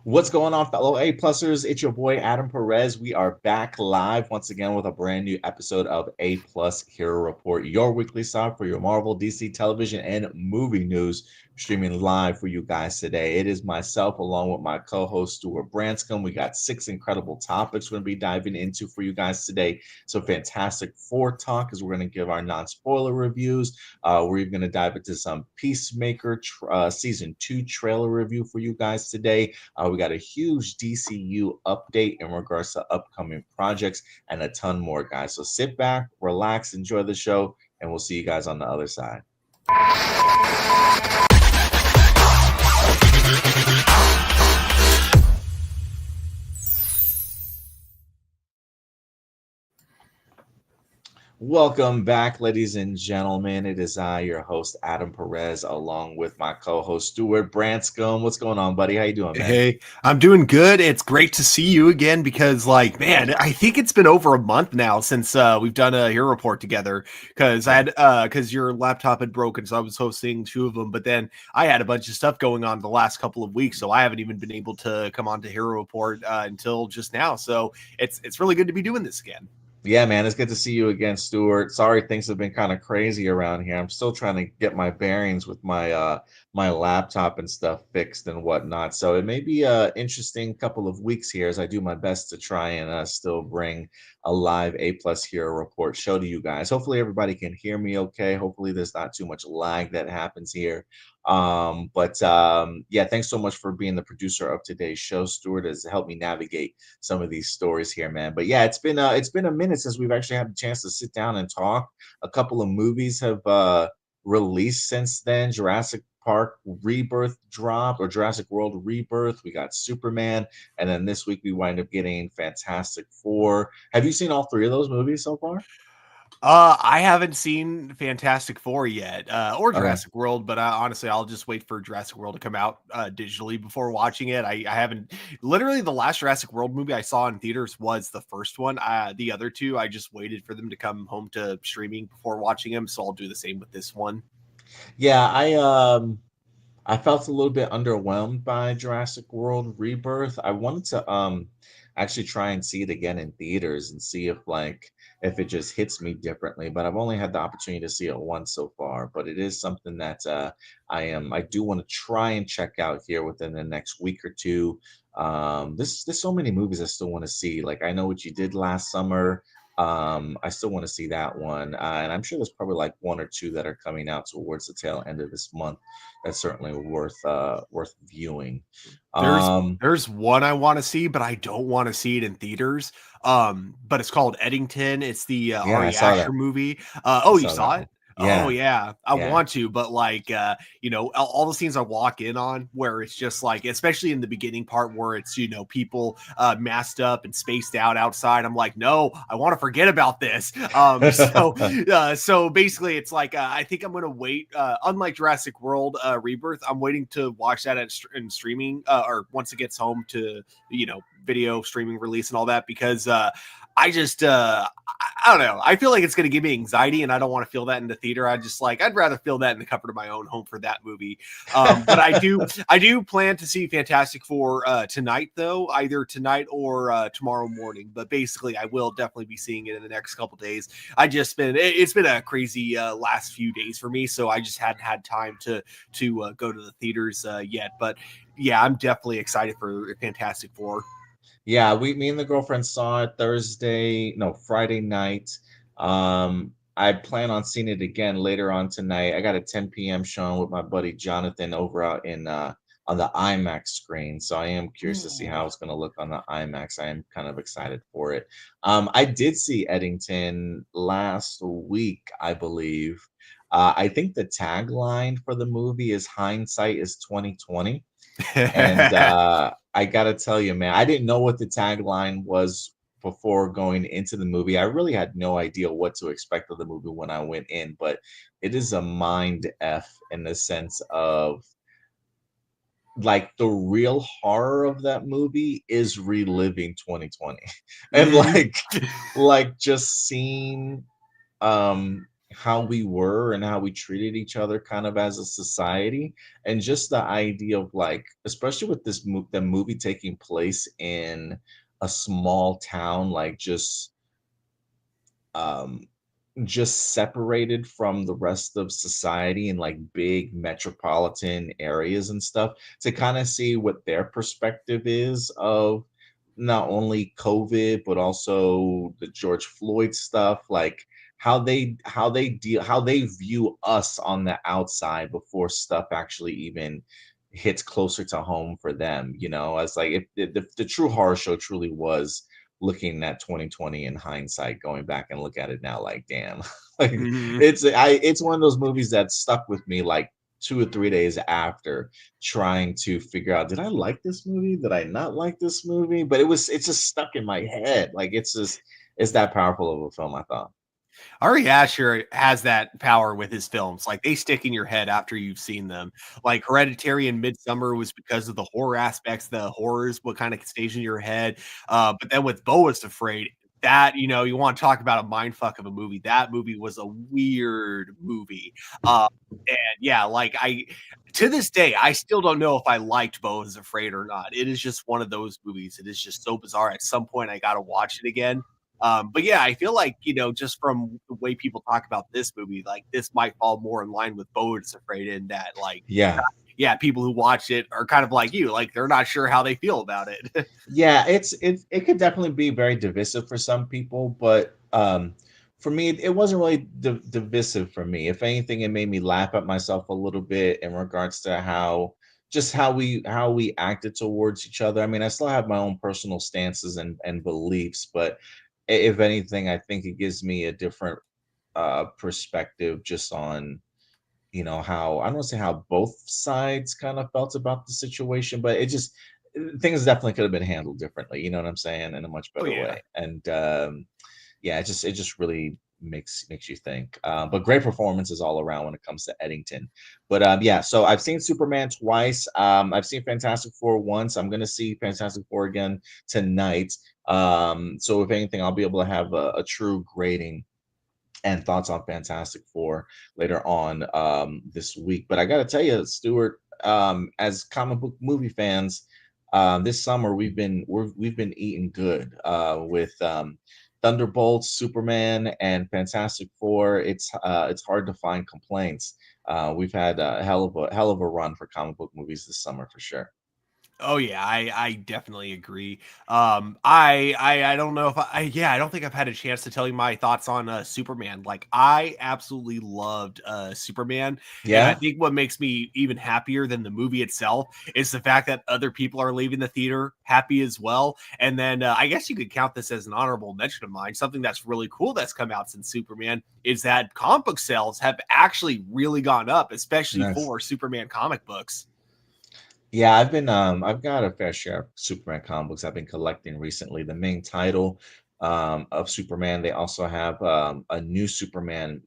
What's going on, fellow A-plussers? It's your boy Adam Perez. We are back live once again with a brand new episode of A-Plus Hero Report, your weekly stop for your Marvel, DC television, and movie news, streaming live for you guys today. It is myself along with my co-host Stuart Branscombe. We got 6 incredible topics we're going to be diving into for you guys today. So Fantastic Four talk as we're going to give our non-spoiler reviews. We're even going to dive into some Peacemaker season 2 trailer review for you guys today. We got a huge DCU update in regards to upcoming projects and a ton more, guys. So sit back, relax, enjoy the show, and we'll see you guys on the other side. Welcome back, ladies and gentlemen. It is I, your host, Adam Perez, along with my co-host, Stuart Branscombe. What's going on, buddy? How you doing, man? Hey, I'm doing good. It's great to see you again because, man, I think it's been over a month now since we've done a hero report together. Because your laptop had broken, so I was hosting 2 of them. But then I had a bunch of stuff going on the last couple of weeks, so I haven't even been able to come on to hero report until just now. So it's really good to be doing this again. Yeah, man, it's good to see you again, Stuart. Sorry, things have been kind of crazy around here. I'm still trying to get my bearings with my laptop and stuff fixed and whatnot. So it may be a interesting couple of weeks here as I do my best to try and still bring a live A+ Hero Report show to you guys. Hopefully everybody can hear me okay. Hopefully there's not too much lag that happens here. Yeah, thanks so much for being the producer of today's show, Stuart, has helped me navigate some of these stories here, man. But yeah, it's been a minute since we've actually had the chance to sit down and talk. A couple of movies have released since then. Jurassic Park Rebirth dropped, or Jurassic World Rebirth. We got Superman, and then this week we wind up getting Fantastic Four. Have you seen all 3 of those movies so far? I haven't seen Fantastic Four yet, or Okay. Jurassic World, but honestly, I'll just wait for Jurassic World to come out digitally before watching it. I haven't. Literally, the last Jurassic World movie I saw in theaters was the first one. The other 2, I just waited for them to come home to streaming before watching them. So I'll do the same with this one. Yeah, I felt a little bit underwhelmed by Jurassic World Rebirth. I wanted to actually try and see it again in theaters and see if it just hits me differently. But I've only had the opportunity to see it once so far. But it is something that I do want to try and check out here within the next week or two. There's so many movies I still want to see. Like I Know What You Did Last Summer. I still want to see that one, and I'm sure there's probably like 1 or 2 that are coming out towards the tail end of this month. That's certainly worth viewing. There's Um, there's one I want to see, but I don't want to see it in theaters. But it's called Eddington. It's the yeah, I Ari saw Aster that. movie. I Oh, you saw that saw one. it? Oh Yeah, yeah, I yeah. want to, but all the scenes I walk in on where it's just like, especially in the beginning part where it's people masked up and spaced out outside. I'm like, no, I want to forget about this. So basically, it's like I think I'm gonna wait. Unlike Jurassic World Rebirth, I'm waiting to watch that in streaming or once it gets home to video streaming release and all that because I just I don't know. I feel like it's going to give me anxiety, and I don't want to feel that in the theater. I'd rather feel that in the comfort of my own home for that movie. But I do plan to see Fantastic Four tonight, though, either tonight or tomorrow morning. But basically, I will definitely be seeing it in the next couple days. It's been a crazy last few days for me, so I just hadn't had time to go to the theaters yet. But yeah, I'm definitely excited for Fantastic Four. Yeah, me and the girlfriend saw it Friday night. I plan on seeing it again later on tonight. I got a 10 p.m. showing with my buddy Jonathan over out in on the IMAX screen. So I am curious to see Ooh. how it's going to look on the IMAX. I am kind of excited for it. I did see Eddington last week, I believe. I think the tagline for the movie is hindsight is 2020. And I gotta tell you, man, I didn't know what the tagline was before going into the movie. I really had no idea what to expect of the movie when I went in, but it is a mind F in the sense of like the real horror of that movie is reliving 2020. And Mhm. like just seeing um how we were and how we treated each other kind of as a society, and just the idea of like, especially with the movie taking place in a small town, like um just separated from the rest of society in like big metropolitan areas and stuff, to kind of see what their perspective is of not only COVID but also the George Floyd stuff, like how they view us on the outside before stuff actually even hits closer to home for them, as like if the true horror show truly was looking at 2020 in hindsight, going back and look at it now, like, damn, like Mhm. it's one of those movies that stuck with me like 2 or 3 days after, trying to figure out, did I like this movie? Did I not like this movie? But it's just stuck in my head. Like it's that powerful of a film, I thought. Ari Aster has that power with his films. Like they stick in your head after you've seen them. Like Hereditary and Midsummer was because of the horror aspects, the horrors, what kind of stays in your head. But then with Bo is Afraid, that you want to talk about a mind fuck of a movie. That movie was a weird movie. And yeah, like I to this day, I still don't know if I liked Bo is Afraid or not. It is just one of those movies. It is just so bizarre. At some point, I got to watch it again. But yeah, I feel like, just from the way people talk about this movie, like this might fall more in line with Bo is Afraid in that, like, Yeah. yeah, people who watch it are kind of like you, like they're not sure how they feel about it. Yeah, it could definitely be very divisive for some people, but for me, it wasn't really divisive for me. If anything, it made me laugh at myself a little bit in regards to how we acted towards each other. I mean, I still have my own personal stances and beliefs, but if anything, I think it gives me a different perspective just on how, I don't want to say how both sides kind of felt about the situation, but it just things definitely could have been handled differently. You know what I'm saying? In a much Oh better yeah. way. And yeah, it just really makes you think. But great performances all around when it comes to Eddington. But yeah, so I've seen Superman twice. I've seen Fantastic Four once. I'm gonna see Fantastic Four again tonight. So if anything, I'll be able to have a true grading and thoughts on Fantastic Four later on this week. But I got to tell you, Stuart, as comic book movie fans, this summer we've been eating good with Thunderbolts, Superman, and Fantastic Four. It's hard to find complaints. We've had a hell of a run for comic book movies this summer for sure. Oh yeah, I definitely agree. I don't know if yeah, I don't think I've had a chance to tell you my thoughts on Superman. Like I absolutely loved Superman, and I Yeah, think what makes me even happier than the movie itself is the fact that other people are leaving the theater happy as well. And then I guess you could count this as an honorable mention of mine. Something that's really cool that's come out since Superman is that comic book sales have actually really gone up, especially nice. for Superman comic books. Yeah, I've got a fair share of Superman comic books I've been collecting recently. The main title of Superman, they also have a new Superman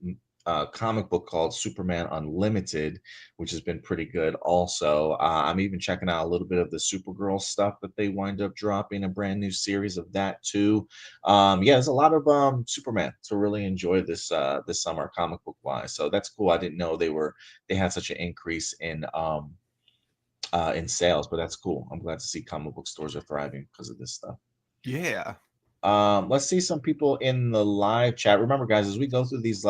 comic book called Superman Unlimited, which has been pretty good also. I'm even checking out a little bit of the Supergirl stuff that they wind up dropping, a brand new series of that too. Yeah, there's a lot of Superman to really enjoy this summer comic book wise. So that's cool. I didn't know they had such an increase in sales, but that's cool. I'm glad to see comic book stores are thriving because of this stuff. Yeah. Let's see some people in the live chat. Remember, guys, as we go through these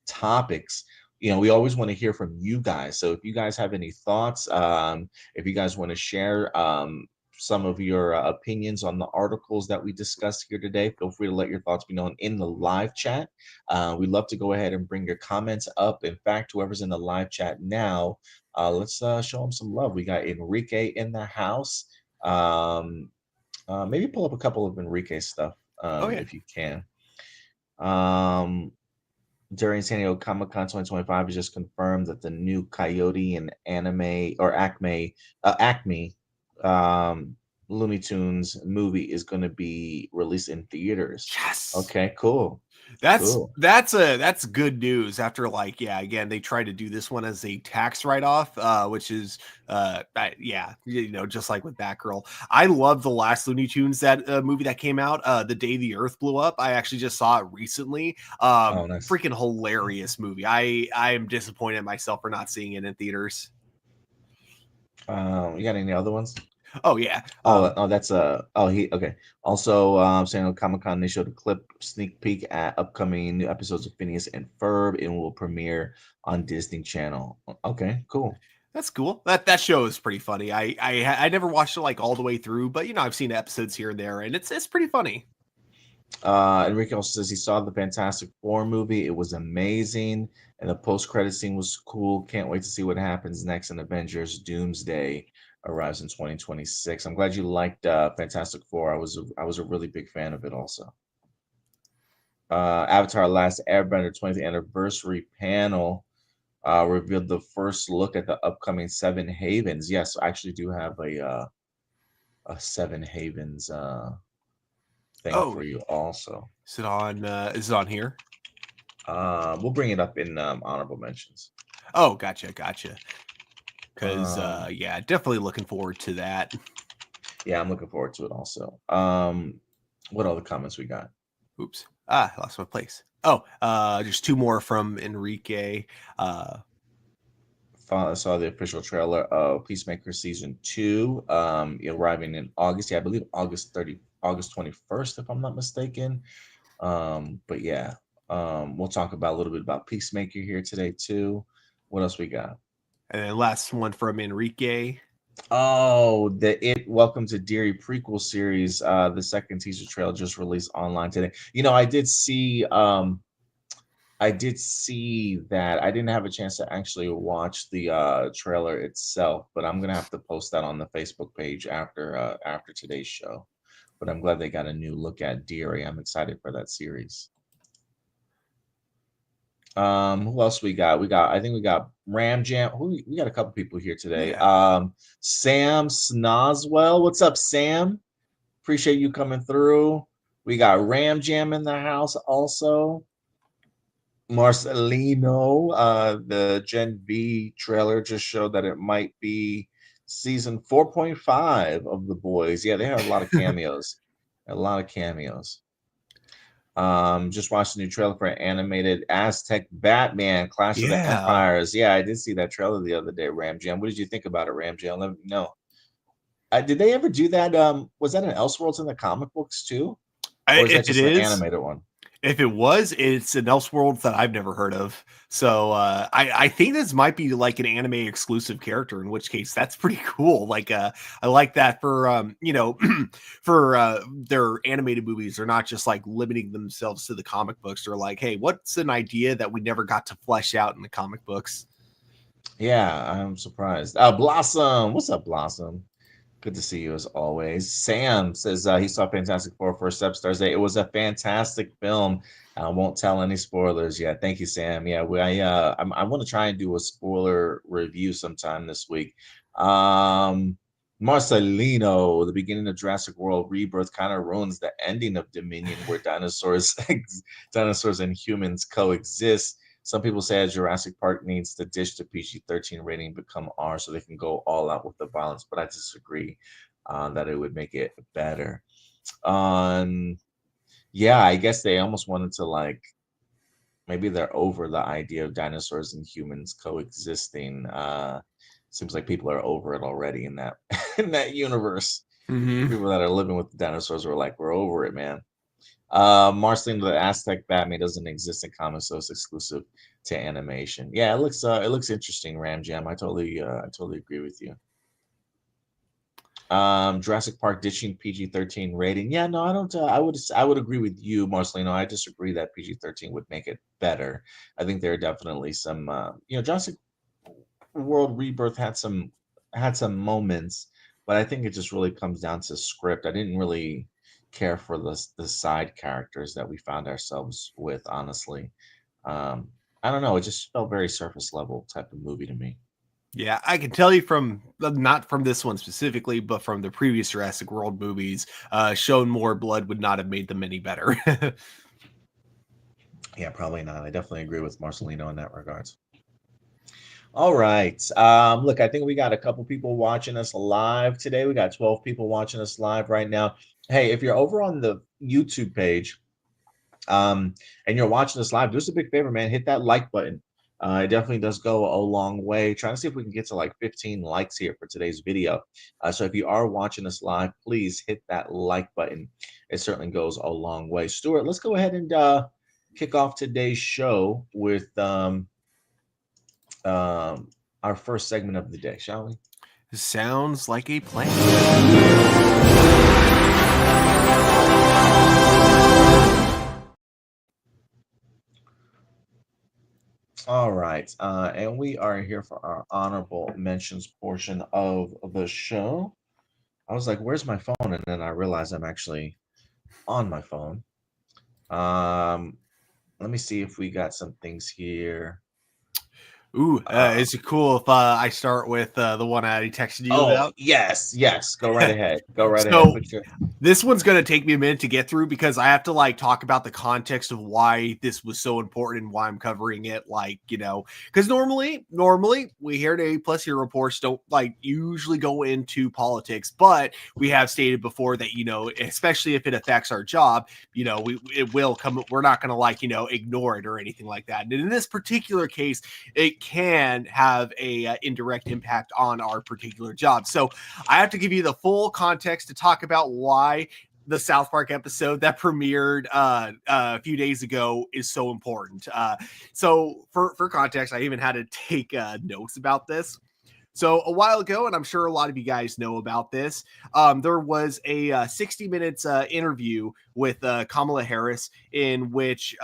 topics, we always want to hear from you guys. So if you guys have any thoughts, if you guys want to share some of your opinions on the articles that we discussed here today, feel free to let your thoughts be known in the live chat. We'd love to go ahead and bring your comments up. In fact, whoever's in the live chat now, let's show them some love. We got Enrique in the house. Maybe pull up a couple of Enrique stuff Oh yeah. if you can. Um, during San Diego Comic Con 2025, is just confirmed that the new Coyote and anime or Acme um, Looney Tunes movie is going to be released in theaters. Yes. Okay, cool. Cool. That's good news. After like, yeah, again, they tried to do this one as a tax write-off, which is yeah, just like with Batgirl. I love the last Looney Tunes that movie that came out, the day the Earth blew up. I actually just saw it recently. Oh, nice. Freaking hilarious movie. I am disappointed in myself for not seeing it in theaters. You got any other ones? Oh yeah. That's he okay. Also, saying on Comic Con they showed a clip sneak peek at upcoming new episodes of Phineas and Ferb. It will premiere on Disney Channel. Okay, cool. That's cool. That show is pretty funny. I never watched it like all the way through, but I've seen episodes here and there, and it's pretty funny. Enrique also says he saw the Fantastic Four movie. It was amazing, and the post-credit scene was cool. Can't wait to see what happens next in Avengers Doomsday arrives in 2026. I'm glad you liked Fantastic Four. I was a really big fan of it also. Avatar Last Airbender 20th anniversary panel revealed the first look at the upcoming Seven Havens. Yes, I actually do have a Seven Havens thing Oh, for you also. is it on? Is it on here? We'll bring it up in honorable mentions. Oh, gotcha. Because Um, yeah, definitely looking forward to that. yeah, I'm looking forward to it also. What other comments we got? Oops. I lost my place. Oh, there's two more from Enrique. Saw the official trailer of Peacemaker season 2, arriving in August. Yeah, I believe August 21st, if I'm not mistaken. But yeah, we'll talk about a little bit about Peacemaker here today too. What else we got? And then last one from Enrique. Oh, the Welcome to Deary prequel series. The second teaser trailer just released online today. I did see that. I didn't have a chance to actually watch the trailer itself, but I'm gonna have to post that on the Facebook page after today's show. But I'm glad they got a new look at Deary. I'm excited for that series. Who else we got? I think we got Ram Jam. We got a couple people here today. Yeah. Sam Snoswell. What's up, Sam? Appreciate you coming through. We got Ram Jam in the house also. Marcelino, the Gen V trailer just showed that it might be season 4.5 of The Boys. Yeah, they had a lot of cameos. A lot of cameos. Just watched the new trailer for animated Aztec Batman Clash of the Yeah. Empires. Yeah, I did see that trailer the other day, Ram Jam. What did you think about it, Ram Jam? Let me know. Did they ever do that? Was that an Elseworlds in the comic books too? Or is that If it just an is, animated one? if it was, it's an Elseworlds that I've never heard of. So I think this might be like an anime exclusive character, in which case that's pretty cool. Like I like that for for their animated movies. They're not just like limiting themselves to the comic books. They're like, hey, what's an idea that we never got to flesh out in the comic books? Yeah, I'm surprised. Blossom, what's up, Blossom? Good to see you as always. Sam says he saw Fantastic Four first up Thursday. It was a fantastic film. I won't tell any spoilers yet. Thank you, Sam. Yeah, I want to try and do a spoiler review sometime this week. Marcelino, the beginning of Jurassic World Rebirth kind of ruins the ending of Dominion, where dinosaurs and humans coexist. Some people say Jurassic Park needs to ditch the PG-13 rating, become R, so they can go all out with the violence. But I disagree that it would make it better. Yeah, I guess they almost wanted to like maybe they're over the idea of dinosaurs and humans coexisting. Seems like people are over it already in that in that universe. The Mm-hmm. people that are living with the dinosaurs were like, we're over it, man. Marceline, the Aztec Batman doesn't exist in comics, so it's exclusive to animation. Yeah, it looks interesting, Ram Jam. I totally agree with you. Jurassic Park ditching PG-13 rating. Yeah, no, I don't. I would agree with you, Marcelino. I disagree that PG-13 would make it better. I think there are definitely some. Jurassic World Rebirth had some moments, but I think it just really comes down to script. I didn't really care for the side characters that we found ourselves with, honestly. I don't know, it just felt very surface level type of movie to me. Yeah, I can tell you from not from this one specifically, but from the previous Jurassic World movies, showing more blood would not have made them any better. Yeah, probably not. I definitely agree with Marcelino in that regards. All right. Look, I think we got a couple people watching us live today. We got 12 people watching us live right now. Hey, if you're over on the YouTube page, and you're watching this live, do us a big favor, man. Hit that like button. It definitely does go a long way. Trying to see if we can get to like 15 likes here for today's video. So if you are watching us live, please hit that like button. It certainly goes a long way. Stuart, let's go ahead and kick off today's show with our first segment of the day, shall we? Sounds like a plan. All right. And we are here for our honorable mentions portion of the show. I was like, where's my phone? And then I realized I'm actually on my phone. Let me see if we got some things here. Ooh, is it cool if I start with the one I texted you Oh, about? yes. Go right ahead. Go right ahead. So this one's going to take me a minute to get through because I have to like talk about the context of why this was so important and why I'm covering it. Like, because normally we here at A Plus Hero Reports don't like usually go into politics, but we have stated before that, especially if it affects our job, it will come. We're not going to like, ignore it or anything like that. And in this particular case, it can have a indirect impact on our particular job. So I have to give you the full context to talk about why the South Park episode that premiered a few days ago is so important. So for context, I even had to take notes about this. So a while ago, and I'm sure a lot of you guys know about this, there was a 60 minutes interview with Kamala Harris in which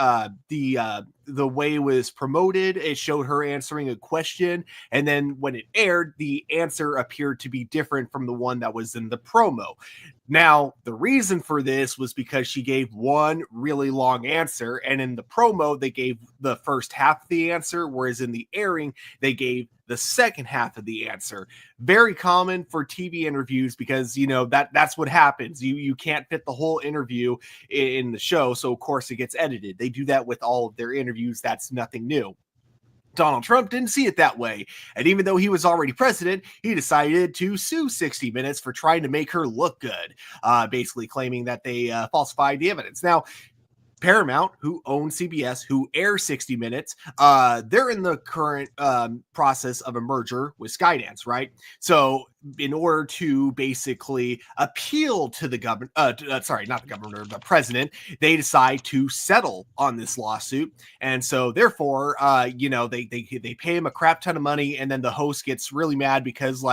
the way it was promoted, it showed her answering a question, and then when it aired, the answer appeared to be different from the one that was in the promo. Now, the reason for this was because she gave one really long answer, and in the promo, they gave the first half of the answer, whereas in the airing, they gave the second half of the answer. Very common for TV interviews because that's what happens. You can't fit the whole interview in the show, so of course it gets edited. They do that with all of their interviews. That's nothing new. Donald Trump didn't see it that way. And even though he was already president, he decided to sue 60 Minutes for trying to make her look good, basically claiming that they falsified the evidence. Now, Paramount, who owns CBS, who airs 60 Minutes, they're in the current process of a merger with Skydance, right? So in order to basically appeal to the government, sorry, not the governor, the president, they decide to settle on this lawsuit. And so therefore, they pay him a crap ton of money. And then the host gets really mad because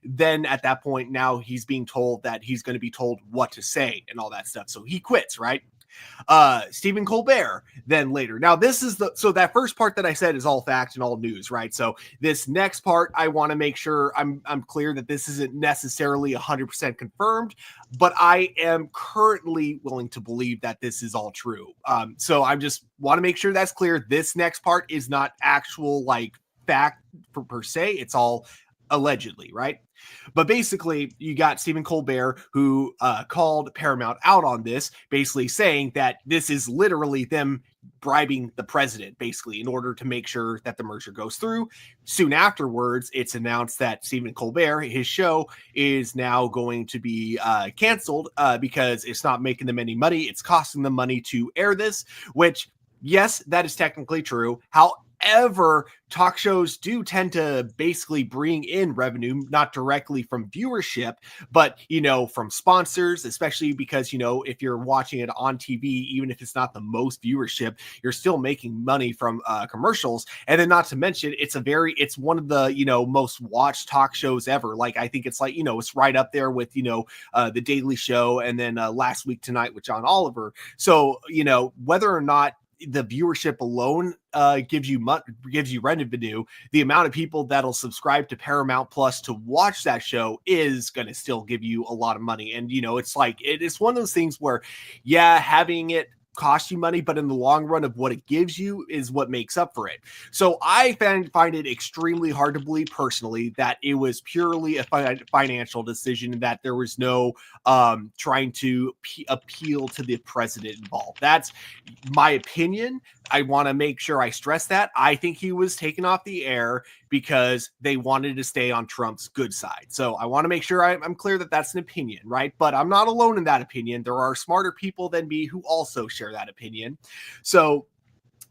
then at that point, now he's being told that he's going to be told what to say and all that stuff. So he quits, right? Stephen Colbert then later. Now this is so that first part that I said is all fact and all news, right? So this next part, I want to make sure I'm clear that this isn't necessarily 100% confirmed, but I am currently willing to believe that this is all true. So I just want to make sure that's clear. This next part is not actual fact per se. It's all allegedly, right? But basically, you got Stephen Colbert who called Paramount out on this, basically saying that this is literally them bribing the president, basically, in order to make sure that the merger goes through. Soon afterwards, it's announced that Stephen Colbert, his show, is now going to be canceled because it's not making them any money. It's costing them money to air this, which, yes, that is technically true. However, talk shows do tend to basically bring in revenue, not directly from viewership, but, from sponsors, especially because, if you're watching it on TV, even if it's not the most viewership, you're still making money from commercials. And then not to mention, it's one of the, most watched talk shows ever. I think it's it's right up there with, The Daily Show and then Last Week Tonight with John Oliver. So, whether or not the viewership alone gives you revenue, the amount of people that'll subscribe to Paramount Plus to watch that show is going to still give you a lot of money. And it's one of those things where, yeah, having it cost you money, but in the long run of what it gives you is what makes up for it. So I find it extremely hard to believe personally that it was purely a financial decision and that there was no trying to appeal to the president involved. That's my opinion. I want to make sure I stress that. I think he was taken off the air because they wanted to stay on Trump's good side. So I want to make sure I'm clear that that's an opinion, right? But I'm not alone in that opinion. There are smarter people than me who also share that opinion. So,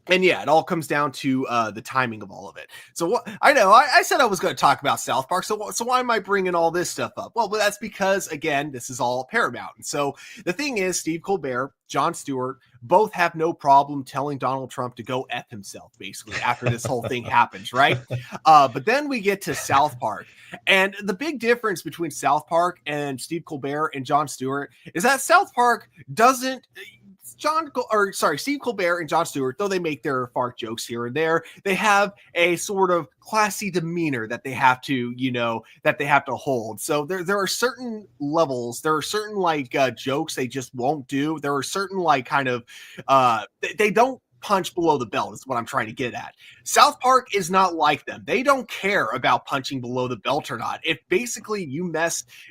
and yeah, it all comes down to the timing of all of it. So what I know, I said I was going to talk about South Park. So why am I bringing all this stuff up? Well, that's because, again, this is all Paramount. And so the thing is, Steve Colbert, Jon Stewart, both have no problem telling Donald Trump to go F himself, basically, after this whole thing happens, right? But then we get to South Park. And the big difference between South Park and Steve Colbert and Jon Stewart is that South Park doesn't... Steve Colbert and Jon Stewart, though they make their fart jokes here and there, they have a sort of classy demeanor that they have to, hold. So there are certain levels, there are certain jokes they just won't do. There are certain they don't punch below the belt is what I'm trying to get at. South Park is not like them. They don't care about punching below the belt or not. If basically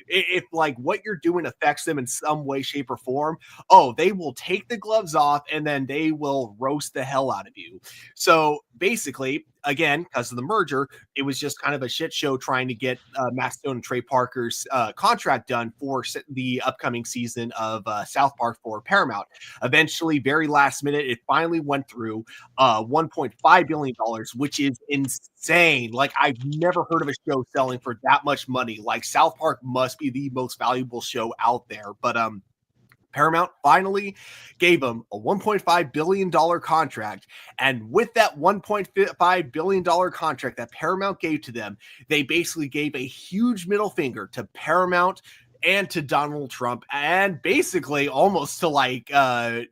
if what you're doing affects them in some way, shape, or form, they will take the gloves off and then they will roast the hell out of you. So basically, again, because of the merger, it was just kind of a shit show trying to get Matt Stone and Trey Parker's contract done for the upcoming season of South Park for Paramount. Eventually, very last minute, it finally went through $1.5 billion, which is insane. Like, I've never heard of a show selling for that much money. Like, South Park must be the most valuable show out there. But Paramount finally gave them a $1.5 billion contract. And with that $1.5 billion contract that Paramount gave to them, they basically gave a huge middle finger to Paramount and to Donald Trump, and basically almost to I'll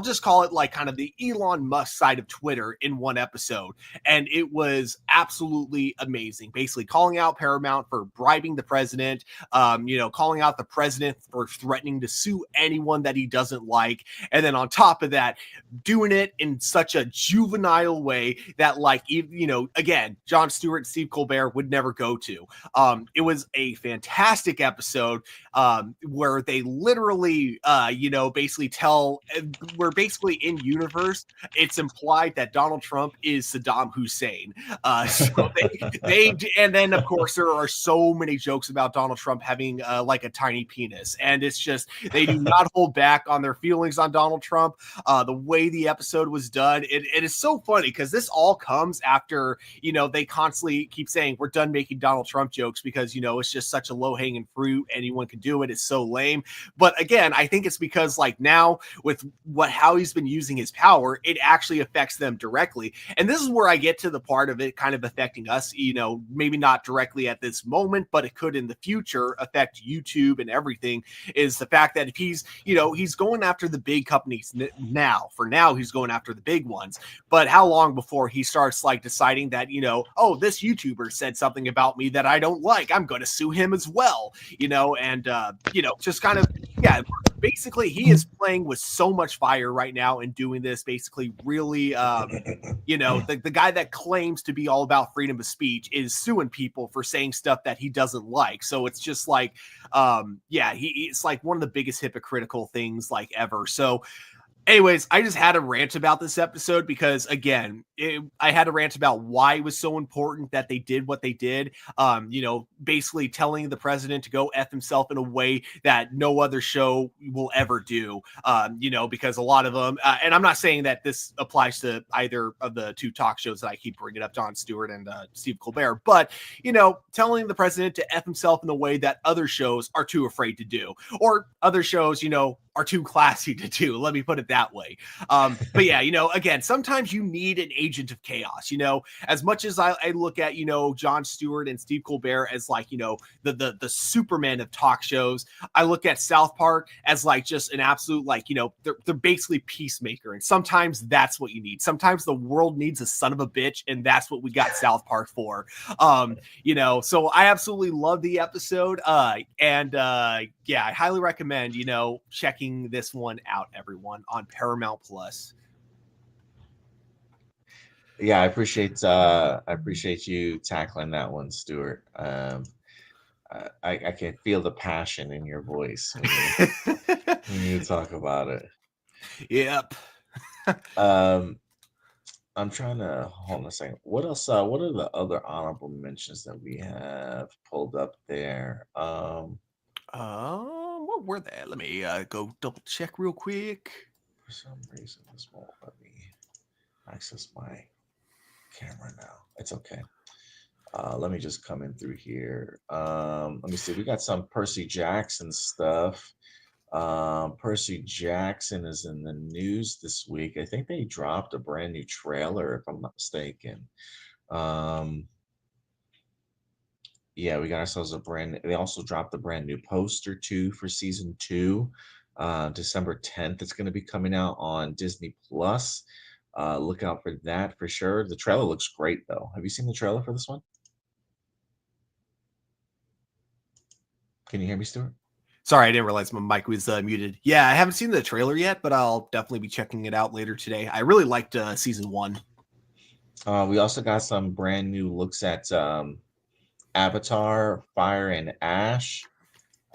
just call it kind of the Elon Musk side of Twitter in one episode. And it was absolutely amazing. Basically calling out Paramount for bribing the president, calling out the president for threatening to sue anyone that he doesn't like. And then on top of that, doing it in such a juvenile way that again, Jon Stewart and Steve Colbert would never go to. It was a fantastic episode where they literally basically we're basically in universe. It's implied that Donald Trump is Saddam Hussein. So they and then of course there are so many jokes about Donald Trump having a tiny penis, and it's just they do not hold back on their feelings on Donald Trump. The way the episode was done, it is so funny because this all comes after they constantly keep saying we're done making Donald Trump jokes because it's just such a low-hanging fruit, anyone can do it, it's so lame. But again, I think it's because now with how he's been using his power, it actually affects them directly. And this is where I get to the part of it kind of affecting us, maybe not directly at this moment, but it could in the future affect YouTube and everything, is the fact that if he's going after the big companies now. For now, he's going after the big ones. But how long before he starts deciding that, this YouTuber said something about me that I don't like, I'm going to sue him as well, just kind of, yeah, basically he is playing with so much fire right now and doing this basically really, the guy that claims to be all about freedom of speech is suing people for saying stuff that he doesn't like. So it's just it's one of the biggest hypocritical things ever. So anyways, I just had a rant about this episode because, again, I had a rant about why it was so important that they did what they did. Basically telling the president to go F himself in a way that no other show will ever do. Because a lot of them, and I'm not saying that this applies to either of the two talk shows that I keep bringing up, Jon Stewart and Steve Colbert, but, telling the president to F himself in a way that other shows are too afraid to do, or other shows, are too classy to do. Let me put it that way. But yeah, again, sometimes you need an agent of chaos, as much as I look at, Jon Stewart and Steve Colbert as the Superman of talk shows. I look at South Park as just an absolute, they're basically Peacemaker. And sometimes that's what you need. Sometimes the world needs a son of a bitch. And that's what we got South Park for. So I absolutely love the episode. Yeah, I highly recommend, checking checking this one out, everyone, on Paramount Plus. Yeah, I appreciate you tackling that one, Stuart. I can feel the passion in your voice when you talk about it. Yep. Um, I'm trying to hold on a second. What else? What are the other honorable mentions that we have pulled up there? What were they? Let me go double check real quick. For some reason, this won't let me access my camera now. It's okay. Let me just come in through here. Let me see. We got some Percy Jackson stuff. Percy Jackson is in the news this week. I think they dropped a brand new trailer, if I'm not mistaken. Um, yeah, we got ourselves a brand. They also dropped a brand new poster too for season 2, December 10th. It's going to be coming out on Disney Plus. Look out for that for sure. The trailer looks great though. Have you seen the trailer for this one? Can you hear me, Stuart? Sorry, I didn't realize my mic was muted. Yeah, I haven't seen the trailer yet, but I'll definitely be checking it out later today. I really liked season 1. We also got some brand new looks at Avatar, Fire and Ash.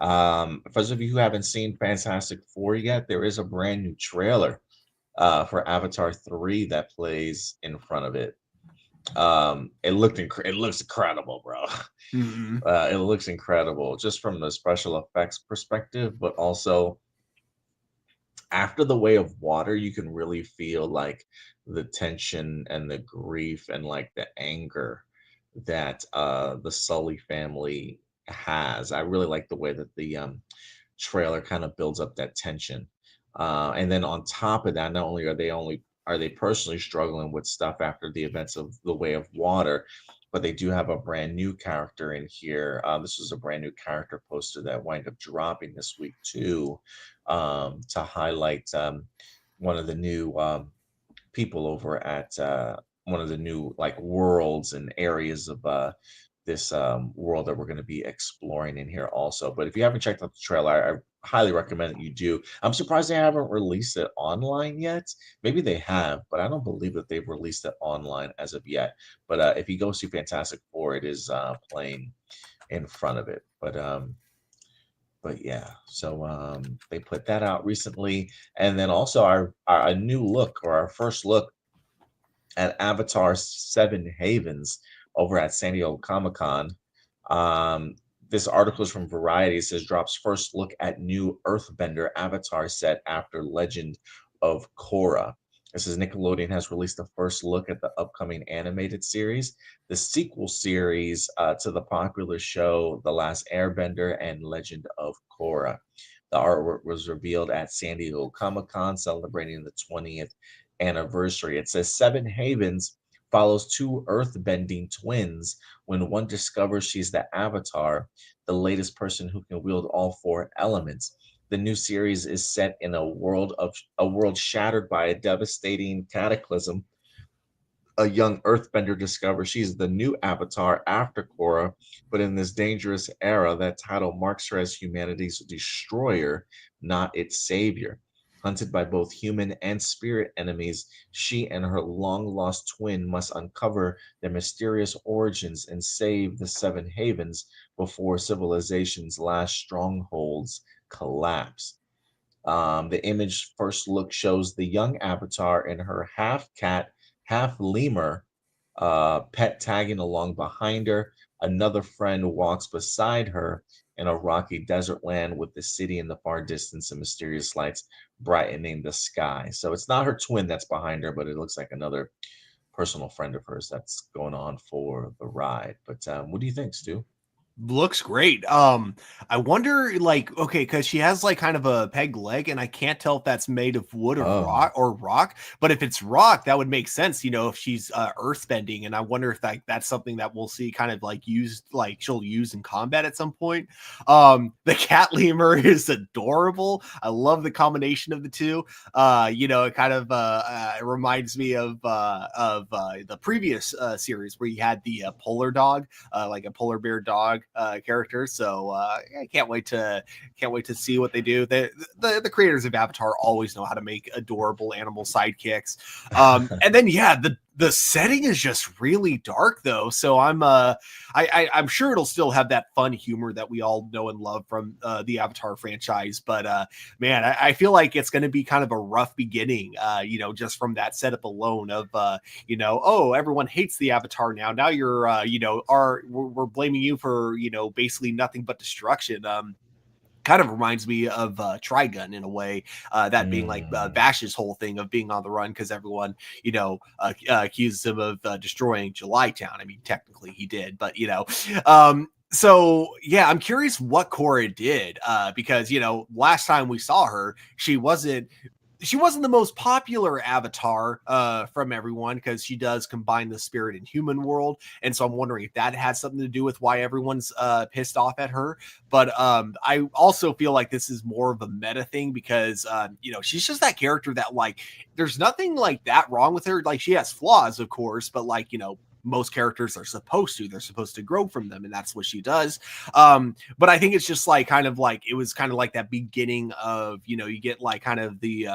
For those of you who haven't seen Fantastic Four yet, there is a brand new trailer for Avatar 3 that plays in front of it. It looks incredible, bro. Mm-hmm. It looks incredible just from the special effects perspective, but also after the Way of Water, you can really feel like the tension and the grief and like the anger that the Sully family has. I really like the way that the trailer kind of builds up that tension. And then on top of that, not only are they personally struggling with stuff after the events of The Way of Water, but they do have a brand new character in here. This was a brand new character poster that wind up dropping this week too, to highlight one of the new people over at one of the new like worlds and areas of this world that we're going to be exploring in here also. But if you haven't checked out the trailer, I highly recommend that you do. I'm surprised they haven't released it online yet. Maybe they have, but I don't believe that they've released it online as of yet. But if you go see Fantastic Four, it is playing in front of it. But yeah, so they put that out recently, and then also our a new look or our first look at Avatar Seven Havens over at San Diego Comic Con. Um, this article is from Variety. It says drops first look at new Earthbender Avatar set after Legend of Korra. It says Nickelodeon has released the first look at the upcoming animated series, the sequel series to the popular show The Last Airbender and Legend of Korra. The artwork was revealed at San Diego Comic Con, celebrating the 20th anniversary. It says Seven Havens follows two earthbending twins when one discovers she's the Avatar, the latest person who can wield all four elements. The new series is set in a world shattered by a devastating cataclysm. A young earthbender discovers she's the new Avatar after Korra, but in this dangerous era, that title marks her as humanity's destroyer, not its savior. Hunted by both human and spirit enemies, she and her long lost twin must uncover their mysterious origins and save the Seven Havens before civilization's last strongholds collapse. The image first look shows the young Avatar in her half cat, half lemur pet tagging along behind her. Another friend walks beside her in a rocky desert land with the city in the far distance and mysterious lights brightening the sky. So it's not her twin that's behind her, but it looks like another personal friend of hers that's going on for the ride. But what do you think, Stu? Looks great. I wonder, like, okay, because she has like kind of a peg leg, and I can't tell if that's made of wood Oh, or rock. But if it's rock, that would make sense, if she's earth bending. And I wonder if that's something that we'll see kind of like used, like she'll use in combat at some point. The cat lemur is adorable. I love the combination of the two. It kind of it reminds me of the previous series where you had the polar dog, like a polar bear dog character. So I can't wait to see what they do. The creators of Avatar always know how to make adorable animal sidekicks. And then the setting is just really dark though. So I'm sure it'll still have that fun humor that we all know and love from the Avatar franchise. But man, I feel like it's going to be kind of a rough beginning, just from that setup alone of, oh, everyone hates the Avatar now. Now you're, we're blaming you for, basically nothing but destruction. Kind of reminds me of Trigun in a way, that being like Bash's whole thing of being on the run because everyone, accuses him of destroying July Town. I mean, technically he did, but so yeah, I'm curious what Korra did, because last time we saw her, she wasn't the most popular avatar from everyone because she does combine the spirit and human world. And so I'm wondering if that has something to do with why everyone's pissed off at her. But I also feel like this is more of a meta thing because, she's just that character that like, there's nothing like that wrong with her. Like she has flaws, of course, but like, most characters are they're supposed to grow from them, and that's what she does. But I think it's just like it was kind of like that beginning of, you get like kind of the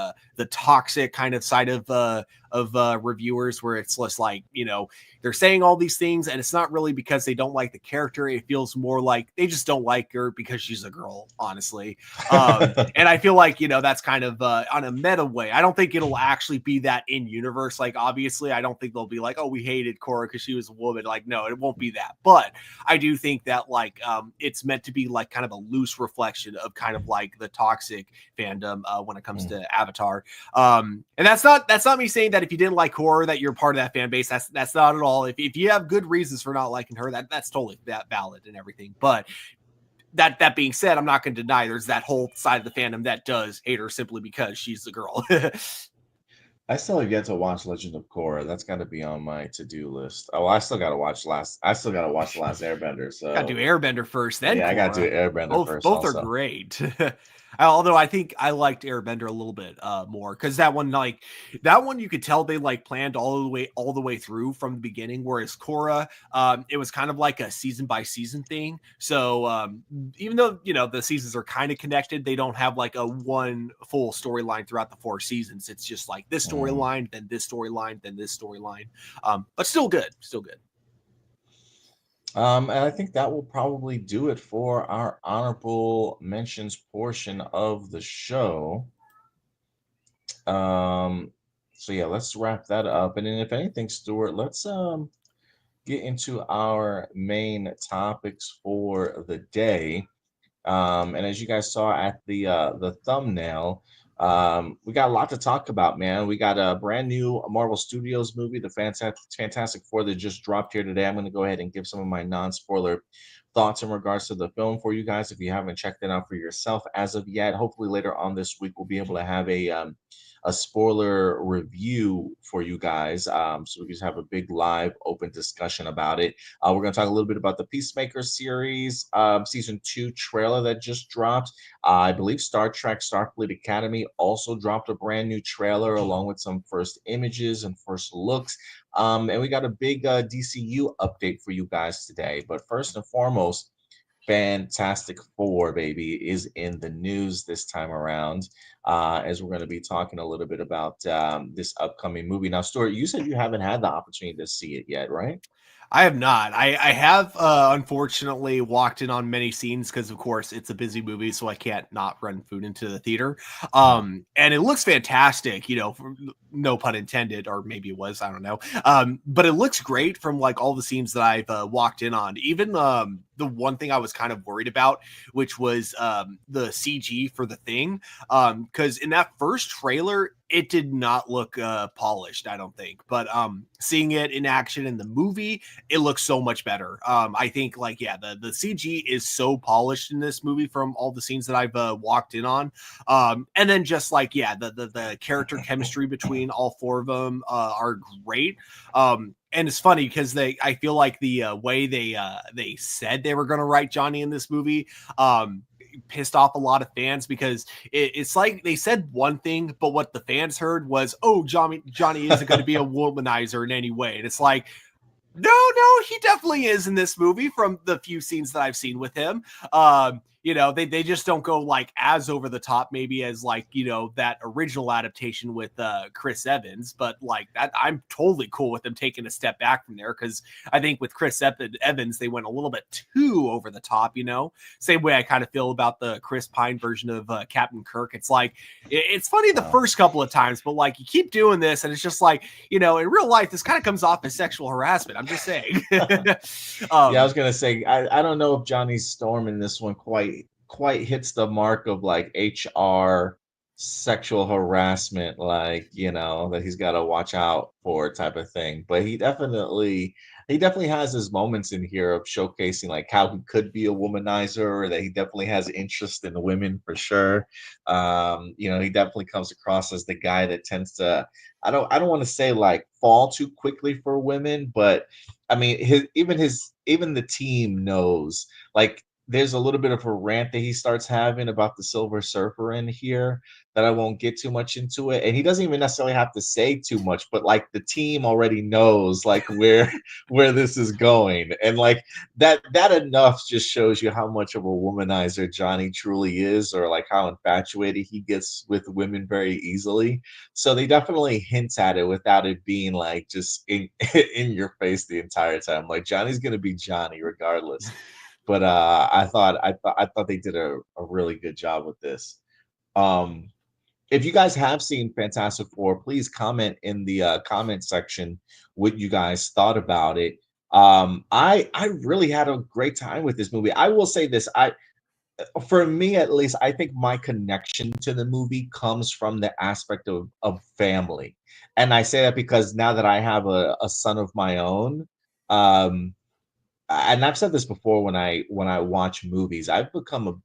toxic kind of side of reviewers where it's just like, they're saying all these things and it's not really because they don't like the character. It feels more like they just don't like her because she's a girl, honestly. And I feel like, that's kind of on a meta way. I don't think it'll actually be that in universe. Like, obviously, I don't think they'll be like, oh, we hated Korra because she was a woman. Like, no, it won't be that. But I do think that like it's meant to be like kind of a loose reflection of kind of like the toxic fandom when it comes to Avatar. And that's not me saying that if you didn't like Korra that you're part of that fan base. That's not at all. If you have good reasons for not liking her, that's totally valid and everything. But that being said, I'm not going to deny there's that whole side of the fandom that does hate her simply because she's the girl. I still have yet to watch Legend of Korra. That's got to be on my to-do list. Oh, I still got to watch the last Airbender. So gotta do Airbender first, then yeah, Korra. I got to do Airbender first. Both are great. Although I think I liked Airbender a little bit more because that one you could tell they like planned all the way through from the beginning. Whereas Korra, it was kind of like a season by season thing. So even though the seasons are kind of connected, they don't have like a one full storyline throughout the 4 seasons. It's just like this storyline, then this storyline, then this storyline. But still good. And I think that will probably do it for our honorable mentions portion of the show. So yeah, let's wrap that up. And then if anything, Stuart, let's get into our main topics for the day. And as you guys saw at the thumbnail, we got a lot to talk about, man. We got a brand new Marvel Studios movie, the Fantastic Four, that just dropped here today. I'm going to go ahead and give some of my non-spoiler thoughts in regards to the film for you guys if you haven't checked it out for yourself as of yet. Hopefully later on this week we'll be able to have a spoiler review for you guys, so we can just have a big live open discussion about it. We're going to talk a little bit about the Peacemaker series season 2 trailer that just dropped. I believe Star Trek Starfleet Academy also dropped a brand new trailer along with some first images and first looks. And we got a big DCU update for you guys today. But first and foremost, Fantastic Four, baby, is in the news this time around, as we're going to be talking a little bit about this upcoming movie. Now, Stuart, you said you haven't had the opportunity to see it yet, right? I have not. I have unfortunately walked in on many scenes because, of course, it's a busy movie, so I can't not run food into the theater. And it looks fantastic, no pun intended, or maybe it was, I don't know. But it looks great from like all the scenes that I've walked in on. Even the one thing I was kind of worried about, which was the CG for the Thing, because in that first trailer, it did not look polished, I don't think. But seeing it in action in the movie, it looks so much better. I think like, yeah, the CG is so polished in this movie from all the scenes that I've walked in on. And then just like, yeah, the character chemistry between all 4 of them are great. And it's funny because I feel like the way they said they were going to write Johnny in this movie pissed off a lot of fans because it's like they said one thing, but what the fans heard was, oh, Johnny isn't going to be a womanizer in any way. And it's like, No, he definitely is in this movie from the few scenes that I've seen with him. They just don't go like as over the top, maybe as like, that original adaptation with Chris Evans, but like that, I'm totally cool with them taking a step back from there because I think with Evans, they went a little bit too over the top, Same way I kind of feel about the Chris Pine version of Captain Kirk. It's like, it's funny the first couple of times, but like you keep doing this and it's just like, in real life, this kind of comes off as sexual harassment. I'm just saying. Yeah, I was gonna say I don't know if Johnny Storm in this one quite hits the mark of like HR sexual harassment, like that he's got to watch out for type of thing. But he definitely has his moments in here of showcasing like how he could be a womanizer, or that he definitely has interest in women for sure. He definitely comes across as the guy that tends to I don't want to say like fall too quickly for women, but I mean, even the team knows. Like, there's a little bit of a rant that he starts having about the Silver Surfer in here that I won't get too much into it. And he doesn't even necessarily have to say too much, but like the team already knows like where where this is going. And like that enough just shows you how much of a womanizer Johnny truly is, or like how infatuated he gets with women very easily. So they definitely hint at it without it being like just in in your face the entire time. Like Johnny's gonna be Johnny regardless. But I thought they did a really good job with this. Um, if you guys have seen Fantastic Four, please comment in the comment section what you guys thought about it. I really had a great time with this movie. I will say this, I for me at least, I think my connection to the movie comes from the aspect of family. And I say that because now that I have a son of my own, um, and I've said this before when I watch movies, I've become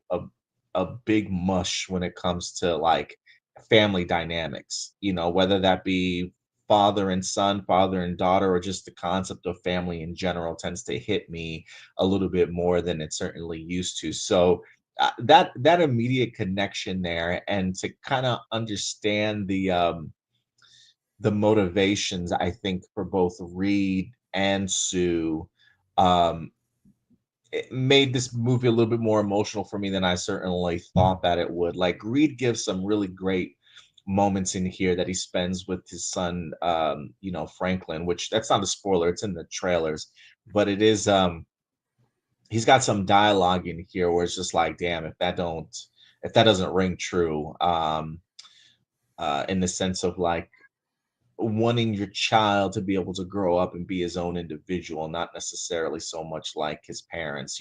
a big mush when it comes to like family dynamics, whether that be father and son, father and daughter, or just the concept of family in general tends to hit me a little bit more than it certainly used to. So that immediate connection there, and to kind of understand the motivations, I think, for both Reed and Sue, um, it made this movie a little bit more emotional for me than I certainly thought that it would. Like Reed gives some really great moments in here that he spends with his son, Franklin, which that's not a spoiler, it's in the trailers, but it is he's got some dialogue in here where it's just like, damn, if that doesn't ring true, in the sense of like wanting your child to be able to grow up and be his own individual, not necessarily so much like his parents,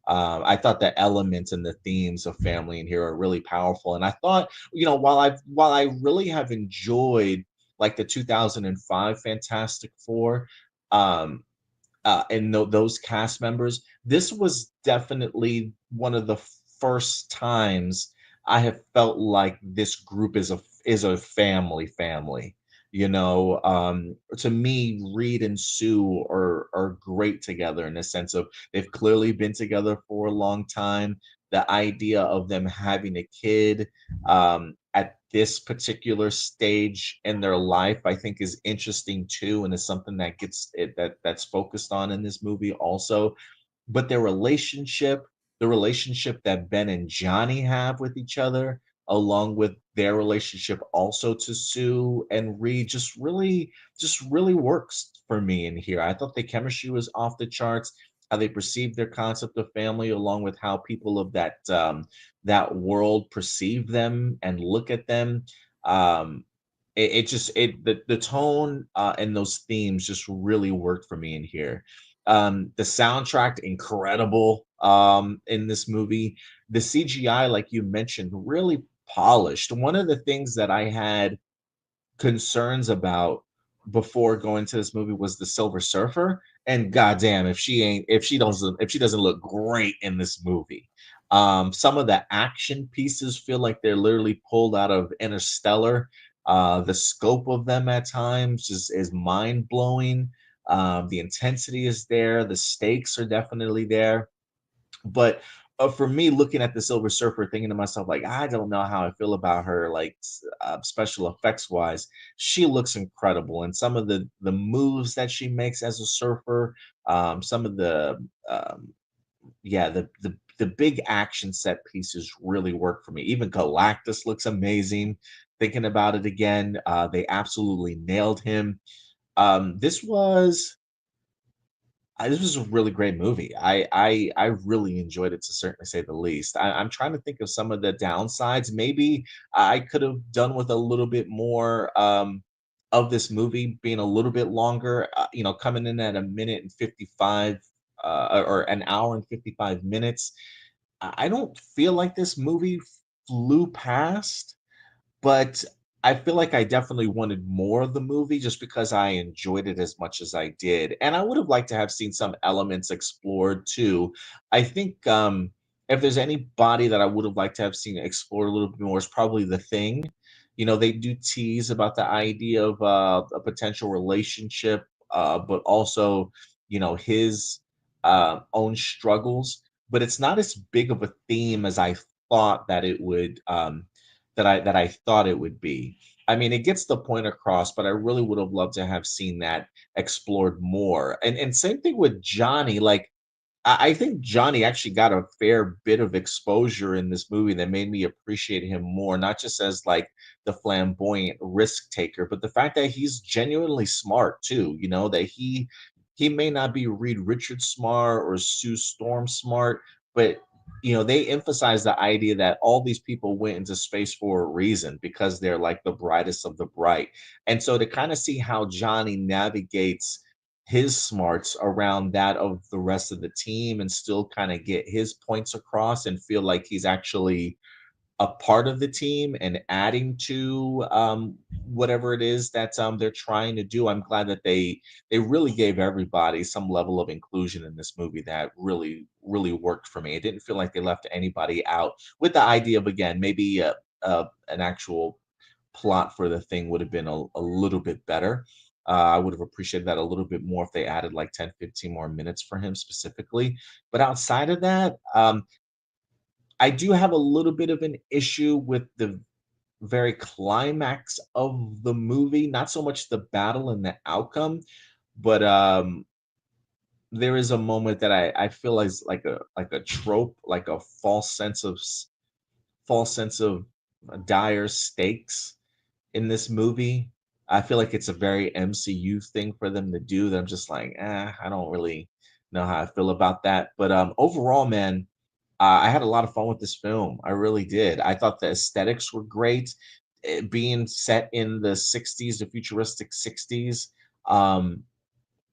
I thought the elements and the themes of family in here are really powerful. And I thought, while I really have enjoyed like the 2005 Fantastic Four, um, and those cast members, this was definitely one of the first times I have felt like this group is a family. To me, Reed and Sue are great together in the sense of they've clearly been together for a long time. The idea of them having a kid at this particular stage in their life, I think, is interesting too, and is something that that's focused on in this movie also. But the relationship that Ben and Johnny have with each other, along with their relationship also to Sue and Reed, just really works for me in here. I thought the chemistry was off the charts. How they perceive their concept of family, along with how people of that world perceive them and look at them. Um, it just the tone and those themes just really worked for me in here. The soundtrack incredible in this movie. The CGI, like you mentioned, really polished. One of the things that I had concerns about before going to this movie was the Silver Surfer. And goddamn, if she doesn't look great in this movie. Some of the action pieces feel like they're literally pulled out of Interstellar. The scope of them at times is mind blowing. The intensity is there. The stakes are definitely there. But For me, looking at the Silver Surfer, thinking to myself, like, I don't know how I feel about her, like special effects wise. She looks incredible, and some of the moves that she makes as a surfer, some of the yeah, the big action set pieces really work for me. Even Galactus looks amazing. Thinking about it again, they absolutely nailed him. This was this was a really great movie. I really enjoyed it, to certainly say the least. I'm trying to think of some of the downsides. Maybe I could have done with a little bit more of this movie being a little bit longer. Coming in at a minute and 55 or an hour and 55 minutes. I don't feel like this movie flew past, but I feel like I definitely wanted more of the movie just because I enjoyed it as much as I did, and I would have liked to have seen some elements explored too. I think, if there's anybody that I would have liked to have seen explored a little bit more is probably The Thing. They do tease about the idea of, a potential relationship, but also, his, own struggles, but it's not as big of a theme as I thought that it would, that I thought it would be. I mean, it gets the point across, but I really would have loved to have seen that explored more. And same thing with Johnny. Like, I think Johnny actually got a fair bit of exposure in this movie that made me appreciate him more, not just as like the flamboyant risk taker, but the fact that he's genuinely smart too. That he may not be Reed Richards smart or Sue Storm smart, but they emphasize the idea that all these people went into space for a reason because they're like the brightest of the bright. And so to kind of see how Johnny navigates his smarts around that of the rest of the team and still kind of get his points across and feel like he's actually a part of the team and adding to whatever it is that they're trying to do. I'm glad that they really gave everybody some level of inclusion in this movie that really really worked for me. It didn't feel like they left anybody out. With the idea of, again, maybe an actual plot for the thing would have been a little bit better. I would have appreciated that a little bit more if they added like 10, 15 more minutes for him specifically. But outside of that, I do have a little bit of an issue with the very climax of the movie, not so much the battle and the outcome, but there is a moment that I feel is like a trope, like a false sense of dire stakes in this movie. I feel like it's a very MCU thing for them to do that I'm just like, I don't really know how I feel about that. But overall, man, I had a lot of fun with this film. I really did. I thought the aesthetics were great. Being set in the 60s, the futuristic 60s, um,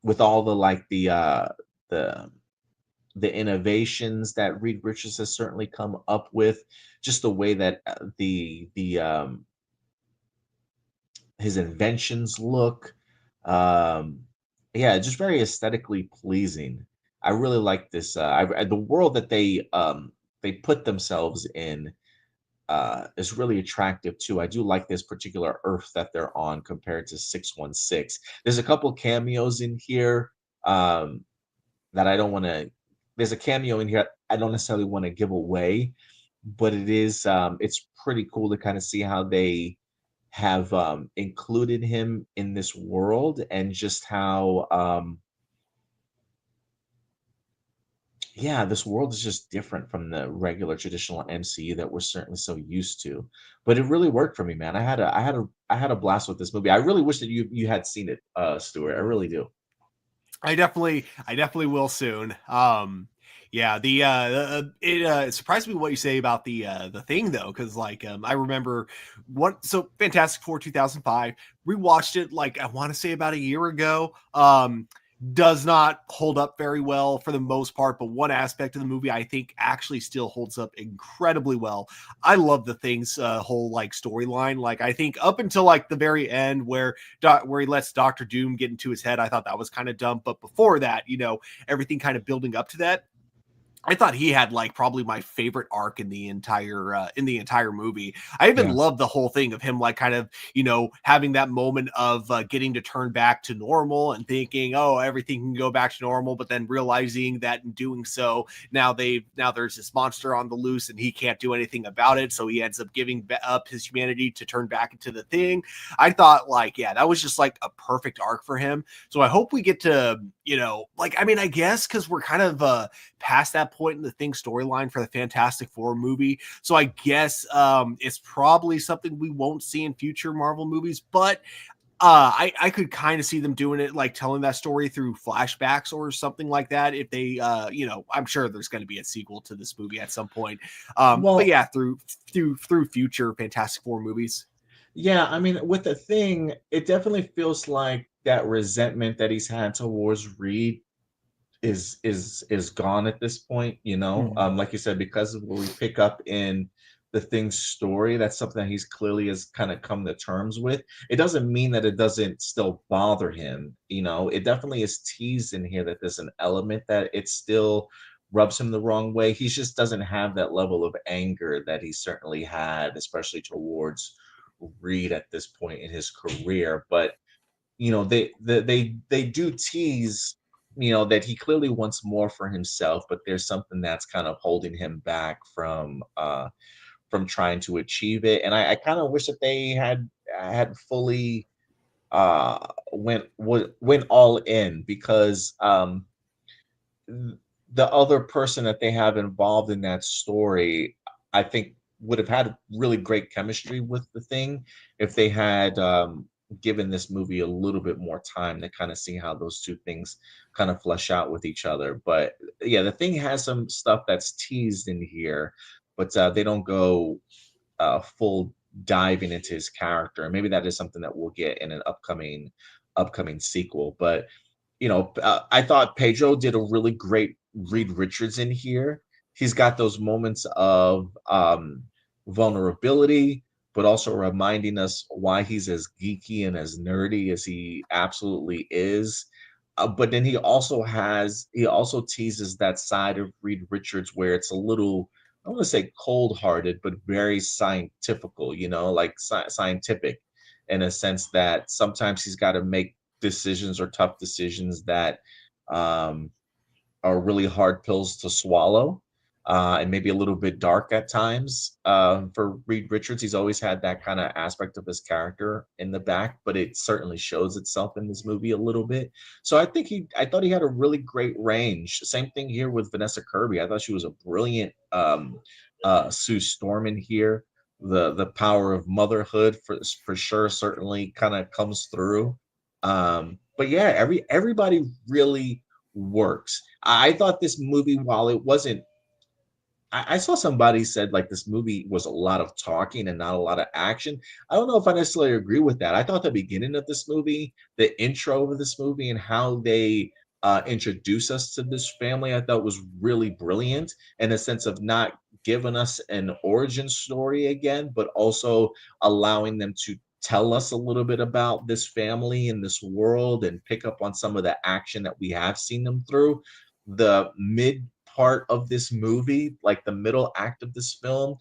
with all the the innovations that Reed Richards has certainly come up with, just the way that the his inventions look. Um, yeah, just very aesthetically pleasing. I really like this. The world that they put themselves in is really attractive too. I do like this particular Earth that they're on compared to 616. There's a couple cameos in here that I don't want to. There's a cameo in here I don't necessarily want to give away, but it's pretty cool to kind of see how they have included him in this world and just how yeah, this world is just different from the regular traditional MCU that we're certainly so used to. But it really worked for me, man. I had a blast with this movie. I really wish that you had seen it, Stuart. I really do. I definitely will soon. Yeah, it surprised me what you say about the thing though, because like I remember what so Fantastic Four 2005 rewatched it like I want to say about a year ago. Does not hold up very well for the most part, but one aspect of the movie I think actually still holds up incredibly well. I love the thing's whole like storyline. Like I think up until like the very end where he lets Doctor Doom get into his head, I thought that was kind of dumb. But before that, everything kind of building up to that I thought he had like probably my favorite arc in the entire movie. I even Yeah. love the whole thing of him like kind of, you know, having that moment of getting to turn back to normal and thinking, oh, everything can go back to normal, but then realizing that in doing so, now there's this monster on the loose and he can't do anything about it, so he ends up giving up his humanity to turn back into the thing. I thought like, yeah, that was just like a perfect arc for him. So I hope we get to, you know, like, I mean, I guess because we're kind of past that point in the Thing storyline for the Fantastic Four movie. So I guess it's probably something we won't see in future Marvel movies, but I could kind of see them doing it, like telling that story through flashbacks or something like that. If they, you know, I'm sure there's going to be a sequel to this movie at some point. But Well, yeah, through future Fantastic Four movies. yeah, I mean, with the Thing, it definitely feels like that resentment that he's had towards Reed is gone at this point, you know. Mhm. Like you said, because of what we pick up in the Thing's story, that's something that he's clearly has kind of come to terms with. It doesn't mean that it doesn't still bother him, you know. It definitely is teased in here that there's an element that it still rubs him the wrong way. He just doesn't have that level of anger that he certainly had, especially towards Reed at this point in his career. But you know, they do tease, you know, that he clearly wants more for himself, but there's something that's kind of holding him back from trying to achieve it. And I kind of wish that they had fully went all in, because the other person that they have involved in that story, I think, would have had really great chemistry with the Thing if they had given this movie a little bit more time to kind of see how those two things kind of flesh out with each other. But yeah, the Thing has some stuff that's teased in here, but they don't go full diving into his character. Maybe that is something that we'll get in an upcoming sequel. But you know, I thought Pedro did a really great Reed Richards in here. He's got those moments of vulnerability, but also reminding us why he's as geeky and as nerdy as he absolutely is. But then he also teases that side of Reed Richards where it's a little, I want to say cold hearted, but very scientifical, you know, like scientific, in a sense that sometimes he's got to make decisions or tough decisions that um, are really hard pills to swallow, and maybe a little bit dark at times. For Reed Richards, he's always had that kind of aspect of his character in the back, but it certainly shows itself in this movie a little bit. So I thought he had a really great range. Same thing here with Vanessa Kirby. I thought she was a brilliant Sue Storm in here. The power of motherhood for sure certainly kind of comes through. But yeah, everybody really works. I thought this movie, while it wasn't, I saw somebody said like this movie was a lot of talking and not a lot of action. I don't know if I necessarily agree with that. I thought the beginning of this movie, the intro of this movie, and how they introduce us to this family, I thought was really brilliant in a sense of not giving us an origin story again, but also allowing them to tell us a little bit about this family and this world and pick up on some of the action that we have seen them through. The mid part of this movie, like the middle act of this film,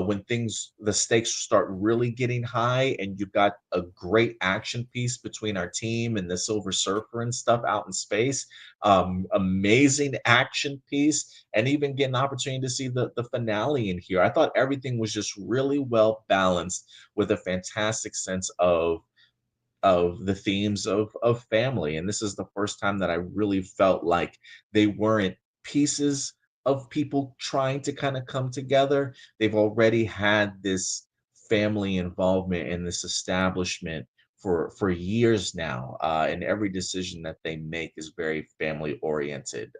when the stakes start really getting high, and you've got a great action piece between our team and the Silver Surfer and stuff out in space. Amazing action piece, and even get an opportunity to see the finale in here. I thought everything was just really well balanced with a fantastic sense of the themes of family. And this is the first time that I really felt like they weren't pieces of people trying to kind of come together. They've already had this family involvement in this establishment for years now, and every decision that they make is very family oriented.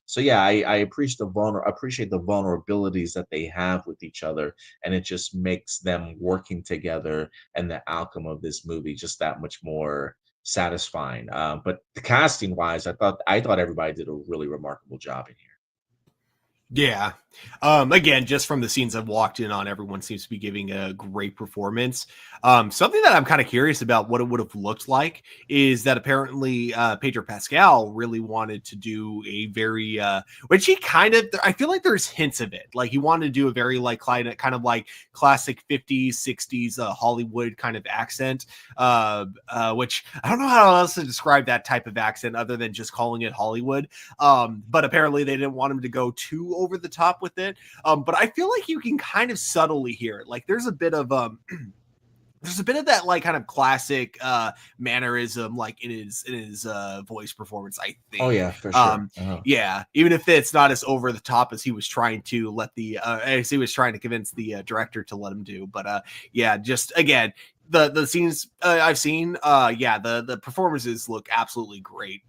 So yeah, I appreciate the vulnerabilities that they have with each other, and it just makes them working together and the outcome of this movie just that much more satisfying. But the casting wise, I thought everybody did a really remarkable job in here. Yeah. Again, just from the scenes I've walked in on, everyone seems to be giving a great performance. Something that I'm kind of curious about what it would have looked like is that apparently Pedro Pascal really wanted to do a very, which he kind of, I feel like there's hints of it. Like he wanted to do a very like kind of like classic 50s, 60s Hollywood kind of accent, which I don't know how else to describe that type of accent other than just calling it Hollywood. But apparently they didn't want him to go too over the top with it. But I feel like you can kind of subtly hear it. Like there's a bit of there's a bit of that like kind of classic mannerism like in his voice performance, I Oh think. yeah, for sure. Yeah, even if it's not as over the top as he was trying to let the as he was trying to convince the director to let him do. But yeah, just again, the scenes I've seen, yeah, the performances look absolutely great.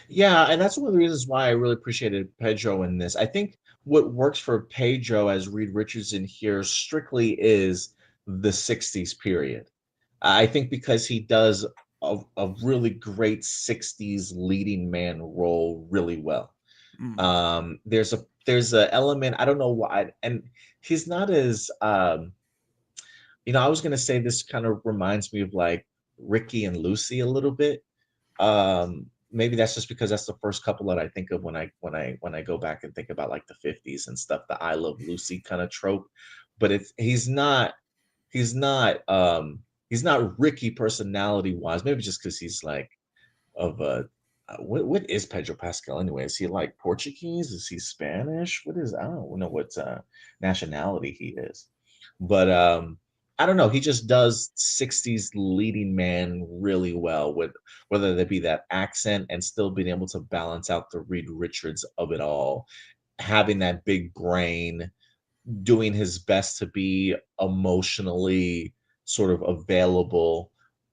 Yeah, and that's one of the reasons why I really appreciated Pedro in this. I think what works for Pedro as Reed Richardson here strictly is the 60s period. I think because he does a really great 60s leading man role really well. Mm. There's a element, I don't know why, and he's not as I was gonna say this kind of reminds me of like Ricky and Lucy a little bit. Maybe that's just because that's the first couple that I think of when I go back and think about like the 50s and stuff, the I Love Lucy kind of trope. But he's not he's not Ricky personality wise, maybe just because he's like of a what is Pedro Pascal anyway? Is he like Portuguese? Is he Spanish? What is, I don't know what nationality he is. But I don't know. He just does 60s leading man really well with whether there be that accent and still being able to balance out the Reed Richards of it all, having that big brain, doing his best to be emotionally sort of available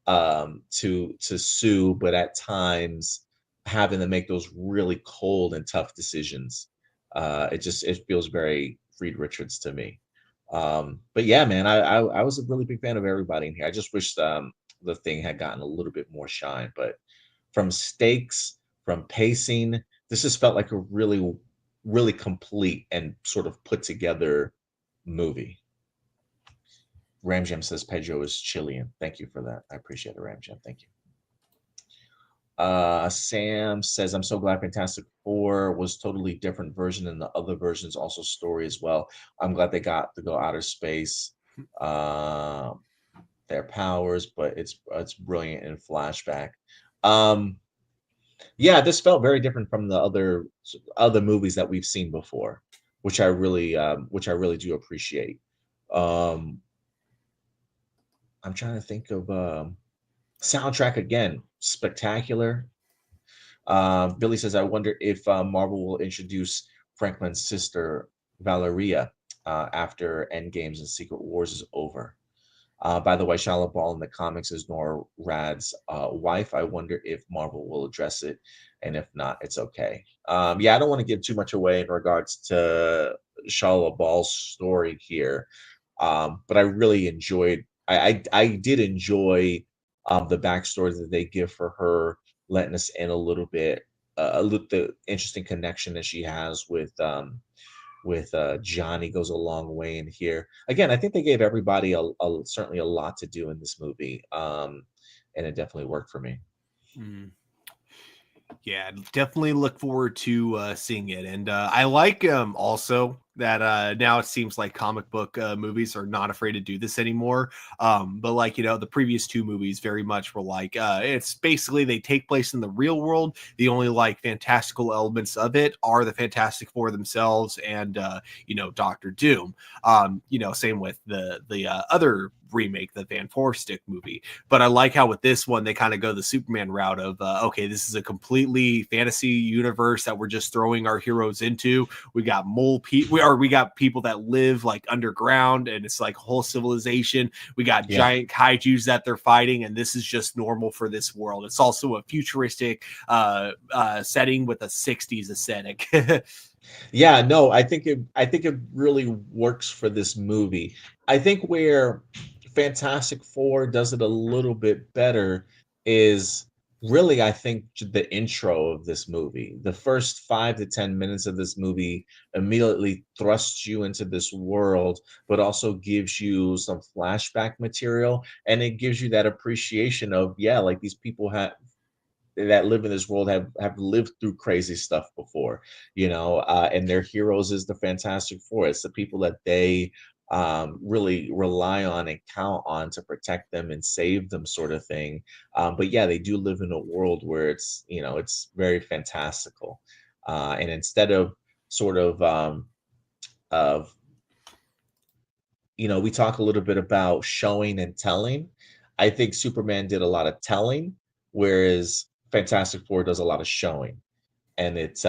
to Sue, but at times having to make those really cold and tough decisions. It feels very Reed Richards to me. But yeah, man, I was a really big fan of everybody in here. I just wish the thing had gotten a little bit more shine, but from stakes, from pacing, this just felt like a really complete and sort of put together movie. Ramjam says Pedro is Chilean. Thank you for that. I appreciate it, Ramjam. Thank you. Sam says, I'm so glad Fantastic Four was totally different version than the other versions, also story as well. I'm glad they got to go outer space, uh, their powers, but it's brilliant in flashback. Um, yeah, this felt very different from the other movies that we've seen before, which I really do appreciate. Um, I'm trying to think of soundtrack again, spectacular. Billy says, I wonder if Marvel will introduce Franklin's sister Valeria after Endgames and Secret Wars is over. By the way, Shala Ball in the comics is Nora Rad's wife. I wonder if Marvel will address it, and if not, it's okay. Yeah, I don't want to give too much away in regards to Shala Ball's story here, but I really enjoyed. I did enjoy the backstory that they give for her, letting us in a little bit, the interesting connection that she has with Johnny goes a long way in here. Again, I think they gave everybody certainly a lot to do in this movie, and it definitely worked for me. Mm. Yeah, definitely look forward to seeing it. And I like also that now it seems like comic book movies are not afraid to do this anymore. But like, the previous two movies very much were like, it's basically they take place in the real world. The only like fantastical elements of it are the Fantastic Four themselves and, Doctor Doom. Same with the other remake, the Van Forstick movie. But I like how with this one they kind of go the Superman route of okay, this is a completely fantasy universe that we're just throwing our heroes into. We got we got people that live like underground, and it's like a whole civilization. We got Yeah. giant kaiju's that they're fighting, and this is just normal for this world. It's also a futuristic setting with a 60s aesthetic. Yeah, no, I think it really works for this movie. I think where Fantastic Four does it a little bit better is really, I think the intro of this movie, the first 5 to 10 minutes of this movie immediately thrusts you into this world, but also gives you some flashback material. And it gives you that appreciation of, yeah, like these people have that live in this world have lived through crazy stuff before, and their heroes is the Fantastic Four. It's the people that they really rely on and count on to protect them and save them, sort of thing. But yeah, they do live in a world where it's very fantastical, and instead of sort of we talk a little bit about showing and telling. I think Superman did a lot of telling, whereas Fantastic Four does a lot of showing. And it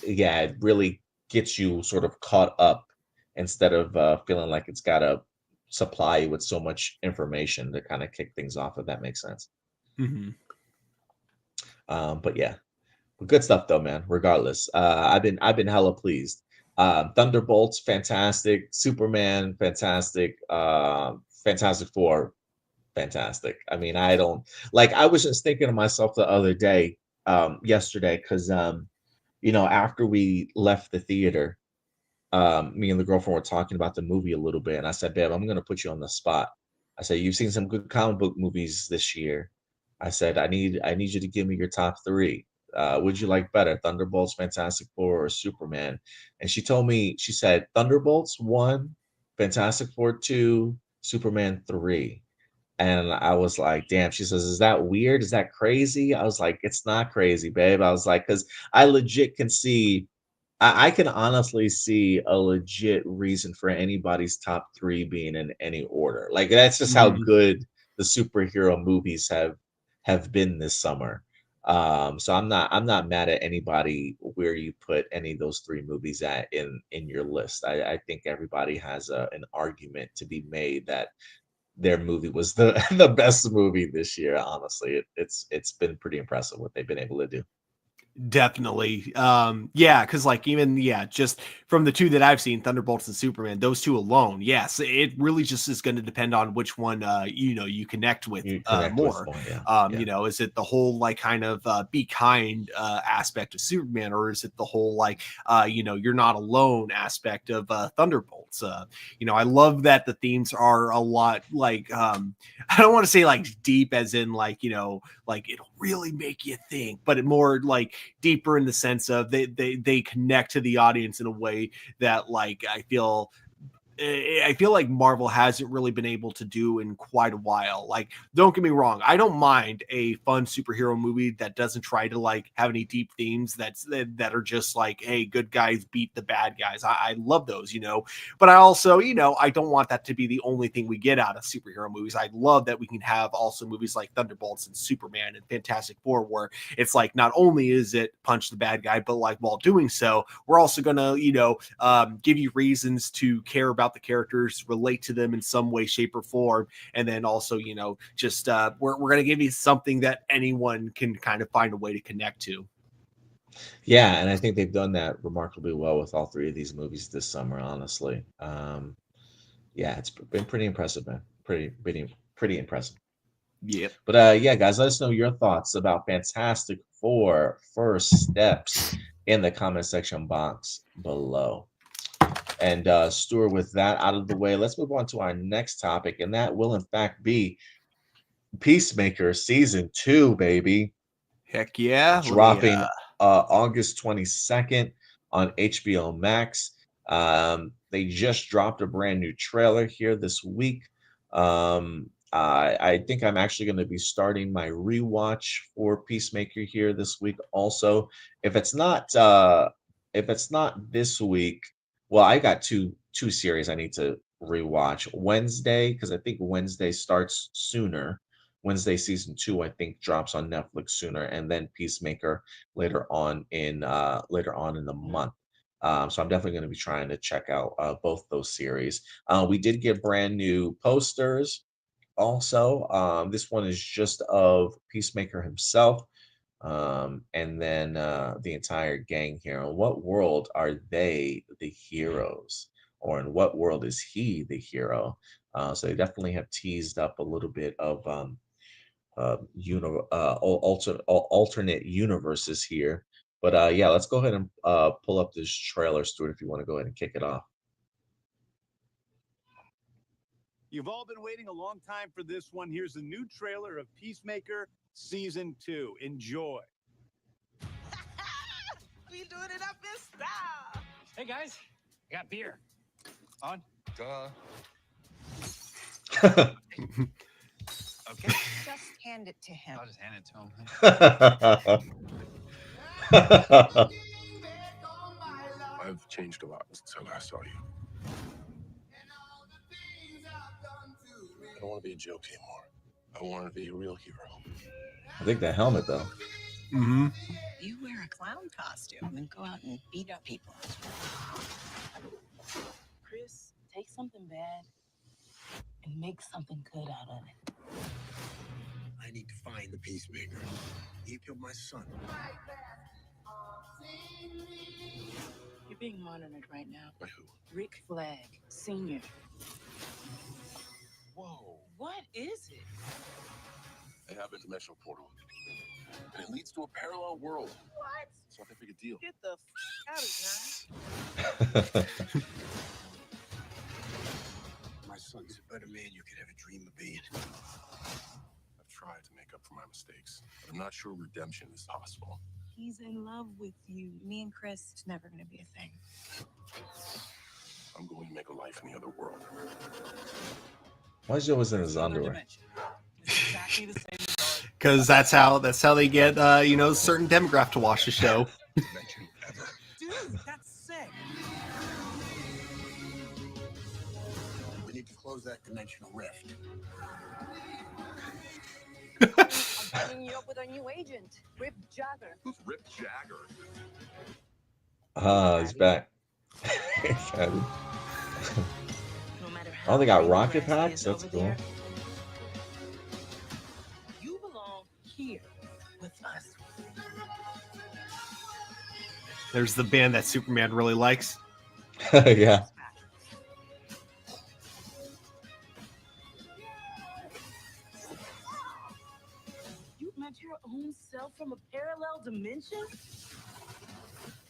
yeah, it really gets you sort of caught up instead of feeling like it's got to supply you with so much information to kind of kick things off, if that makes sense. Mhm. But yeah, good stuff though, man. Regardless, I've been hella pleased. Thunderbolts, fantastic. Superman, fantastic. Fantastic Four, fantastic. I mean, I don't like. I was just thinking to myself the other day, yesterday, because after we left the theater, me and the girlfriend were talking about the movie a little bit, and I said, "Babe, I'm gonna put you on the spot." I said, "You've seen some good comic book movies this year." I said, "I need you to give me your top three. Would you like better, Thunderbolts, Fantastic Four, or Superman?" And she told me, she said, "Thunderbolts one, Fantastic Four two, Superman three." And I was like, "Damn." She says, "Is that weird? Is that crazy?" I was like, "It's not crazy, babe." I was like, "Because I legit can see I can honestly see a legit reason for anybody's top 3 being in any order. Like, that's just how Mhm. good the superhero movies have been this summer. So I'm not mad at anybody where you put any of those 3 movies at in your list. I think everybody has an argument to be made that their movie was the the best movie this year, honestly. It's been pretty impressive what they've been able to do. Definitely. Yeah, because like even yeah, just from the two that I've seen, Thunderbolts and Superman, those two alone, yes, it really just is going to depend on which one you connect with You connect with more. more, yeah, yeah. Is it the whole like kind of be kind aspect of Superman, or is it the whole like you're not alone aspect of Thunderbolts? I love that the themes are a lot like I don't want to say like deep as in like, like it'll really make you think, but it more like deeper in the sense of they connect to the audience in a way that like I feel like Marvel hasn't really been able to do in quite a while. Like, don't get me wrong, I don't mind a fun superhero movie that doesn't try to like have any deep themes that are just like, hey, good guys beat the bad guys. I love those, But I also, I don't want that to be the only thing we get out of superhero movies. I love that we can have also movies like Thunderbolts and Superman and Fantastic Four, where it's like not only is it punch the bad guy, but like while doing so, we're also gonna, give you reasons to care about the characters, relate to them in some way, shape, or form, and then also, just we're gonna give you something that anyone can kind of find a way to connect to. Yeah, and I think they've done that remarkably well with all 3 of these movies this summer, honestly. Yeah, it's been pretty impressive, man. Pretty impressive. Yep. But yeah, guys, let us know your thoughts about Fantastic Four First Steps in the comment section box below. And Stuart, with that out of the way, let's move on to our next topic, and that will in fact be Peacemaker season 2, baby. Heck yeah. Let me Dropping August 22nd on HBO Max. They just dropped a brand new trailer here this week. I think I'm actually going to be starting my rewatch for Peacemaker here this week. Also, if it's not this week, well, I got two series I need to rewatch. Wednesday, because I think Wednesday starts sooner. Wednesday season 2, I think, drops on Netflix sooner, and then Peacemaker later on in the month. So I'm definitely going to be trying to check out both those series. We did get brand new posters. Also, this one is just of Peacemaker himself, and then the entire gang here. In what world are they the heroes, or in what world is he the hero? So they definitely have teased up a little bit of alternate universes here. But yeah, let's go ahead and pull up this trailer, Stuart, if you want to go ahead and kick it off. You've all been waiting a long time for this one. Here's a new trailer of Peacemaker Season 2. Enjoy. We doing it up in style. Hey guys, I got beer. On. Duh. Okay. Just hand it to him. I'll just hand it to him. I've changed a lot since I last saw you. I don't want to be a joke anymore. I want to be a real hero. I think that helmet, though. Mm-hmm. You wear a clown costume and go out and beat up people. Chris, take something bad and make something good out of it. I need to find the Peacemaker. He killed my son. You're being monitored right now. By who? Rick Flag, Sr. Whoa. What is it? I have a dimensional portal. And it leads to a parallel world. What? It's not that big a deal. Get the out of here. My son's a better man you could ever dream of being. I've tried to make up for my mistakes, but I'm not sure redemption is possible. He's in love with you. Me and Chris, it's never going to be a thing. I'm going to make a life in the other world. Why is he always in his underwear? Exactly the same as Because that's how they get certain demographic to watch the show. Dimension ever. Dude, that's sick. We need to close that dimensional rift. I'm setting you up with our new agent, Rip Jagger. Who's Rip Jagger? He's back. No matter Oh, they got big rocket the grass packs? is That's over cool. there, you belong here with us. There's the band that Superman really likes. Yeah. You met your own self from a parallel dimension?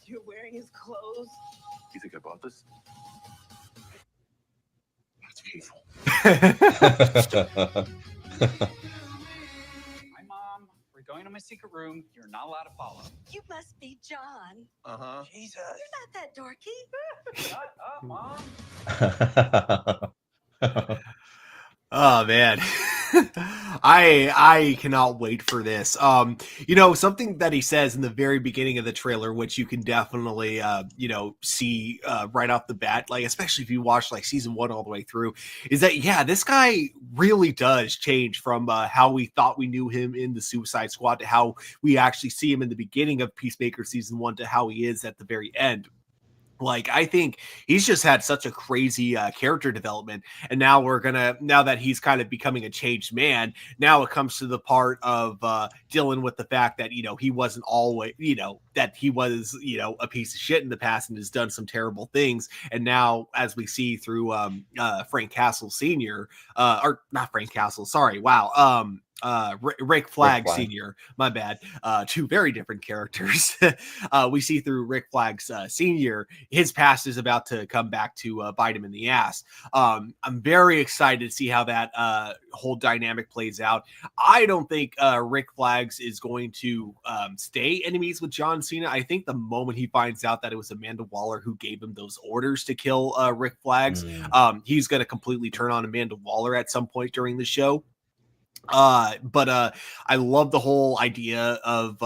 You're wearing his clothes. You think I bought this? That's painful. Hi, Mom. We're going to my secret room. You're not allowed to follow. You must be John. Uh-huh. Jesus. You're not that dorky. Shut up, Mom. Oh man. I cannot wait for this. Something that he says in the very beginning of the trailer, which you can definitely see right off the bat, like especially if you watch like season 1 all the way through, is that this guy really does change from how we thought we knew him in the Suicide Squad to how we actually see him in the beginning of Peacemaker season 1 to how he is at the very end. Like, I think he's just had such a crazy character development. And now now that he's kind of becoming a changed man, now it comes to the part of dealing with the fact that, he wasn't always, that he was, a piece of shit in the past and has done some terrible things. And now, as we see through Frank Castle Sr., or not Frank Castle, sorry, wow. Rick Flag Sr., my bad, two very different characters. We see through Rick Flag's Sr., his past is about to come back to bite him in the ass. I'm very excited to see how that whole dynamic plays out. I don't think Rick Flags is going to stay enemies with John Cena. I think the moment he finds out that it was Amanda Waller who gave him those orders to kill Rick Flags, he's going to completely turn on Amanda Waller at some point during the show. But I love the whole idea of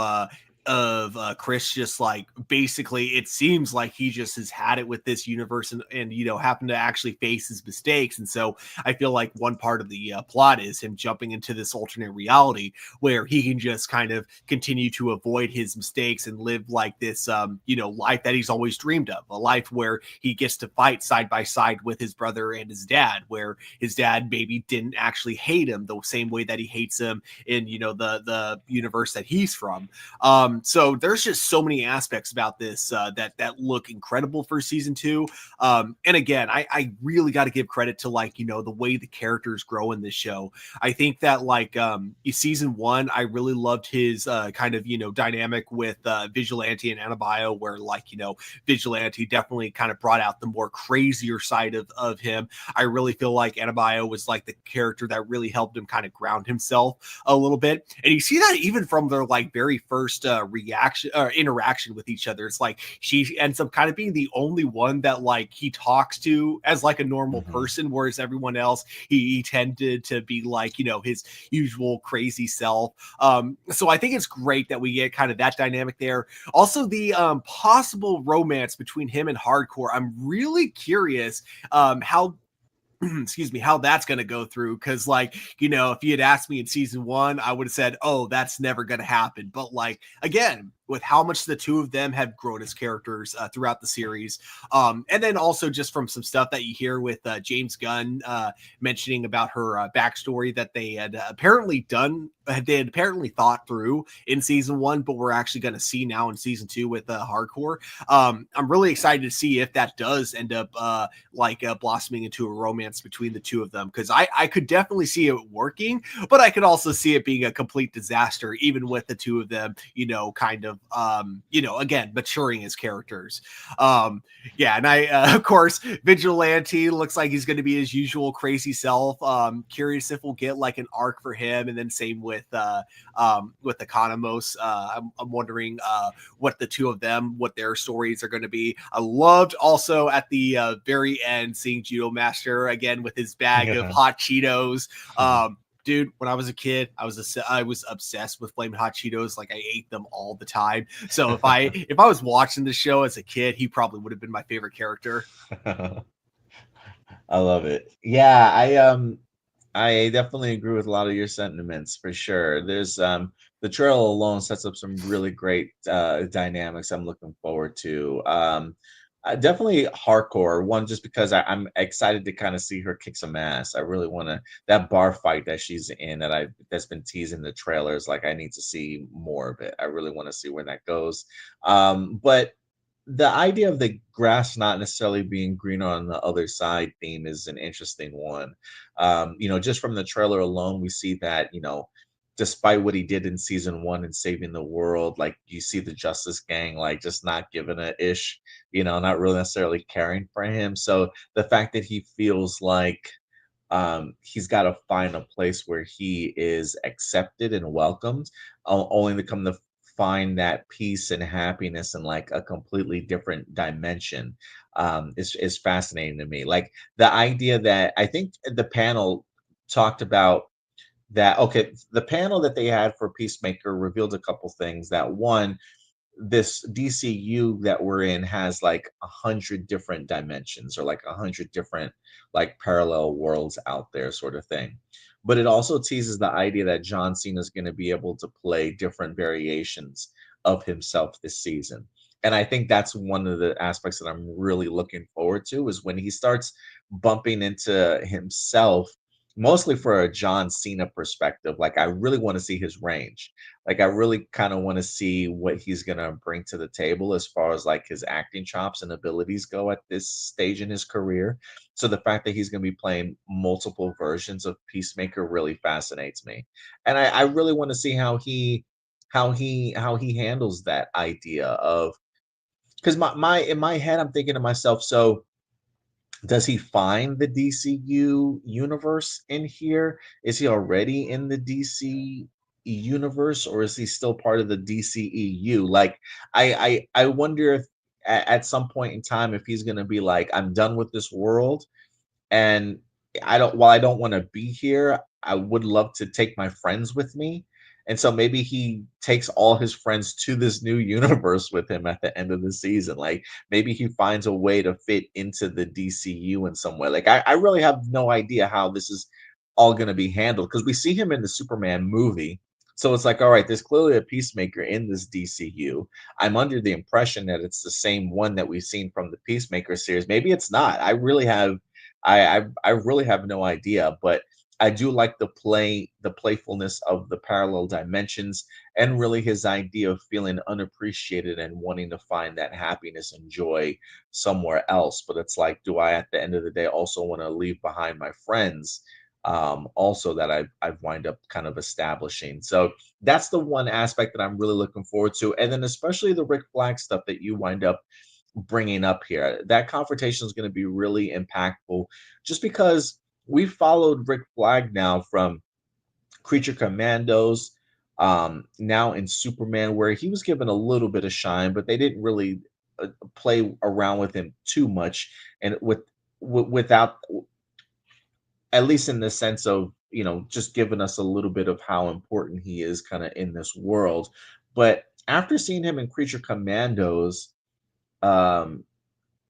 Chris just like basically it seems like he just has had it with this universe and happened to actually face his mistakes. And so I feel like one part of the plot is him jumping into this alternate reality where he can just kind of continue to avoid his mistakes and live like this life that he's always dreamed of, a life where he gets to fight side by side with his brother and his dad, where his dad maybe didn't actually hate him the same way that he hates him in the universe that he's from. So there's just so many aspects about this that look incredible for season 2. And again, I really got to give credit to, like, the way the characters grow in this show. I think that, like, season 1, I really loved his kind of dynamic with Vigilante and Anabio, where, like, Vigilante definitely kind of brought out the more crazier side of him. I really feel like Anabio was like the character that really helped him kind of ground himself a little bit. And you see that even from their, like, very first reaction or interaction with each other. It's like she ends up kind of being the only one that, like, he talks to as like a normal person, whereas everyone else he tended to be like his usual crazy self. So I think it's great that we get kind of that dynamic there. Also, the possible romance between him and Hardcore. I'm really curious how excuse me, how that's going to go through. Cause, like, if you had asked me in season 1, I would have said, oh, that's never going to happen. But, like, again, with how much the two of them have grown as characters throughout the series. And then also just from some stuff that you hear with James Gunn mentioning about her backstory that they had apparently thought through in season 1, but we're actually going to see now in season 2 with Hardcore. I'm really excited to see if that does end up blossoming into a romance between the two of them, because I could definitely see it working, but I could also see it being a complete disaster, even with the two of them, kind of again, maturing as characters. And I of course, Vigilante looks like he's going to be his usual crazy self. Curious if we'll get like an arc for him, and then same with Economos. I'm wondering what the two of them, what their stories are going to be. I loved also at the very end seeing Judo Master again with his bag of hot Cheetos. Dude, when I was a kid, I was obsessed with Flamin' Hot Cheetos. Like, I ate them all the time. So if I was watching the show as a kid, he probably would have been my favorite character. I love it. Yeah, I definitely agree with a lot of your sentiments for sure. There's the trail alone sets up some really great dynamics I'm looking forward to. Definitely Hardcore one, just because I'm excited to kind of see her kick some ass. I really want to, that bar fight that she's in that's been teasing the trailers. Like, I need to see more of it. I really want to see where that goes. But the idea of the grass not necessarily being greener on the other side theme is an interesting one. Just from the trailer alone, we see that, despite what he did in season 1 and saving the world, like, you see the Justice Gang, like, just not giving a ish, not really necessarily caring for him. So the fact that he feels like he's got to find a place where he is accepted and welcomed, only to come to find that peace and happiness in like a completely different dimension, is fascinating to me. Like, the idea that I think the panel talked about that, okay, the panel that they had for Peacemaker revealed a couple things. That one, this DCU that we're in has like 100 different dimensions, or like 100 different like parallel worlds out there, sort of thing. But it also teases the idea that John Cena is going to be able to play different variations of himself this season. And I think that's one of the aspects that I'm really looking forward to, is when he starts bumping into himself, mostly for a John Cena perspective. Like, I really want to see his range. Like, I really kind of want to see what he's going to bring to the table as far as like his acting chops and abilities go at this stage in his career. So the fact that he's going to be playing multiple versions of Peacemaker really fascinates me. And I really want to see how he handles that idea of, because my in my head I'm thinking to myself, so does he find the DCU universe in here? Is he already in the DC universe, or is he still part of the DCEU? Like, I wonder if at some point in time, if he's going to be like, I'm done with this world, and while I don't want to be here, I would love to take my friends with me. And so maybe he takes all his friends to this new universe with him at the end of the season. Like, maybe he finds a way to fit into the DCU in some way. Like, I really have no idea how this is all going to be handled, because we see him in the Superman movie. So it's like, all right, there's clearly a Peacemaker in this DCU. I'm under the impression that it's the same one that we've seen from the Peacemaker series. Maybe it's not. I really have no idea. But I do like the playfulness of the parallel dimensions, and really his idea of feeling unappreciated and wanting to find that happiness and joy somewhere else. But it's like, do I at the end of the day also want to leave behind my friends? Also that I've wind up kind of establishing. So that's the one aspect that I'm really looking forward to. And then especially the Rick Flag stuff that you wind up bringing up here. That confrontation is going to be really impactful just because we followed Rick Flag now from Creature Commandos, now in Superman, where he was given a little bit of shine, but they didn't really play around with him too much, and without, at least in the sense of, just giving us a little bit of how important he is kind of in this world. But after seeing him in Creature Commandos, um,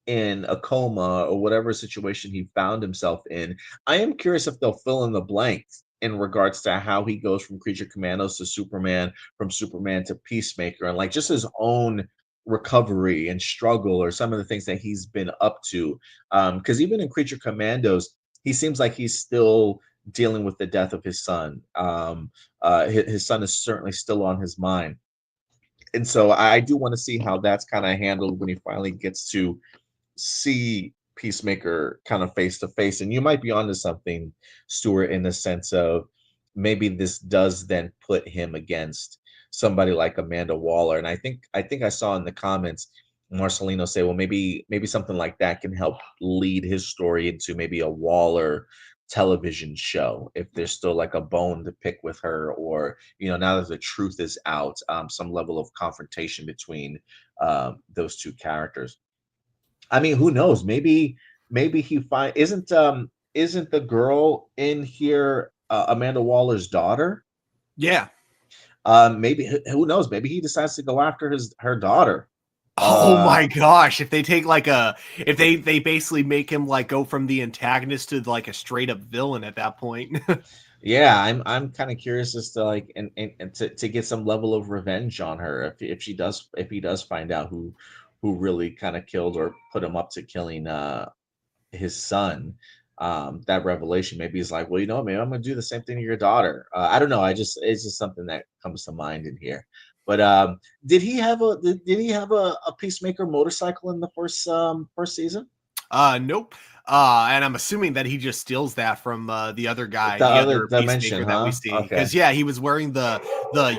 in a coma or whatever situation he found himself in, I am curious if they'll fill in the blanks in regards to how he goes from Creature Commandos to Superman, from Superman to Peacemaker, and like just his own recovery and struggle, or some of the things that he's been up to. Because even in Creature Commandos, he seems like he's still dealing with the death of his son. His son is certainly still on his mind. And so I do want to see how that's kind of handled when he finally gets to see Peacemaker kind of face to face. And you might be onto something, Stuart, in the sense of maybe this does then put him against somebody like Amanda Waller. And I think I saw in the comments Marcelino say, well, maybe something like that can help lead his story into maybe a Waller television show, if there's still like a bone to pick with her, or now that the truth is out, some level of confrontation between those two characters. I mean, who knows? Maybe he find isn't the girl in here Amanda Waller's daughter? Yeah. Maybe, who knows? Maybe he decides to go after her daughter. Oh my gosh, if they take like if they basically make him like go from the antagonist to like a straight up villain at that point. Yeah, I'm kind of curious as to like, and to get some level of revenge on her, if he does find out who really kind of killed or put him up to killing his son. That revelation, maybe he's like, well, maybe I'm gonna do the same thing to your daughter. I don't know. It's just something that comes to mind in here. But did he have a Peacemaker motorcycle in the first season? Nope. And I'm assuming that he just steals that from the other guy, The the other other dimension, Peacemaker that we huh? see. Okay. Because yeah, he was wearing the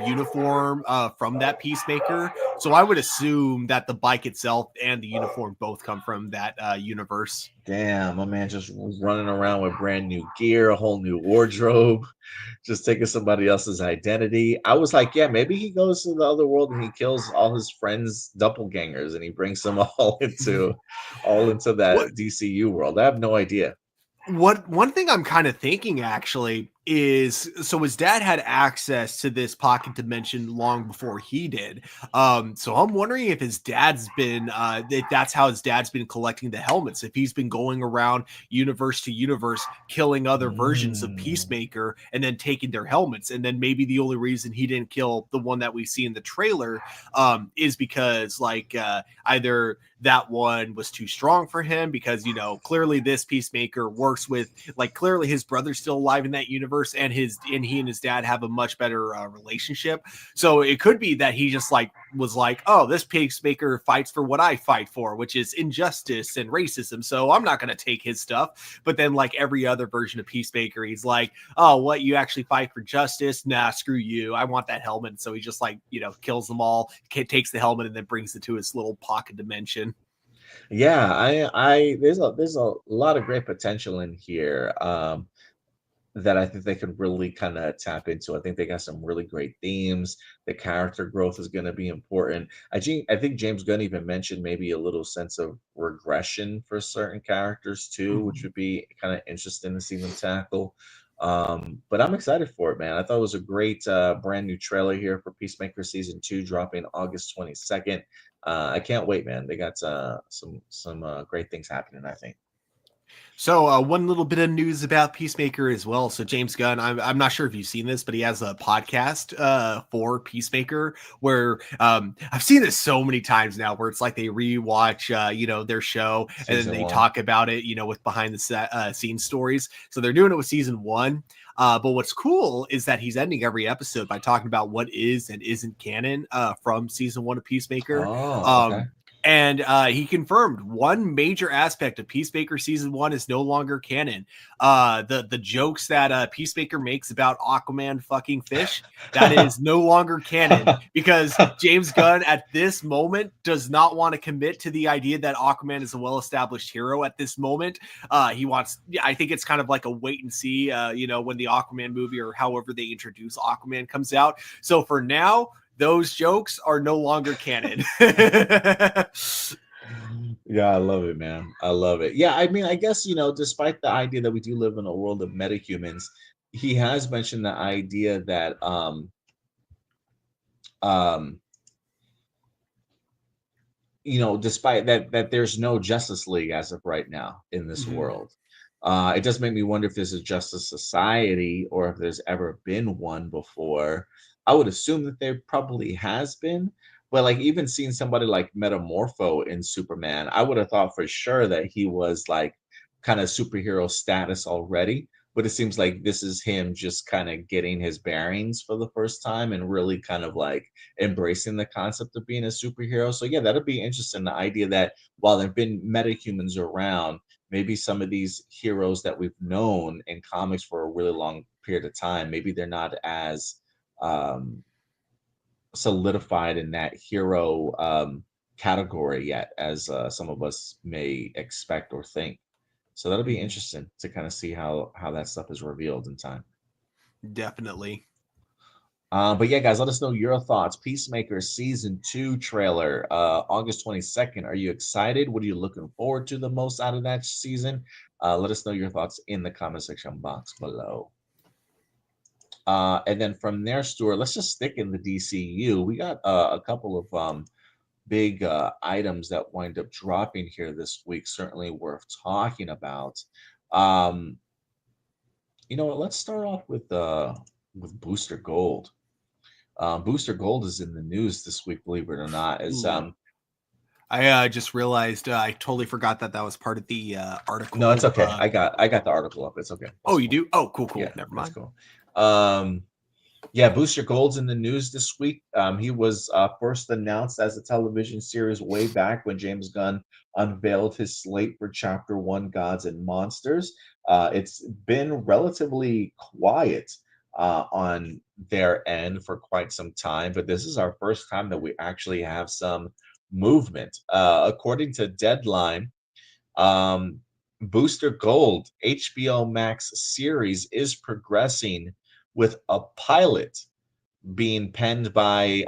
uniform from that Peacemaker. So I would assume that the bike itself and the uniform both come from that universe. Damn, my man just running around with brand new gear, a whole new wardrobe, just taking somebody else's identity. I was like, yeah, maybe he goes to the other world and he kills all his friends' doppelgangers and he brings them all into What that DCU world. I have no idea. one thing I'm kind of thinking actually is, so his dad had access to this pocket dimension long before he did. So I'm wondering if his dad's been if that's how his dad's been collecting the helmets, if he's been going around universe to universe killing other versions of Mm. Peacemaker and then taking their helmets. And then maybe the only reason he didn't kill the one that we see in the trailer is because like either that one was too strong for him, because clearly this Peacemaker works with, like, clearly his brother's still alive in that universe, and he and his dad have a much better relationship. So it could be that he just like was like, oh, this Peacemaker fights for what I fight for, which is injustice and racism, so I'm not going to take his stuff. But then like every other version of Peacemaker, he's like, oh, what, you actually fight for justice? Nah, screw you, I want that helmet. So he just like kills them all, takes the helmet, and then brings it to his little pocket dimension. Yeah, I there's a lot of great potential in here. That I think they could really kind of tap into. I think they got some really great themes. The character growth is going to be important. I think James Gunn even mentioned maybe a little sense of regression for certain characters too, which would be kind of interesting to see them tackle. But I'm excited for it, man. I thought it was a great brand new trailer here for Peacemaker season 2, dropping August 22nd. I can't wait, man. They got some great things happening, I think. So one little bit of news about Peacemaker as well. So James Gunn, I'm not sure if you've seen this, but he has a podcast for Peacemaker where I've seen this so many times now, where it's like they rewatch their show and then Season they 1. talk about it with behind the scenes stories. So they're doing it with season 1. But what's cool is that he's ending every episode by talking about what is and isn't canon from season 1 of Peacemaker. Oh, okay. And he confirmed one major aspect of Peacemaker season 1 is no longer canon. The jokes that Peacemaker makes about Aquaman fucking fish, that is no longer canon because James Gunn at this moment does not want to commit to the idea that Aquaman is a well-established hero at this moment. He wants, I think it's kind of like a wait and see, when the Aquaman movie or however they introduce Aquaman comes out. So for now, those jokes are no longer canon. Yeah, I love it, man. I love it. Yeah, I mean, I guess, despite the idea that we do live in a world of metahumans, he has mentioned the idea that um despite that there's no Justice League as of right now in this world. It does make me wonder if there's a Justice Society or if there's ever been one before. I would assume that there probably has been, but like even seeing somebody like Metamorpho in Superman, I would have thought for sure that he was like kind of superhero status already. But it seems like this is him just kind of getting his bearings for the first time and really kind of like embracing the concept of being a superhero. So yeah, that'll be interesting. The idea that while there've been metahumans around, maybe some of these heroes that we've known in comics for a really long period of time, maybe they're not as um, solidified in that hero category yet as some of us may expect or think. So that'll be interesting to kind of see how that stuff is revealed in time. Definitely. But yeah, guys, let us know your thoughts. Peacemaker season 2 trailer, August 22nd. Are you excited? What are you looking forward to the most out of that season? Let us know your thoughts in the comment section box below. And then from there, Stuart, let's just stick in the DCU. We got a couple of big items that wind up dropping here this week, certainly worth talking about. You know what? Let's start off with Booster Gold. Booster Gold is in the news this week, believe it or not. As I just realized I totally forgot that was part of the article. No, it's okay. I got the article up. It's okay. Oh, you do? Oh, cool. Yeah, Never that's mind. cool. Yeah, Booster Gold's in the news this week. He was first announced as a television series way back when James Gunn unveiled his slate for Chapter 1, Gods and Monsters. It's been relatively quiet on their end for quite some time, but this is our first time that we actually have some movement. According to Deadline, Booster Gold HBO Max series is progressing with a pilot being penned by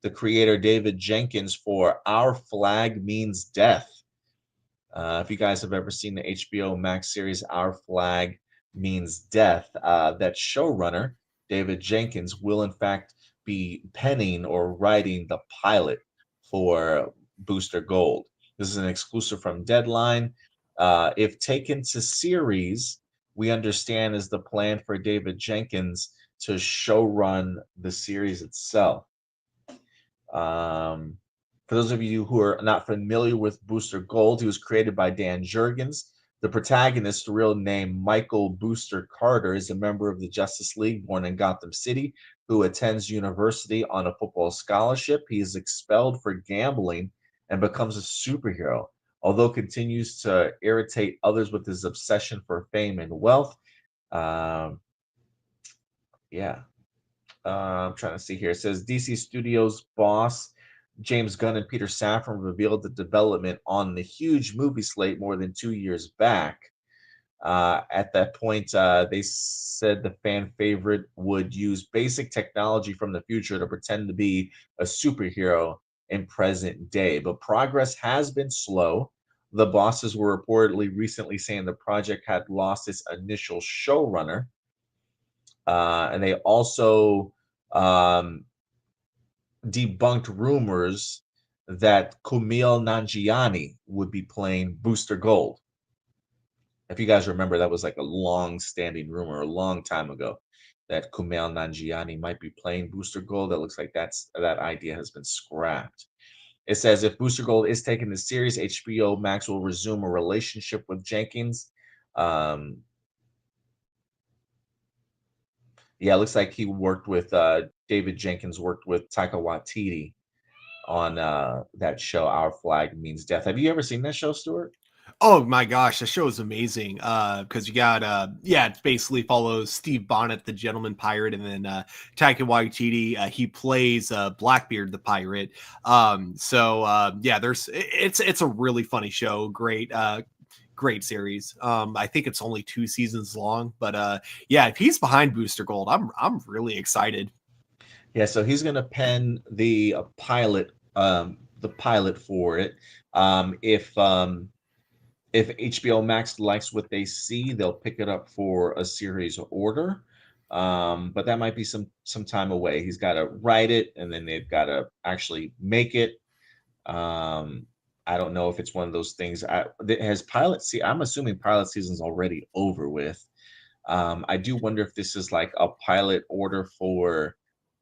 the creator David Jenkins for Our Flag Means Death. If you guys have ever seen the HBO Max series Our Flag Means Death, that showrunner, David Jenkins, will in fact be penning or writing the pilot for Booster Gold. This is an exclusive from Deadline. If taken to series, we understand is the plan for David Jenkins to showrun the series itself. For those of you who are not familiar with Booster Gold, he was created by Dan Jurgens. The protagonist, real name Michael Booster Carter, is a member of the Justice League born in Gotham City who attends university on a football scholarship. He is expelled for gambling and becomes a superhero, although continues to irritate others with his obsession for fame and wealth. Yeah. I'm trying to see here. It says DC Studios boss James Gunn and Peter Safran revealed the development on the huge movie slate more than 2 years back. At that point, they said the fan favorite would use basic technology from the future to pretend to be a superhero in present day. But progress has been slow. The bosses were reportedly recently saying the project had lost its initial showrunner. And they also debunked rumors that Kumail Nanjiani would be playing Booster Gold. If you guys remember, that was like a long-standing rumor a long time ago that Kumail Nanjiani might be playing Booster Gold. That looks like that idea has been scrapped. It says if Booster Gold is taken the series, HBO Max will resume a relationship with Jenkins. Yeah, it looks like he worked with David Jenkins worked with Taika Waititi on that show. Our Flag Means Death. Have you ever seen that show, Stuart? Oh my gosh, the show is amazing. Because you got yeah, it basically follows Steve Bonnet, the gentleman pirate, and then Taika Waititi. He plays Blackbeard, the pirate. Yeah, it's a really funny show. Great series. I think it's only 2 seasons long, but yeah, if he's behind Booster Gold, I'm really excited. Yeah, so he's gonna pen the pilot for it. If HBO Max likes what they see, they'll pick it up for a series order. But that might be some time away. He's got to write it, and then they've got to actually make it. Um, I don't know if it's one of those things. Has pilot see? I'm assuming pilot season's already over with. I do wonder if this is like a pilot order for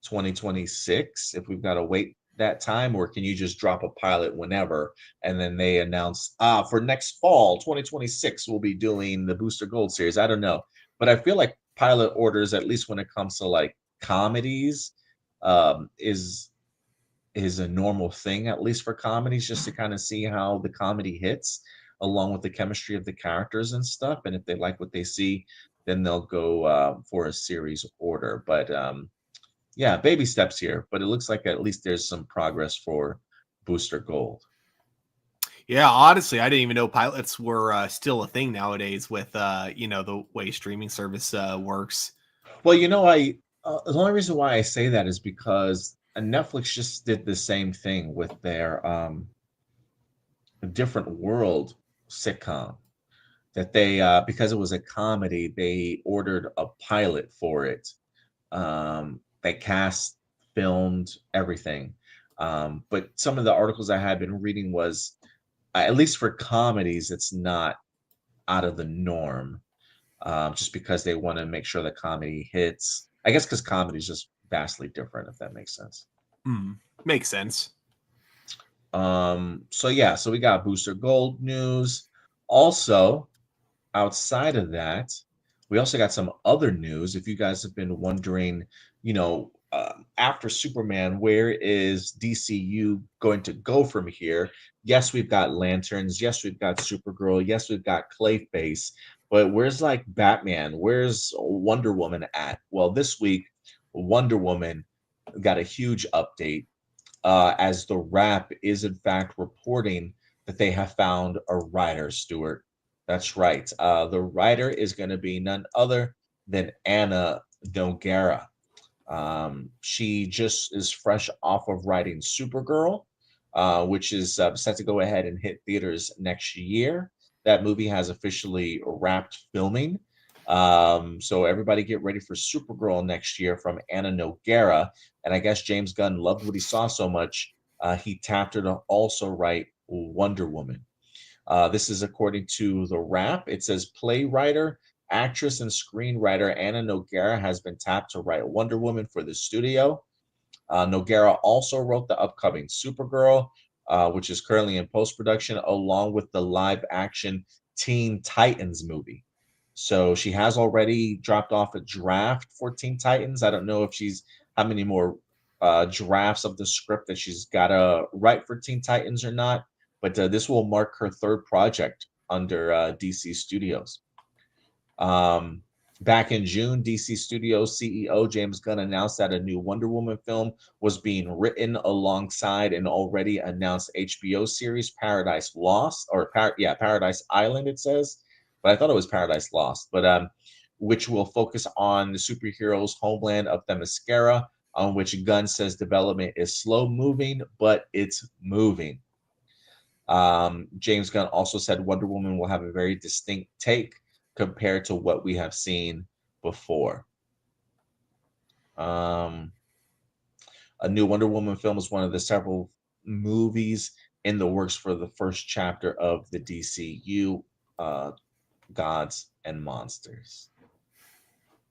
2026, if we've got to wait that time, or can you just drop a pilot whenever and then they announce, for next fall, 2026, we'll be doing the Booster Gold series. I don't know. But I feel like pilot orders, at least when it comes to like comedies, is a normal thing, at least for comedies, just to kind of see how the comedy hits along with the chemistry of the characters and stuff. And if they like what they see, then they'll go for a series order. But yeah, baby steps here. But it looks like at least there's some progress for Booster Gold. Yeah, honestly, I didn't even know pilots were still a thing nowadays with the way streaming service works. Well, the only reason why I say that is because Netflix just did the same thing with their Different World sitcom. That they because it was a comedy, they ordered a pilot for it. They cast, filmed everything. But some of the articles I had been reading was, at least for comedies, it's not out of the norm. Just because they want to make sure the comedy hits. I guess because comedy is just vastly different, if that makes sense. Makes sense. So yeah, so we got Booster Gold news. Also, outside of that, we also got some other news. If you guys have been wondering, after Superman, where is DCU going to go from here? Yes, we've got Lanterns. Yes, we've got Supergirl. Yes, we've got Clayface. But where's like Batman? Where's Wonder Woman at? Well, this week, Wonder Woman got a huge update, as the Wrap is in fact reporting that they have found a writer, Stuart. That's right. The writer is going to be none other than Anna Noguera. She just is fresh off of writing Supergirl, which is set to go ahead and hit theaters next year. That movie has officially wrapped filming. So everybody get ready for Supergirl next year from Anna Noguera. And I guess James Gunn loved what he saw so much, he tapped her to also write Wonder Woman. This is according to The Wrap. It says playwriter, actress, and screenwriter Anna Noguera has been tapped to write Wonder Woman for the studio. Noguera also wrote the upcoming Supergirl, which is currently in post-production, along with the live-action Teen Titans movie. So she has already dropped off a draft for Teen Titans. I don't know if she's how many more drafts of the script that she's got to write for Teen Titans or not. But this will mark her third project under DC Studios. Back in June, DC Studios CEO James Gunn announced that a new Wonder Woman film was being written alongside an already announced HBO series, Paradise Lost, or Paradise Island, it says. But I thought it was Paradise Lost. But which will focus on the superheroes' homeland of Themyscira, on which Gunn says development is slow moving, but it's moving. James Gunn also said Wonder Woman will have a very distinct take compared to what we have seen before. A new Wonder Woman film is one of the several movies in the works for the first chapter of the DCU, Gods and Monsters.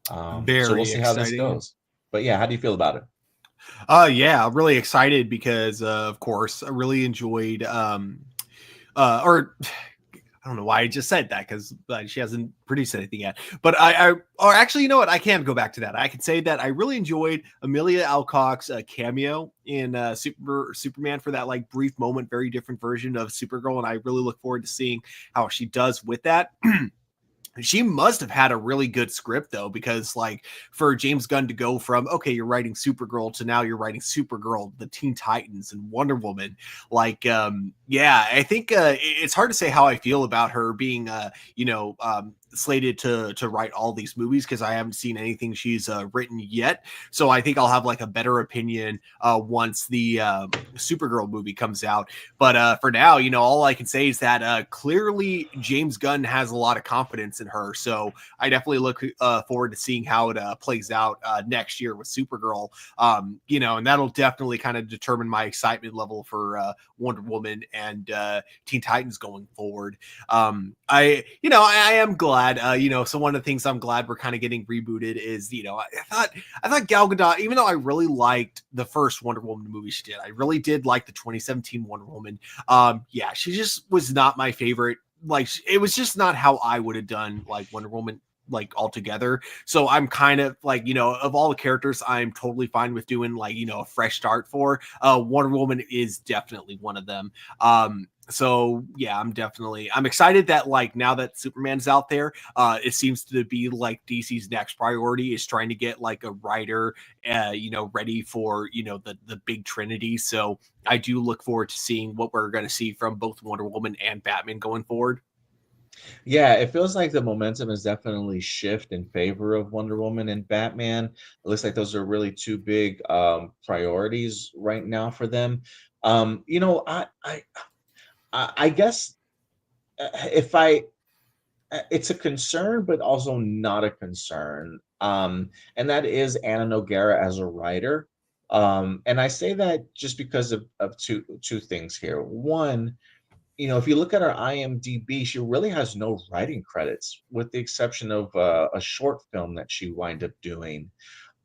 So we'll see how this goes. But yeah, how do you feel about it? Yeah, I'm really excited because, of course, I really enjoyed, or I don't know why I just said that because she hasn't produced anything yet. But or actually, you know what? I can go back to that. I can say that I really enjoyed Amelia Alcock's cameo in Superman for that like brief moment, very different version of Supergirl, and I really look forward to seeing how she does with that. She must have had a really good script though, because like for James Gunn to go from, okay, you're writing Supergirl to now you're writing Supergirl, the Teen Titans and Wonder Woman. Like, yeah, I think it's hard to say how I feel about her being, slated to write all these movies because I haven't seen anything she's written yet. So I think I'll have like a better opinion once the Supergirl movie comes out. But for now, all I can say is that clearly James Gunn has a lot of confidence in her. So I definitely look forward to seeing how it plays out next year with Supergirl. And that'll definitely kind of determine my excitement level for Wonder Woman and Teen Titans going forward. I am glad. So one of the things I'm glad we're kind of getting rebooted is, I thought Gal Gadot, even though I really liked the first Wonder Woman movie she did, I really did like the 2017 Wonder Woman. Yeah, she just was not my favorite. Like, it was just not how I would have done like Wonder Woman like altogether. So I'm kind of like, of all the characters, I'm totally fine with doing like, a fresh start for. Wonder Woman is definitely one of them. So yeah, I'm excited that like now that Superman's out there, it seems to be like DC's next priority is trying to get like a writer, ready for, the big Trinity. So I do look forward to seeing what we're going to see from both Wonder Woman and Batman going forward. Yeah, it feels like the momentum is definitely shift in favor of Wonder Woman and Batman. It looks like those are really two big priorities right now for them. I guess if I it's a concern, but also not a concern. And that is Anna Noguera as a writer. And I say that just because of two things here. One, if you look at her IMDb, she really has no writing credits, with the exception of a short film that she wind up doing.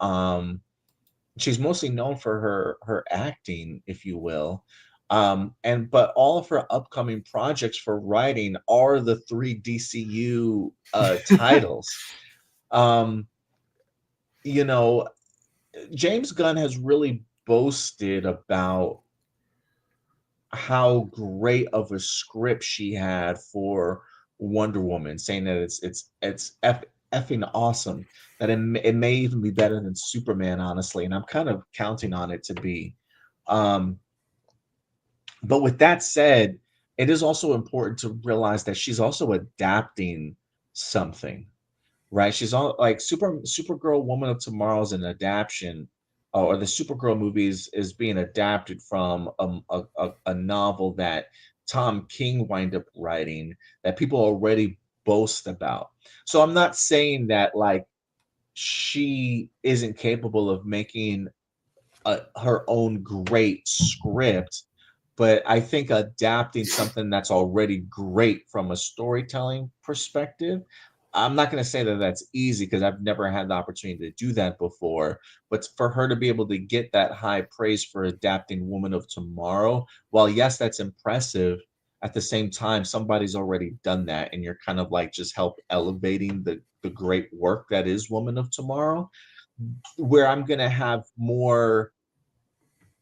Um, she's mostly known for her acting, if you will. But all of her upcoming projects for writing are the three DCU titles. Um, you know, James Gunn has really boasted about how great of a script she had for Wonder Woman, saying that it's effing awesome, that it may even be better than Superman, honestly, and I'm kind of counting on it to be. Um, but with that said, it is also important to realize that she's also adapting something, right? She's all like Supergirl, Woman of Tomorrow is an adaptation, or the Supergirl movies is being adapted from a novel that Tom King wind up writing that people already boast about. So I'm not saying that like she isn't capable of making her own great script, but I think adapting something that's already great from a storytelling perspective, I'm not going to say that that's easy because I've never had the opportunity to do that before. But for her to be able to get that high praise for adapting Woman of Tomorrow, while yes, that's impressive, at the same time, somebody's already done that, and you're kind of like just help elevating the great work that is Woman of Tomorrow. Where I'm going to have more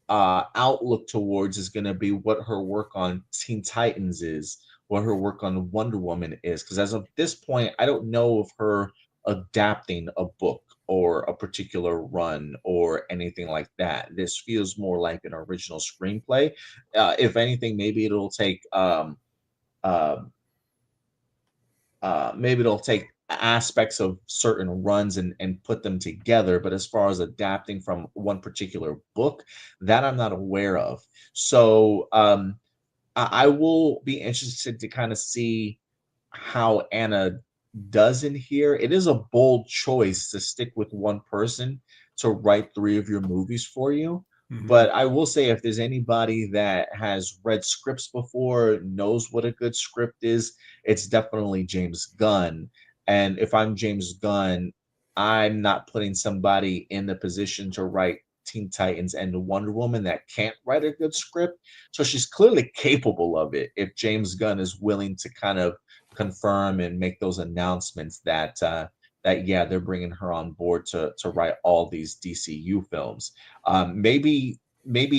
outlook towards is going to be what her work on Teen Titans is, what her work on Wonder Woman is. Because as of this point, I don't know of her adapting a book or a particular run or anything like that. This feels more like an original screenplay. If anything, um, maybe it'll take aspects of certain runs and put them together. But as far as adapting from one particular book, that I'm not aware of. So I will be interested to kind of see how Anna does in here. It is a bold choice to stick with one person to write three of your movies for you. But I will say, if there's anybody that has read scripts before, knows what a good script is, it's definitely James Gunn. And if I'm James Gunn, I'm not putting somebody in the position to write Teen Titans and Wonder Woman that can't write a good script. So she's clearly capable of it if James Gunn is willing to kind of confirm and make those announcements that that yeah, they're bringing her on board to write all these DCU films. Maybe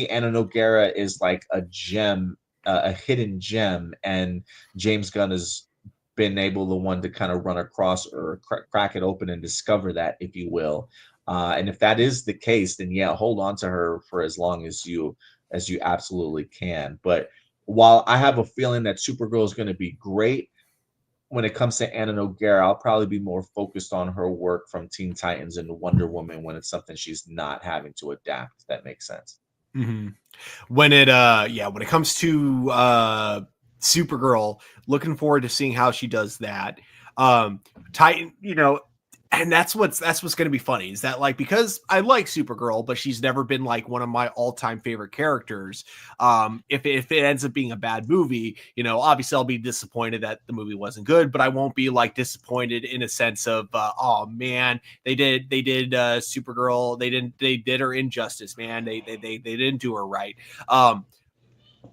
Anna Noguera is like a gem, a hidden gem, and James Gunn has been able the one to kind of run across or crack it open and discover that, if you will. And if that is the case, then yeah, hold on to her for as long as you absolutely can. But while I have a feeling that Supergirl is going to be great, when it comes to Anna Noguera, I'll probably be more focused on her work from Teen Titans and Wonder Woman when it's something she's not having to adapt. If that makes sense. Mm-hmm. When it comes to Supergirl, looking forward to seeing how she does that. Titan, and that's what's going to be funny is that, like, because I like Supergirl, but she's never been like one of my all-time favorite characters. If it ends up being a bad movie, obviously I'll be disappointed that the movie wasn't good, but I won't be like disappointed in a sense of oh man, they did Supergirl, they did her injustice, man. They didn't do her right.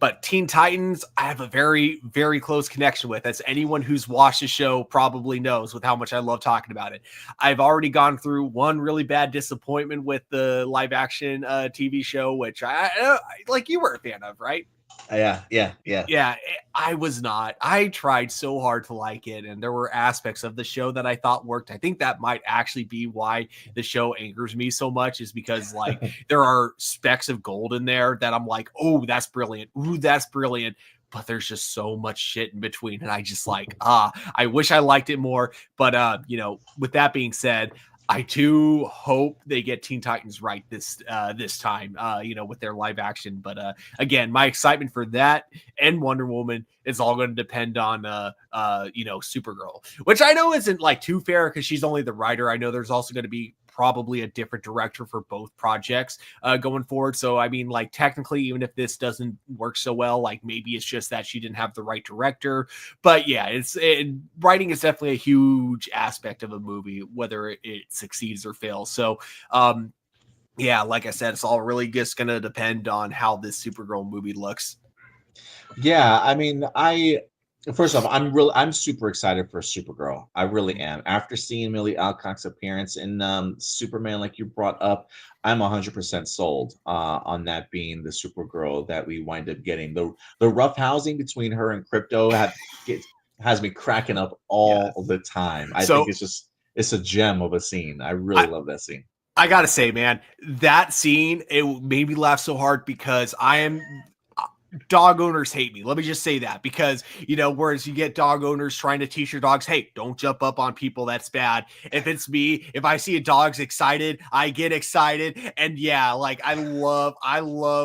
But Teen Titans, I have a very, very close connection with, as anyone who's watched the show probably knows, with how much I love talking about it. I've already gone through one really bad disappointment with the live action TV show, which I like you were a fan of, right? Yeah. I was not. I tried so hard to like it, and there were aspects of the show that I thought worked. I think that might actually be why the show angers me so much, is because like there are specks of gold in there that I'm like, oh, that's brilliant. Ooh, that's brilliant. But there's just so much shit in between, and I just like, I wish I liked it more. But with that being said, I do hope they get Teen Titans right this time, with their live action. But again, my excitement for that and Wonder Woman is all going to depend on Supergirl, which I know isn't like too fair because she's only the writer. I know there's also going to be probably a different director for both projects going forward. So, I mean, like, technically, even if this doesn't work so well, like, maybe it's just that she didn't have the right director. But yeah, writing is definitely a huge aspect of a movie, whether it succeeds or fails. So, yeah, like I said, it's all really just going to depend on how this Supergirl movie looks. Yeah, I mean, first off, I'm super excited for Supergirl. I really am. After seeing Millie Alcock's appearance in Superman, like you brought up, I'm 100% sold on that being the Supergirl that we wind up getting. The rough housing between her and Crypto has me cracking up all the time. I think it's a gem of a scene. I really love that scene. I gotta say, man, that scene, it made me laugh so hard because dog owners hate me. Let me just say that, because whereas you get dog owners trying to teach your dogs, hey, don't jump up on people, that's bad. If it's me, if I see a dog's excited, I get excited. And yeah, like I love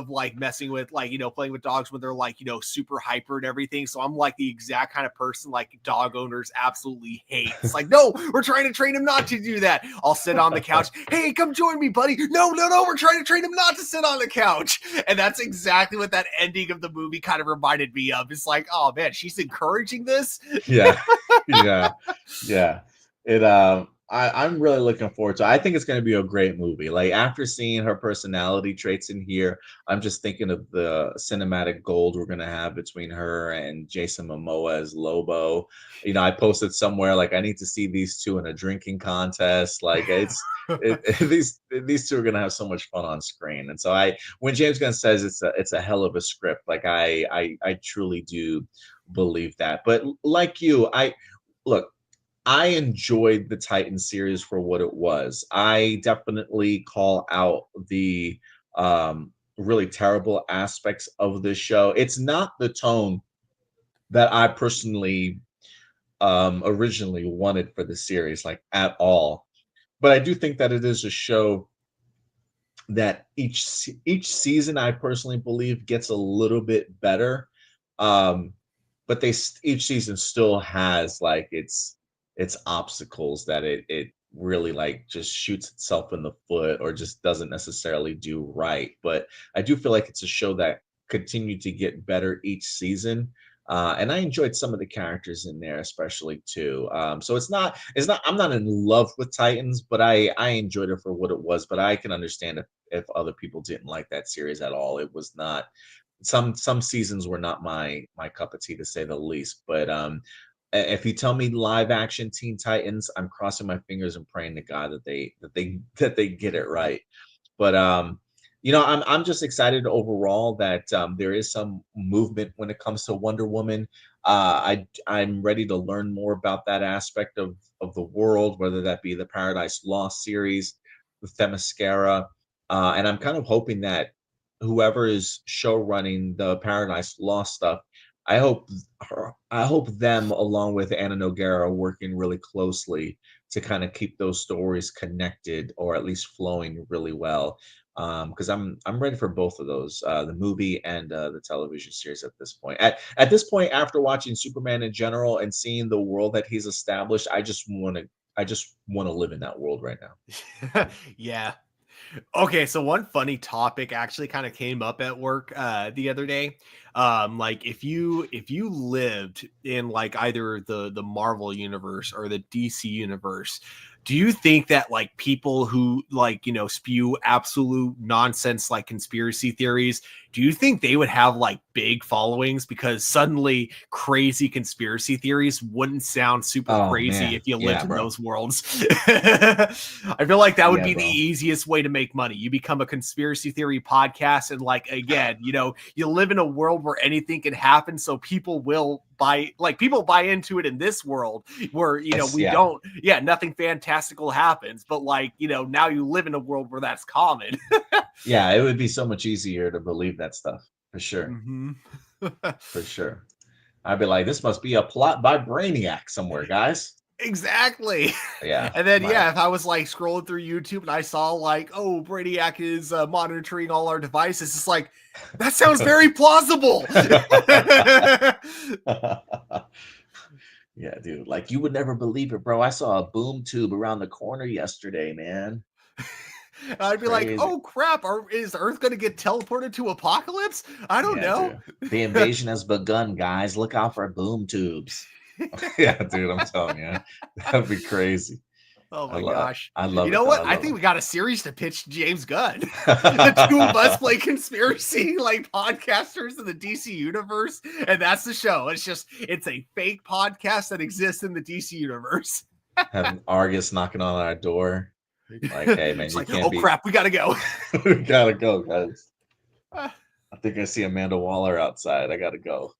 like messing with, like, playing with dogs when they're like, super hyper and everything. So I'm like the exact kind of person like dog owners absolutely hate. It's like, no, we're trying to train him not to do that. I'll sit on the couch. Hey, come join me, buddy. No, we're trying to train him not to sit on the couch. And that's exactly what that ending of the movie kind of reminded me of. It's like, oh man, she's encouraging this. Yeah. I'm really looking forward to it. I think it's going to be a great movie. Like, after seeing her personality traits in here, I'm just thinking of the cinematic gold we're going to have between her and Jason Momoa as Lobo. I posted somewhere like, I need to see these two in a drinking contest. Like, these two are going to have so much fun on screen. And so when James Gunn says it's a hell of a script, like I truly do believe that. But like you, I enjoyed the Titan series for what it was. I definitely call out the really terrible aspects of the show. It's not the tone that I personally originally wanted for the series, like, at all. But I do think that it is a show that each season, I personally believe, gets a little bit better. But each season still has like its obstacles that it really like just shoots itself in the foot or just doesn't necessarily do right. But I do feel like it's a show that continued to get better each season. And I enjoyed some of the characters in there, especially too. So I'm not in love with Titans, but I enjoyed it for what it was. But I can understand if other people didn't like that series at all. It was not some seasons were not my cup of tea, to say the least. But if you tell me live action Teen Titans, I'm crossing my fingers and praying to God that they get it right. But I'm just excited overall that there is some movement when it comes to Wonder Woman. I'm ready to learn more about that aspect of the world, whether that be the Paradise Lost series, the Themyscira, and I'm kind of hoping that whoever is show running the Paradise Lost stuff, I hope I hope them along with Anna Noguera are working really closely to kind of keep those stories connected or at least flowing really well. Because I'm ready for both of those, the movie and the television series at this point. At this point, after watching Superman in general and seeing the world that he's established, I just want to live in that world right now. Yeah. Okay, so one funny topic actually kind of came up at work the other day. Like if you lived in like either the Marvel universe or the DC universe, do you think that like people who like, spew absolute nonsense like conspiracy theories, do you think they would have like big followings because suddenly crazy conspiracy theories wouldn't sound super Oh crazy man, if you lived yeah, in bro, those worlds? I feel like that would yeah, be the bro. easiest way to make money. You become a conspiracy theory podcast, and like again, you live in a world where anything can happen, so people buy into it in this world where Yes, we yeah, don't, yeah, nothing fantastical happens, but like now you live in a world where that's common. yeah. It would be so much easier to believe that stuff for sure, Hmm. for sure. I'd be like, this must be a plot by Brainiac somewhere, guys. Exactly. Yeah, And then my yeah, if I was like scrolling through YouTube and I saw like, oh, Brainiac is monitoring all our devices, it's like that sounds very plausible. Yeah, dude. Like you would never believe it, bro. I saw a boom tube around the corner yesterday, man. It's I'd be like, crazy. oh crap, is Earth going to get teleported to Apocalypse? I don't Yeah, know. dude. The invasion has begun, guys. Look out for boom tubes. Yeah, dude. I'm telling you, that'd be crazy. Oh I my love, gosh. I love You it know though. what? I I love think we got a series to pitch James Gunn. The two of us play conspiracy like podcasters in the DC universe, and that's the show. It's a fake podcast that exists in the DC universe. Having Argus knocking on our door. Like, hey, man, It's you like, can't oh be. crap, we gotta go. We gotta go, guys. I think I see Amanda Waller outside. I gotta go.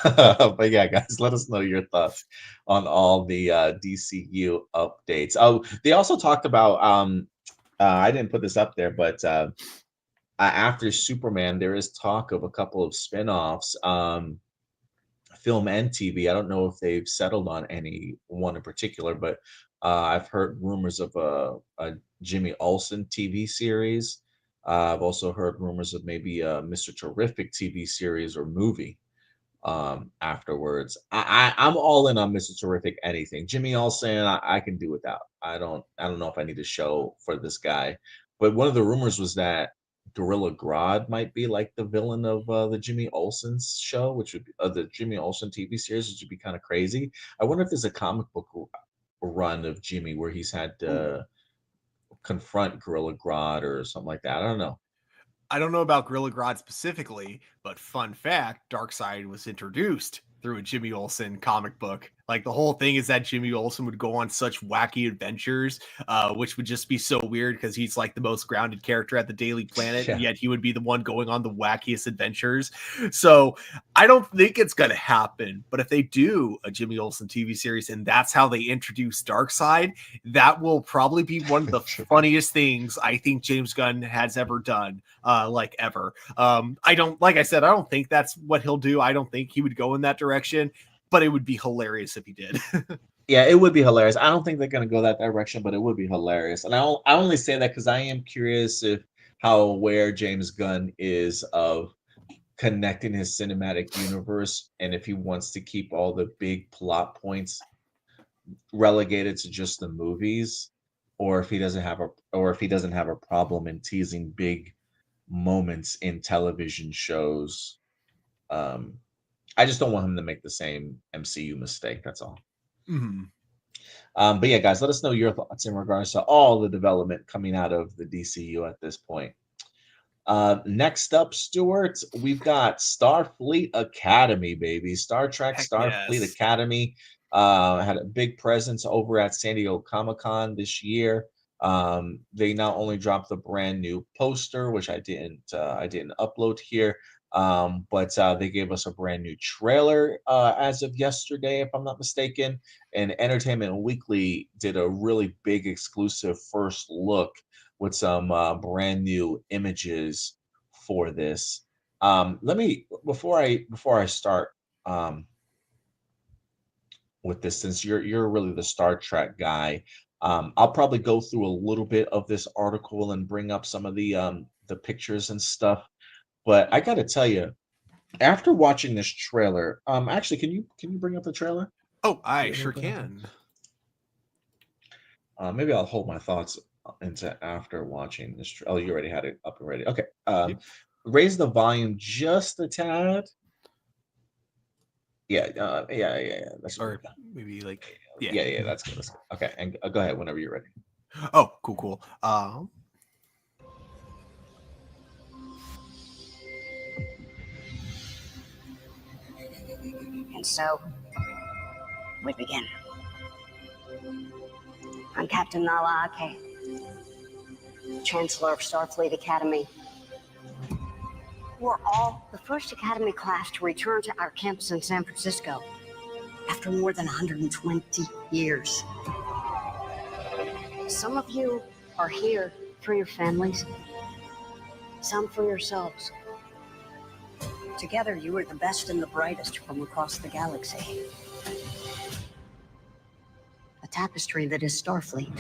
But yeah, guys, let us know your thoughts on all the DCU updates. Oh, they also talked about I didn't put this up there, but after Superman, there is talk of a couple of spin-offs, film and TV. I don't know if they've settled on any one in particular, but I've heard rumors of a Jimmy Olsen TV series. I've also heard rumors of maybe a Mr. Terrific TV series or movie afterwards. I'm all in on Mr. Terrific anything. Jimmy Olsen, I can do without. I don't know if I need a show for this guy. But one of the rumors was that Gorilla Grodd might be like the villain of the Jimmy Olsen's show, which would be the Jimmy Olsen TV series, which would be kind of crazy. I wonder if there's a comic book run of Jimmy where he's had Ooh. to confront Gorilla Grodd or something like that. I don't know. I don't know about Gorilla Grodd specifically, but fun fact, Darkseid was introduced through a Jimmy Olsen comic book. Like the whole thing is that Jimmy Olsen would go on such wacky adventures, which would just be so weird because he's like the most grounded character at the Daily Planet, and Yeah. yet he would be the one going on the wackiest adventures. So I don't think it's going to happen. But if they do a Jimmy Olsen TV series and that's how they introduce Darkseid, that will probably be one of the funniest things I think James Gunn has ever done, like ever. Like I said, I don't think that's what he'll do. I don't think he would go in that direction, but it would be hilarious if he did. Yeah, it would be hilarious. I don't think they're gonna go that direction, but it would be hilarious. And I only say that because I am curious if how aware James Gunn is of connecting his cinematic universe and if he wants to keep all the big plot points relegated to just the movies, or if he doesn't have a problem in teasing big moments in television shows. Um, I just don't want him to make the same MCU mistake. That's all. Mhm. But yeah, guys, let us know your thoughts in regards to all the development coming out of the DCU at this point. Next up, Stuart, we've got Starfleet Academy, baby. Star Trek Heck Starfleet yes. Academy had a big presence over at San Diego Comic-Con this year. They not only dropped the brand new poster, which I didn't upload here, but they gave us a brand new trailer as of yesterday, if I'm not mistaken. And Entertainment Weekly did a really big exclusive first look with some brand new images for this. Let me before I start um, with this, since you're really the Star Trek guy, I'll probably go through a little bit of this article and bring up some of the pictures and stuff. But I got to tell you, after watching this trailer, actually, can you bring up the trailer? Oh, I You able to sure bring up the- can. Maybe I'll hold my thoughts into after watching this. Oh, you already had it up and ready. Okay. Yep. Raise the volume just a tad. Yeah. Yeah. That's Or maybe like, yeah. yeah. That's good. That's good. Okay. And go ahead whenever you're ready. Oh, cool. And so, we begin. I'm Captain Nala Ake, Chancellor of Starfleet Academy. We're all the first Academy class to return to our campus in San Francisco after more than 120 years. Some of you are here for your families, some for yourselves. Together, you are the best and the brightest from across the galaxy. A tapestry that is Starfleet.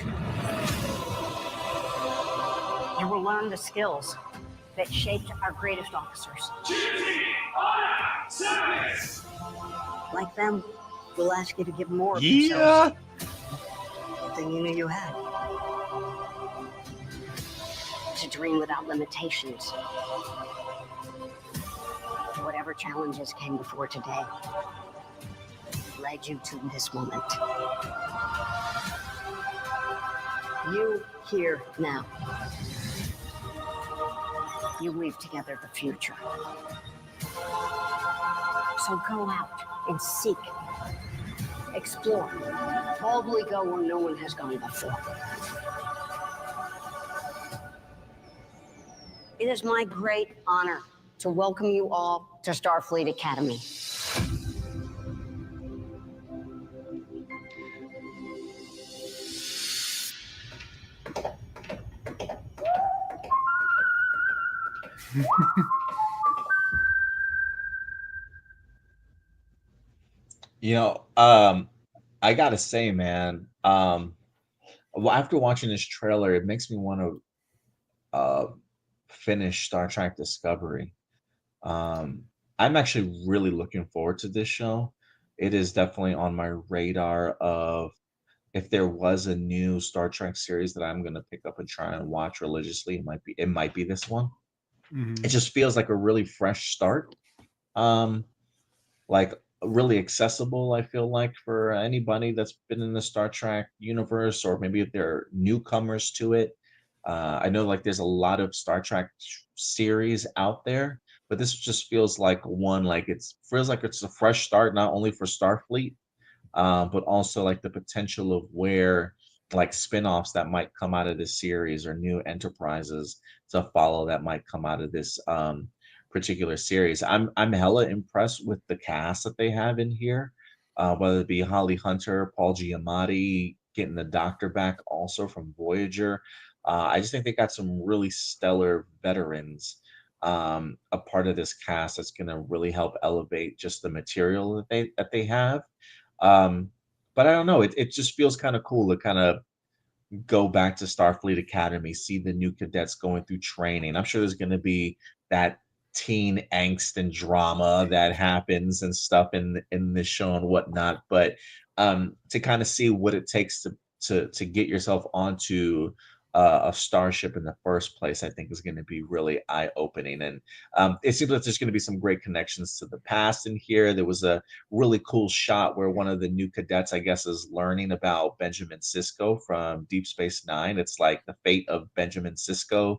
You will learn the skills that shaped our greatest officers. Like them, we'll ask you to give more of yourselves than you knew you had. To dream without limitations. Whatever challenges came before today led you to this moment. You here now. You weave together the future. So go out and seek, explore, boldly go where no one has gone before. It is my great honor to welcome you all to Starfleet Academy. You know, I gotta say, man, well, after watching this trailer, it makes me want to finish Star Trek Discovery. Um, I'm actually really looking forward to this show. It is definitely on my radar of if there was a new Star Trek series that I'm gonna pick up and try and watch religiously, it might be this one. It just feels like a really fresh start. Um, like really accessible, I feel like, for anybody that's been in the Star Trek universe, or maybe if they're newcomers to it. I know like there's a lot of Star Trek series out there, but this just feels like one, like feels like it's a fresh start, not only for Starfleet, but also like the potential of where like spin-offs that might come out of this series or new enterprises to follow that might come out of this particular series. I'm hella impressed with the cast that they have in here, whether it be Holly Hunter, Paul Giamatti, getting the Doctor back also from Voyager. I just think they got some really stellar veterans a part of this cast that's going to really help elevate just the material that they have. Um, but I don't know. It just feels kind of cool to kind of go back to Starfleet Academy, see the new cadets going through training. I'm sure there's going to be that teen angst and drama that happens and stuff in this show and whatnot. But to kind of see what it takes to get yourself onto a starship in the first place, I think is going to be really eye opening. And it seems like there's going to be some great connections to the past in here. There was a really cool shot where one of the new cadets, I guess, is learning about Benjamin Sisko from Deep Space Nine. It's like the fate of Benjamin Sisko.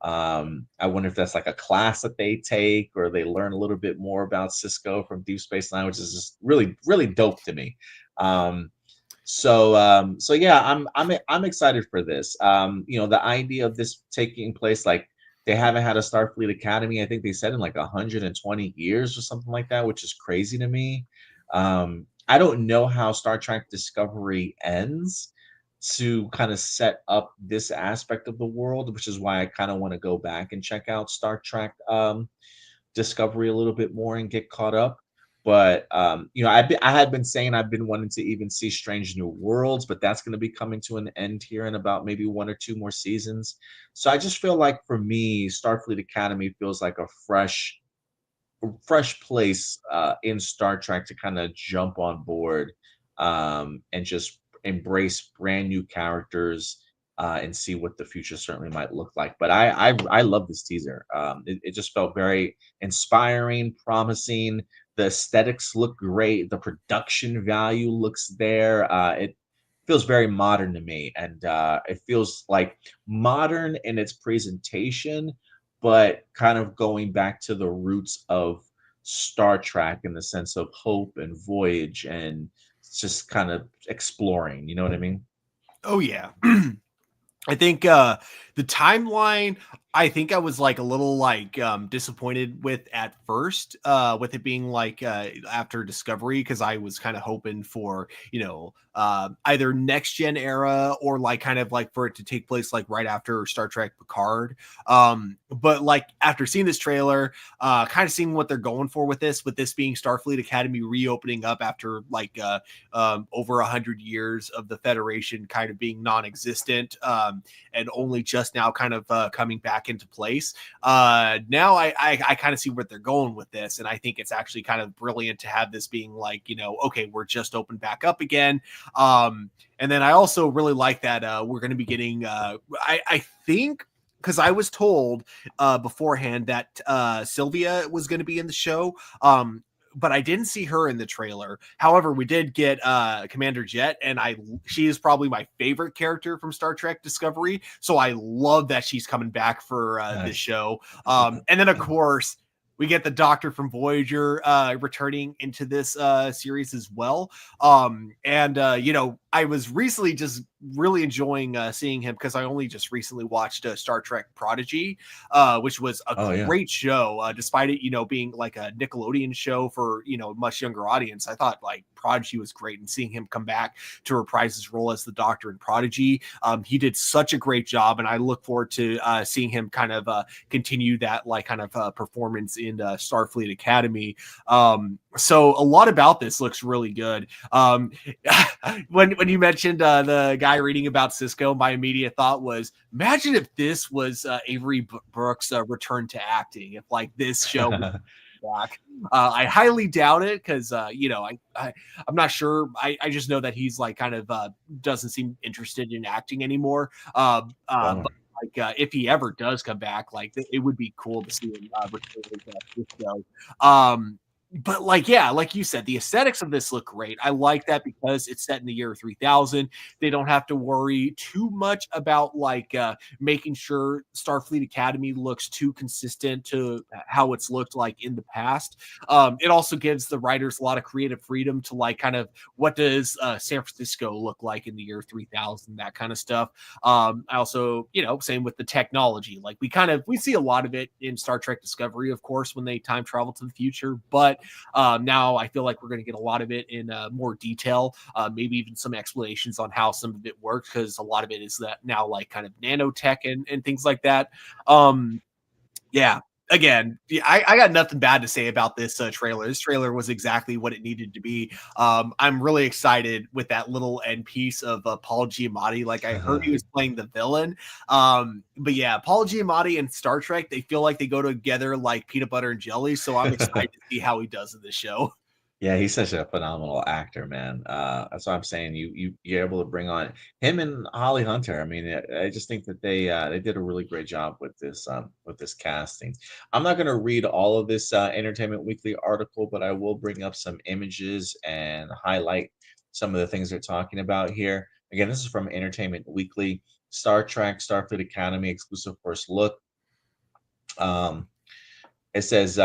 I wonder if that's like a class that they take, or they learn a little bit more about Cisco from Deep Space Nine, which is just really, really dope to me. So yeah, I'm excited for this. The idea of this taking place, like, they haven't had a Starfleet Academy, I think they said, in like 120 years or something like that, which is crazy to me. I don't know how Star Trek Discovery ends to kind of set up this aspect of the world, which is why I kind of want to go back and check out Star Trek Discovery a little bit more and get caught up. But I had been saying I've been wanting to even see Strange New Worlds, but that's going to be coming to an end here in about maybe 1 or 2 more seasons. So I just feel like, for me, Starfleet Academy feels like a fresh place in Star Trek to kind of jump on board, and just embrace brand new characters, and see what the future certainly might look like. But I love this teaser. It just felt very inspiring, promising. The aesthetics look great. The production value looks there. It feels very modern to me, and it feels like modern in its presentation, but kind of going back to the roots of Star Trek in the sense of hope and voyage and just kind of exploring. You know what I mean? Oh yeah. I think the timeline, I think I was like a little like disappointed with at first, with it being like after Discovery, because I was kind of hoping for, either next gen era, or like kind of like for it to take place like right after Star Trek Picard. But like after seeing this trailer, kind of seeing what they're going for with this being Starfleet Academy reopening up after like over 100 years of the Federation kind of being non-existent, and only just now kind of coming back into place. Now I kind of see where they're going with this, and I think it's actually kind of brilliant to have this being like, okay, we're just opened back up again. And then I also really like that we're going to be getting, I think, because I was told beforehand that Sylvia was going to be in the show. But I didn't see her in the trailer. However, we did get Commander Jet, and she is probably my favorite character from Star Trek Discovery. So I love that she's coming back for this show. And then, of course, we get the Doctor from Voyager returning into this series as well. I was recently just really enjoying seeing him, because I only just recently watched Star Trek Prodigy, which was a great show, despite it, being like a Nickelodeon show for, a much younger audience. I thought like Prodigy was great, and seeing him come back to reprise his role as the Doctor in Prodigy, he did such a great job, and I look forward to seeing him kind of continue that like kind of performance in Starfleet Academy. So a lot about this looks really good. When you mentioned the guy reading about Cisco, my immediate thought was, imagine if this was Avery Brooks' return to acting. If like this show was back, I highly doubt it, because I'm not sure. I just know that he's like kind of doesn't seem interested in acting anymore. But like if he ever does come back, like it would be cool to see him return to this show. But like, yeah, like you said, the aesthetics of this look great. I like that because it's set in the year 3000. They don't have to worry too much about like making sure Starfleet Academy looks too consistent to how it's looked like in the past. It also gives the writers a lot of creative freedom to like kind of, what does San Francisco look like in the year 3000, that kind of stuff. I also, same with the technology. Like we see a lot of it in Star Trek Discovery, of course, when they time travel to the future, but now I feel like we're going to get a lot of it in more detail, maybe even some explanations on how some of it works, because a lot of it is that now like kind of nanotech and things like that. Again, I got nothing bad to say about this trailer. This trailer was exactly what it needed to be. I'm really excited with that little end piece of Paul Giamatti. Like I heard he was playing the villain. But yeah, Paul Giamatti and Star Trek, they feel like they go together like peanut butter and jelly. So I'm excited to see how he does in this show. Yeah, he's such a phenomenal actor, man. That's why I'm saying you're able to bring on him and Holly Hunter. I mean, I just think that they did a really great job with this casting. I'm not going to read all of this Entertainment Weekly article, but I will bring up some images and highlight some of the things they're talking about here. Again, this is from Entertainment Weekly. Star Trek Starfleet Academy exclusive first look. Um, it says.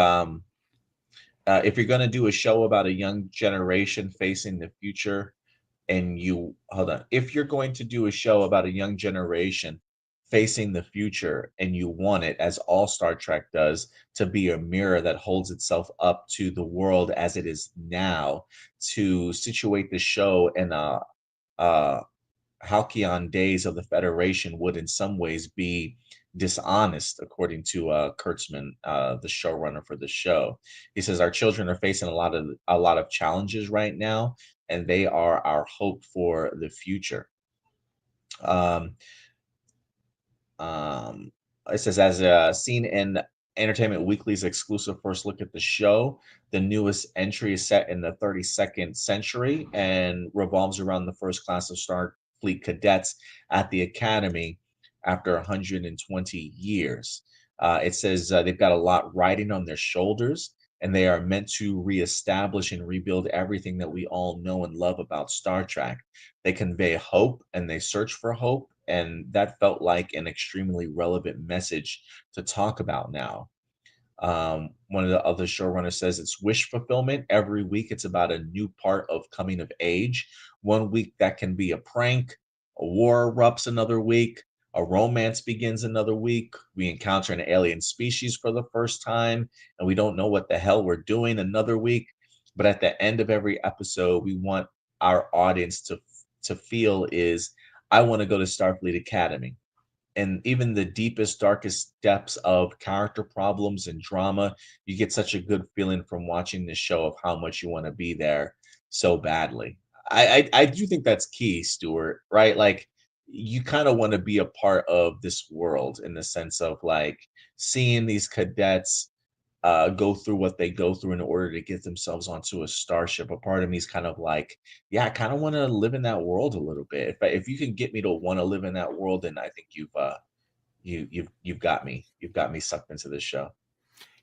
If you're going to do a show about a young generation facing the future, and you hold on, if you're going to do a show about a young generation facing the future, and you want it, as all Star Trek does, to be a mirror that holds itself up to the world as it is now, to situate the show in a halcyon days of the Federation would in some ways be dishonest, according to Kurtzman, the showrunner for the show. He says our children are facing a lot of challenges right now, and they are our hope for the future. Um, um, it says, as seen in Entertainment Weekly's exclusive first look at the show, the newest entry is set in the 32nd century and revolves around the first class of Starfleet cadets at the Academy after 120 years. It says they've got a lot riding on their shoulders, and they are meant to reestablish and rebuild everything that we all know and love about Star Trek. They convey hope and they search for hope, and that felt like an extremely relevant message to talk about now. One of the other showrunners says it's wish fulfillment. Every week, it's about a new part of coming of age. One week, that can be a prank, a war erupts another week, a romance begins another week. We encounter an alien species for the first time, and we don't know what the hell we're doing another week. But at the end of every episode, we want our audience to feel is, I want to go to Starfleet Academy. And even the deepest, darkest depths of character problems and drama, you get such a good feeling from watching this show of how much you want to be there so badly. I do think that's key, Stuart, right? Like, you kind of want to be a part of this world in the sense of like seeing these cadets go through what they go through in order to get themselves onto a starship. A part of me is kind of like, yeah, I kind of want to live in that world a little bit. If you can get me to want to live in that world, then I think you've got me. You've got me sucked into this show.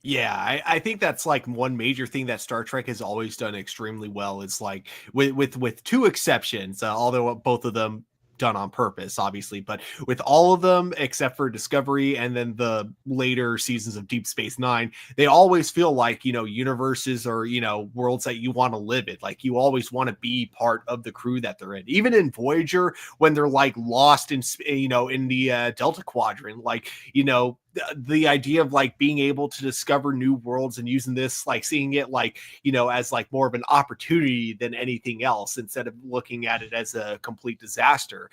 Yeah, I think that's like one major thing that Star Trek has always done extremely well. Is like with two exceptions, although both of them done on purpose, obviously, but with all of them except for Discovery and then the later seasons of Deep Space Nine, they always feel like, universes or, worlds that you want to live in. Like you always want to be part of the crew that they're in. Even in Voyager, when they're like lost in, in the Delta Quadrant, like, the idea of like being able to discover new worlds and using this, like seeing it like, as like more of an opportunity than anything else, instead of looking at it as a complete disaster.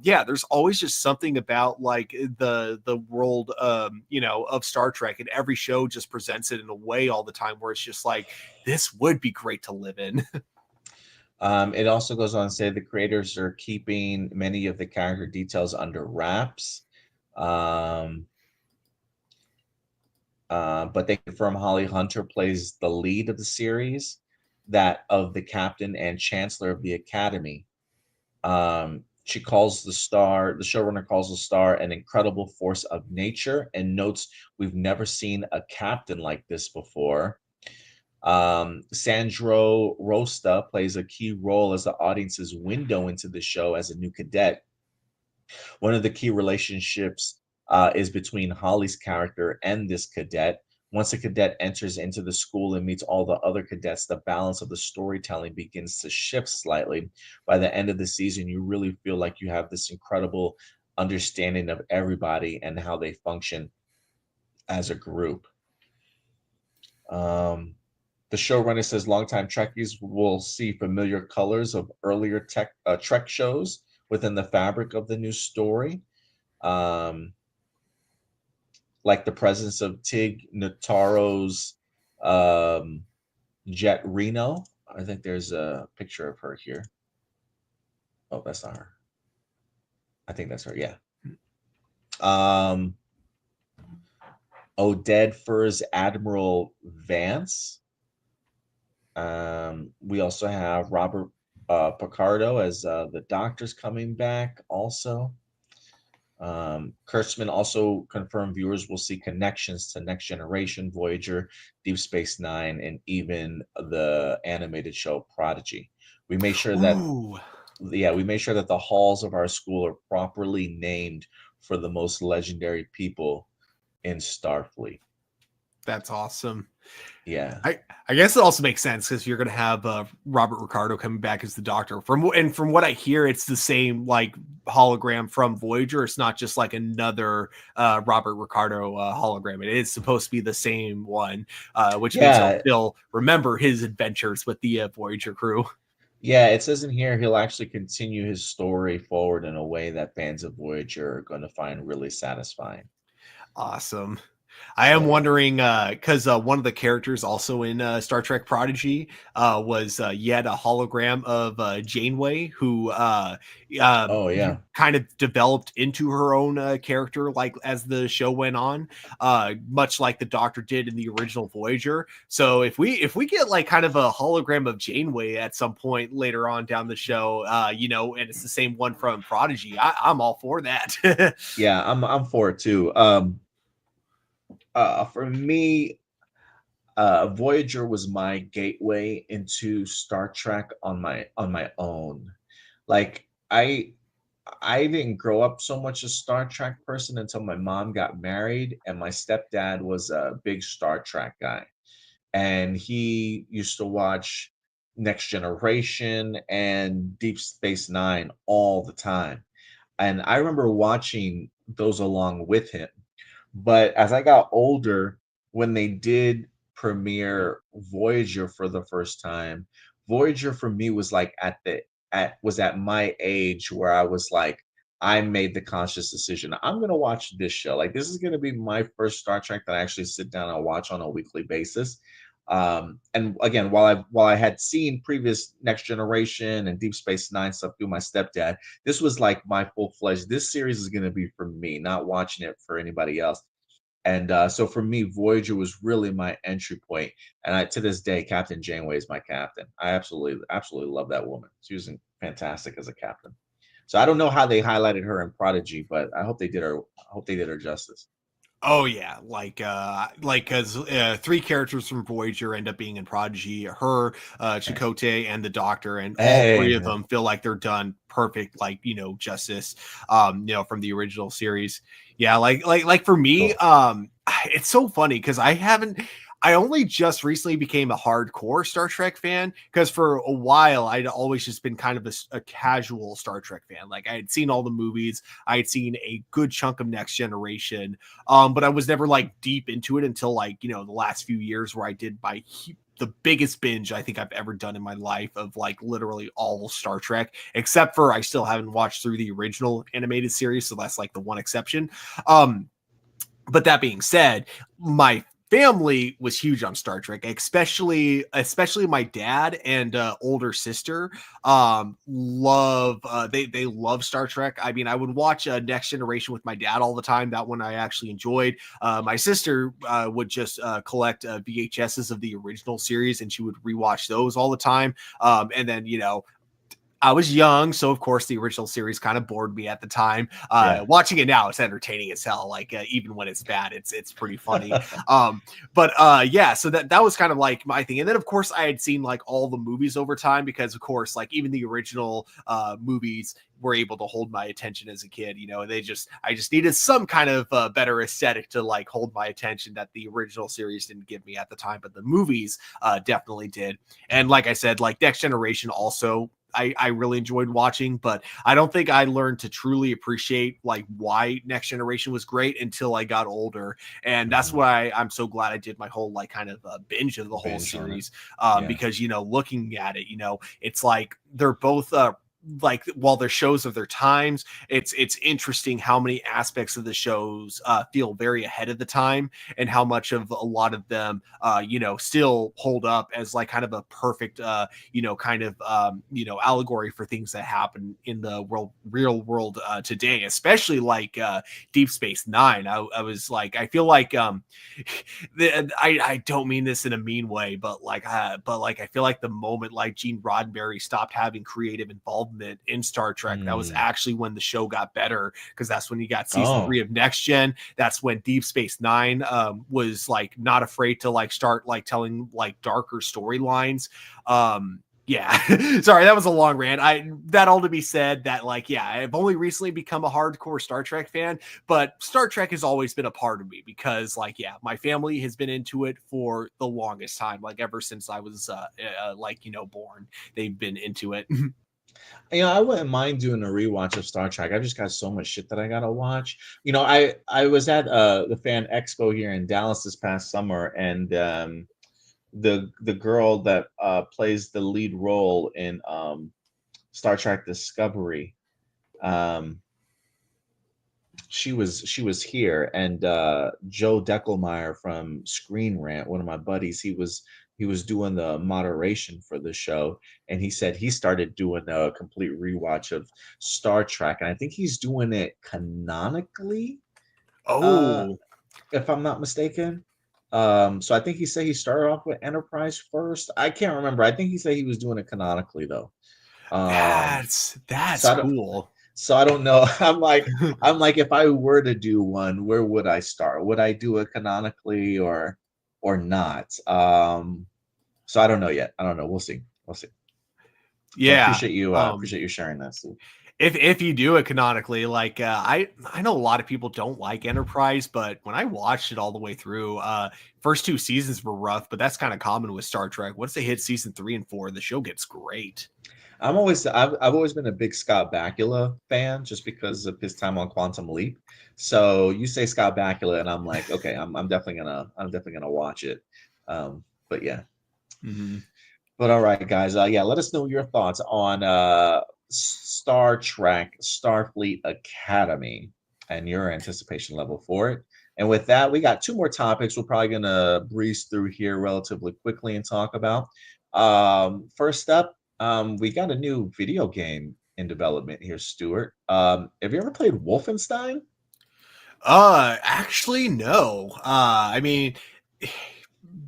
Yeah, there's always just something about like the world, of Star Trek, and every show just presents it in a way all the time where it's just like, this would be great to live in. It also goes on to say the creators are keeping many of the character details under wraps. But they confirm Holly Hunter plays the lead of the series, that of the captain and chancellor of the academy. She calls the showrunner calls the star an incredible force of nature, and notes we've never seen a captain like this before. Sandro Rosta plays a key role as the audience's window into the show as a new cadet. One of the key relationships is between Holly's character and this cadet. Once a cadet enters into the school and meets all the other cadets, the balance of the storytelling begins to shift slightly. By the end of the season, you really feel like you have this incredible understanding of everybody and how they function as a group. The showrunner says longtime Trekkies will see familiar colors of earlier Trek shows within the fabric of the new story. Like the presence of Tig Notaro's Jet Reno. I think there's a picture of her here. Oh, that's not her. I think that's her. Yeah. Oded Furs Admiral Vance. We also have Robert Picardo as the Doctor's coming back also. Kurtzman also confirmed viewers will see connections to Next Generation, Voyager, Deep Space Nine, and even the animated show Prodigy. We made sure that Ooh, we made sure that the halls of our school are properly named for the most legendary people in Starfleet. that's awesome. Yeah. I guess it also makes sense because you're going to have Robert Ricardo coming back as the Doctor. From what I hear, it's the same like hologram from Voyager. It's not just like another Robert Ricardo hologram. It is supposed to be the same one, which means Yeah. they'll remember his adventures with the Voyager crew. Yeah, it says in here he'll actually continue his story forward in a way that fans of Voyager are going to find really satisfying. Awesome. I am So, wondering because one of the characters also in Star Trek Prodigy was yet a hologram of Janeway, who oh yeah. kind of developed into her own character, like as the show went on, much like the Doctor did in the original Voyager. So if we get like kind of a hologram of Janeway at some point later on down the show, and it's the same one from Prodigy, I'm all for that. Yeah, I'm for it too. For me, Voyager was my gateway into Star Trek on my own. Like I didn't grow up so much a Star Trek person until my mom got married, and my stepdad was a big Star Trek guy, and he used to watch Next Generation and Deep Space Nine all the time. And I remember watching those along with him. But as I got older, when they did premiere Voyager for the first time, Voyager for me was like at my age where I was like, I made the conscious decision. I'm gonna watch this show. Like this is gonna be my first Star Trek that I actually sit down and watch on a weekly basis. And again, while I had seen previous Next Generation and Deep Space Nine stuff through my stepdad, this was like my full fledged. This series is going to be for me, not watching it for anybody else. And so for me, Voyager was really my entry point. And to this day, Captain Janeway is my captain. I absolutely love that woman. She was fantastic as a captain. So I don't know how they highlighted her in Prodigy, but I hope they did her. I hope they did her justice. Oh yeah, like because three characters from Voyager end up being in Prodigy, her, Chakotay, and the Doctor, and all three of Hey, them feel like they're done perfect, like justice, from the original series. Yeah, like for me, cool. it's so funny because I only just recently became a hardcore Star Trek fan because for a while I'd always just been kind of a casual Star Trek fan. Like I had seen all the movies, I had seen a good chunk of Next Generation, but I was never like deep into it until like the last few years where I did the biggest binge I think I've ever done in my life of like literally all Star Trek, except for I still haven't watched through the original animated series, so that's like the one exception. But that being said, my family was huge on Star Trek, especially my dad and older sister. They love Star Trek. I mean, I would watch Next Generation with my dad all the time. That one I actually enjoyed. My sister would just collect VHSs of the original series, and she would rewatch those all the time. And then I was young, so of course the original series kind of bored me at the time. Yeah. Watching it now, it's entertaining as hell. Like even when it's bad, it's pretty funny. Yeah, so that was kind of like my thing. And then of course I had seen like all the movies over time because of course like even the original movies were able to hold my attention as a kid. I just needed some kind of better aesthetic to like hold my attention that the original series didn't give me at the time, but the movies definitely did. And like I said, like Next Generation also I really enjoyed watching, but I don't think I learned to truly appreciate like why Next Generation was great until I got older. And that's why I'm so glad I did my whole like kind of binge of the whole Binge on it. series. Yeah. Because, looking at it, it's like they're both like while they're shows of their times, it's interesting how many aspects of the shows feel very ahead of the time, and how much of a lot of them still hold up as like kind of a perfect allegory for things that happen in the real world today, especially like Deep Space Nine. I was like, I feel like I don't mean this in a mean way, but I feel like the moment like Gene Roddenberry stopped having creative involvement in Star Trek, that was actually when the show got better, because that's when you got season 3 of Next Gen. That's when Deep Space Nine was like not afraid to like start like telling like darker storylines. Yeah, sorry, that was a long rant. That all to be said that like, yeah, I've only recently become a hardcore Star Trek fan, but Star Trek has always been a part of me because like, yeah, my family has been into it for the longest time. Like ever since I was born, they've been into it. I wouldn't mind doing a rewatch of Star Trek. I've just got so much shit that I gotta watch. I was at the Fan Expo here in Dallas this past summer, and the girl that plays the lead role in Star Trek Discovery, she was here, and Joe Deckelmeyer from Screen Rant, one of my buddies, he was doing the moderation for the show, and he said he started doing a complete rewatch of Star Trek, and I think he's doing it canonically, if I'm not mistaken. So I think he said he started off with Enterprise first. I can't remember. I think he said he was doing it canonically though. That's cool. So I don't know. I'm like, if I were to do one, where would I start? Would I do it canonically or not? So I don't know yet. I don't know. We'll see. Yeah. But appreciate you sharing that, Steve. If you do it canonically, like I know a lot of people don't like Enterprise, but when I watched it all the way through, first 2 seasons were rough, but that's kind of common with Star Trek. Once they hit season 3 and 4, the show gets great. I've always been a big Scott Bakula fan, just because of his time on Quantum Leap. So you say Scott Bakula, and I'm like, okay, I'm definitely gonna watch it. But yeah. Mm-hmm. But all right, guys. Let us know your thoughts on Star Trek Starfleet Academy and your anticipation level for it. And with that, we got 2 more topics we're probably gonna breeze through here relatively quickly and talk about. First up, we got a new video game in development here, Stuart. Have you ever played Wolfenstein? Actually, no. I mean,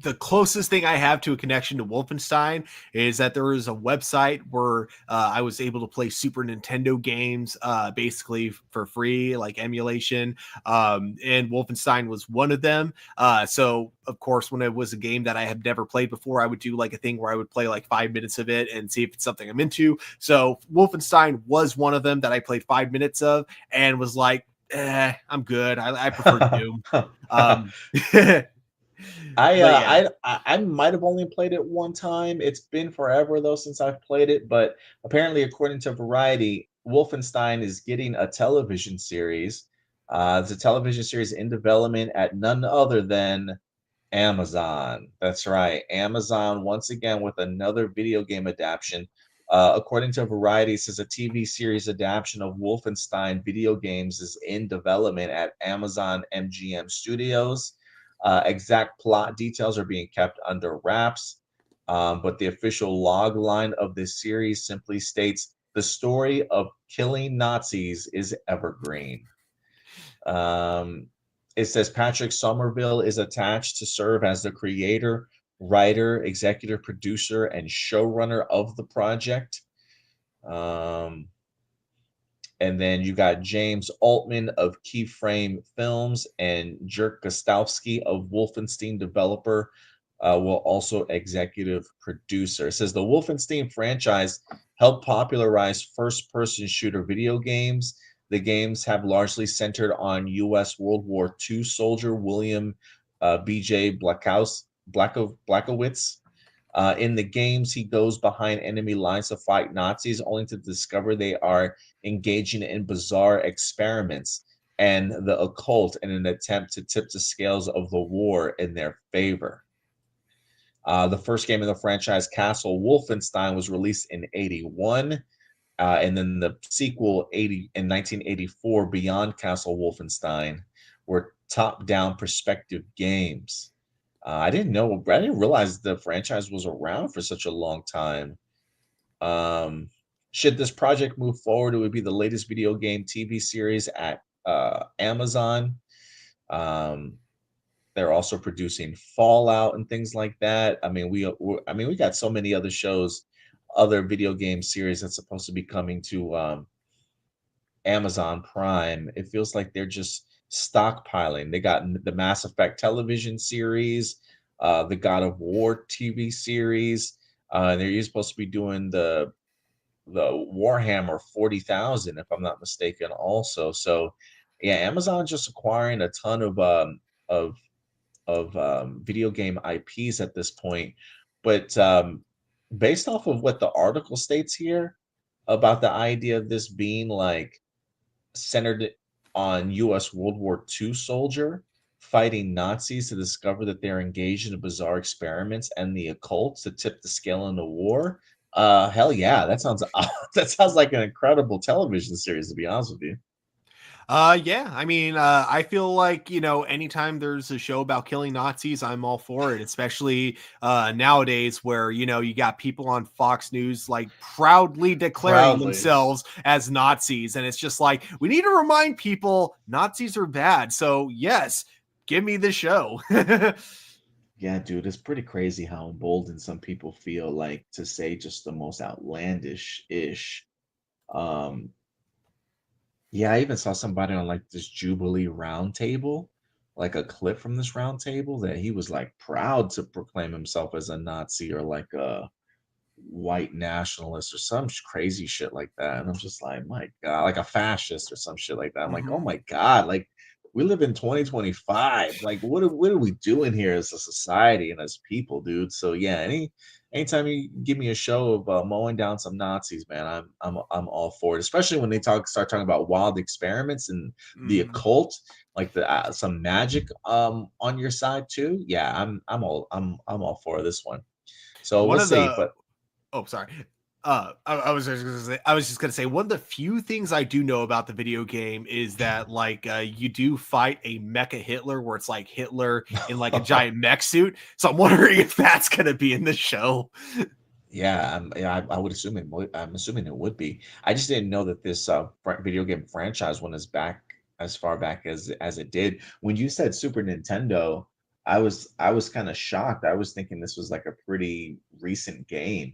the closest thing I have to a connection to Wolfenstein is that there is a website where I was able to play Super Nintendo games basically for free, like emulation. And Wolfenstein was one of them. So, of course, when it was a game that I had never played before, I would do like a thing where I would play like 5 minutes of it and see if it's something I'm into. So Wolfenstein was one of them that I played 5 minutes of and was like, I'm good. I prefer Doom. I might have only played it one time. It's been forever though since I've played it, but apparently, according to Variety, Wolfenstein is getting a television series. It's a television series in development at none other than Amazon. That's right, Amazon once again with another video game adaptation. According to Variety, it says a TV series adaptation of Wolfenstein video games is in development at Amazon MGM Studios. Exact plot details are being kept under wraps, but the official log line of this series simply states the story of killing Nazis is evergreen. It says Patrick Somerville is attached to serve as the creator, writer, executive producer, and showrunner of the project. And then you got James Altman of Keyframe Films and Jerk Gostowski of Wolfenstein developer will also executive producer. It says the Wolfenstein franchise helped popularize first-person shooter video games. The games have largely centered on U.S. World War II soldier William B.J. Blakowitz. In the games, he goes behind enemy lines to fight Nazis, only to discover they are engaging in bizarre experiments and the occult in an attempt to tip the scales of the war in their favor. The first game in the franchise, Castle Wolfenstein, was released in '81. And then the sequel in 1984, Beyond Castle Wolfenstein, were top-down perspective games. I didn't realize the franchise was around for such a long time. Um, should this project move forward, it would be the latest video game TV series at Amazon. Um, they're also producing Fallout and things like that. I mean, we got so many other shows, other video game series that's supposed to be coming to Amazon Prime. It feels like they're just stockpiling. They got the Mass Effect television series, the God of War TV series. And they're supposed to be doing the Warhammer 40,000, if I'm not mistaken, also. So, yeah, Amazon just acquiring a ton of video game IPs at this point. But based off of what the article states here about the idea of this being like centered on U.S. World War II soldier fighting Nazis to discover that they're engaged in bizarre experiments and the occult to tip the scale in the war. Hell yeah, that sounds that sounds like an incredible television series, to be honest with you. Yeah, I mean, I feel like, anytime there's a show about killing Nazis, I'm all for it, especially nowadays where, you got people on Fox News like proudly declaring Proudly. themselves as Nazis. And it's just like, we need to remind people Nazis are bad. So, yes, give me the show. Yeah, dude, it's pretty crazy how emboldened some people feel like to say just the most outlandish ish. Um, Yeah, I even saw somebody on like this Jubilee roundtable, like a clip from this roundtable that he was like proud to proclaim himself as a Nazi or like a white nationalist or some crazy shit like that. And I'm just like, my God, like a fascist or some shit like that. I'm like, oh Mhm. my God, like we live in 2025. Like, what are we doing here as a society and as people, dude? So yeah, anytime you give me a show of mowing down some Nazis, man, I'm all for it. Especially when they start talking about wild experiments and the Mhm. occult, like the some magic on your side too. Yeah, I'm all for this one. So One we'll of see. the But Oh, sorry. I was just gonna say one of the few things I do know about the video game is that like you do fight a mecha Hitler where it's like Hitler in like a giant mech suit. So I'm wondering if that's gonna be in the show. Yeah, I would assume I'm assuming it would be. I just didn't know that this video game franchise went as back as far back as it did. When you said Super Nintendo, I was kind of shocked. I was thinking this was like a pretty recent game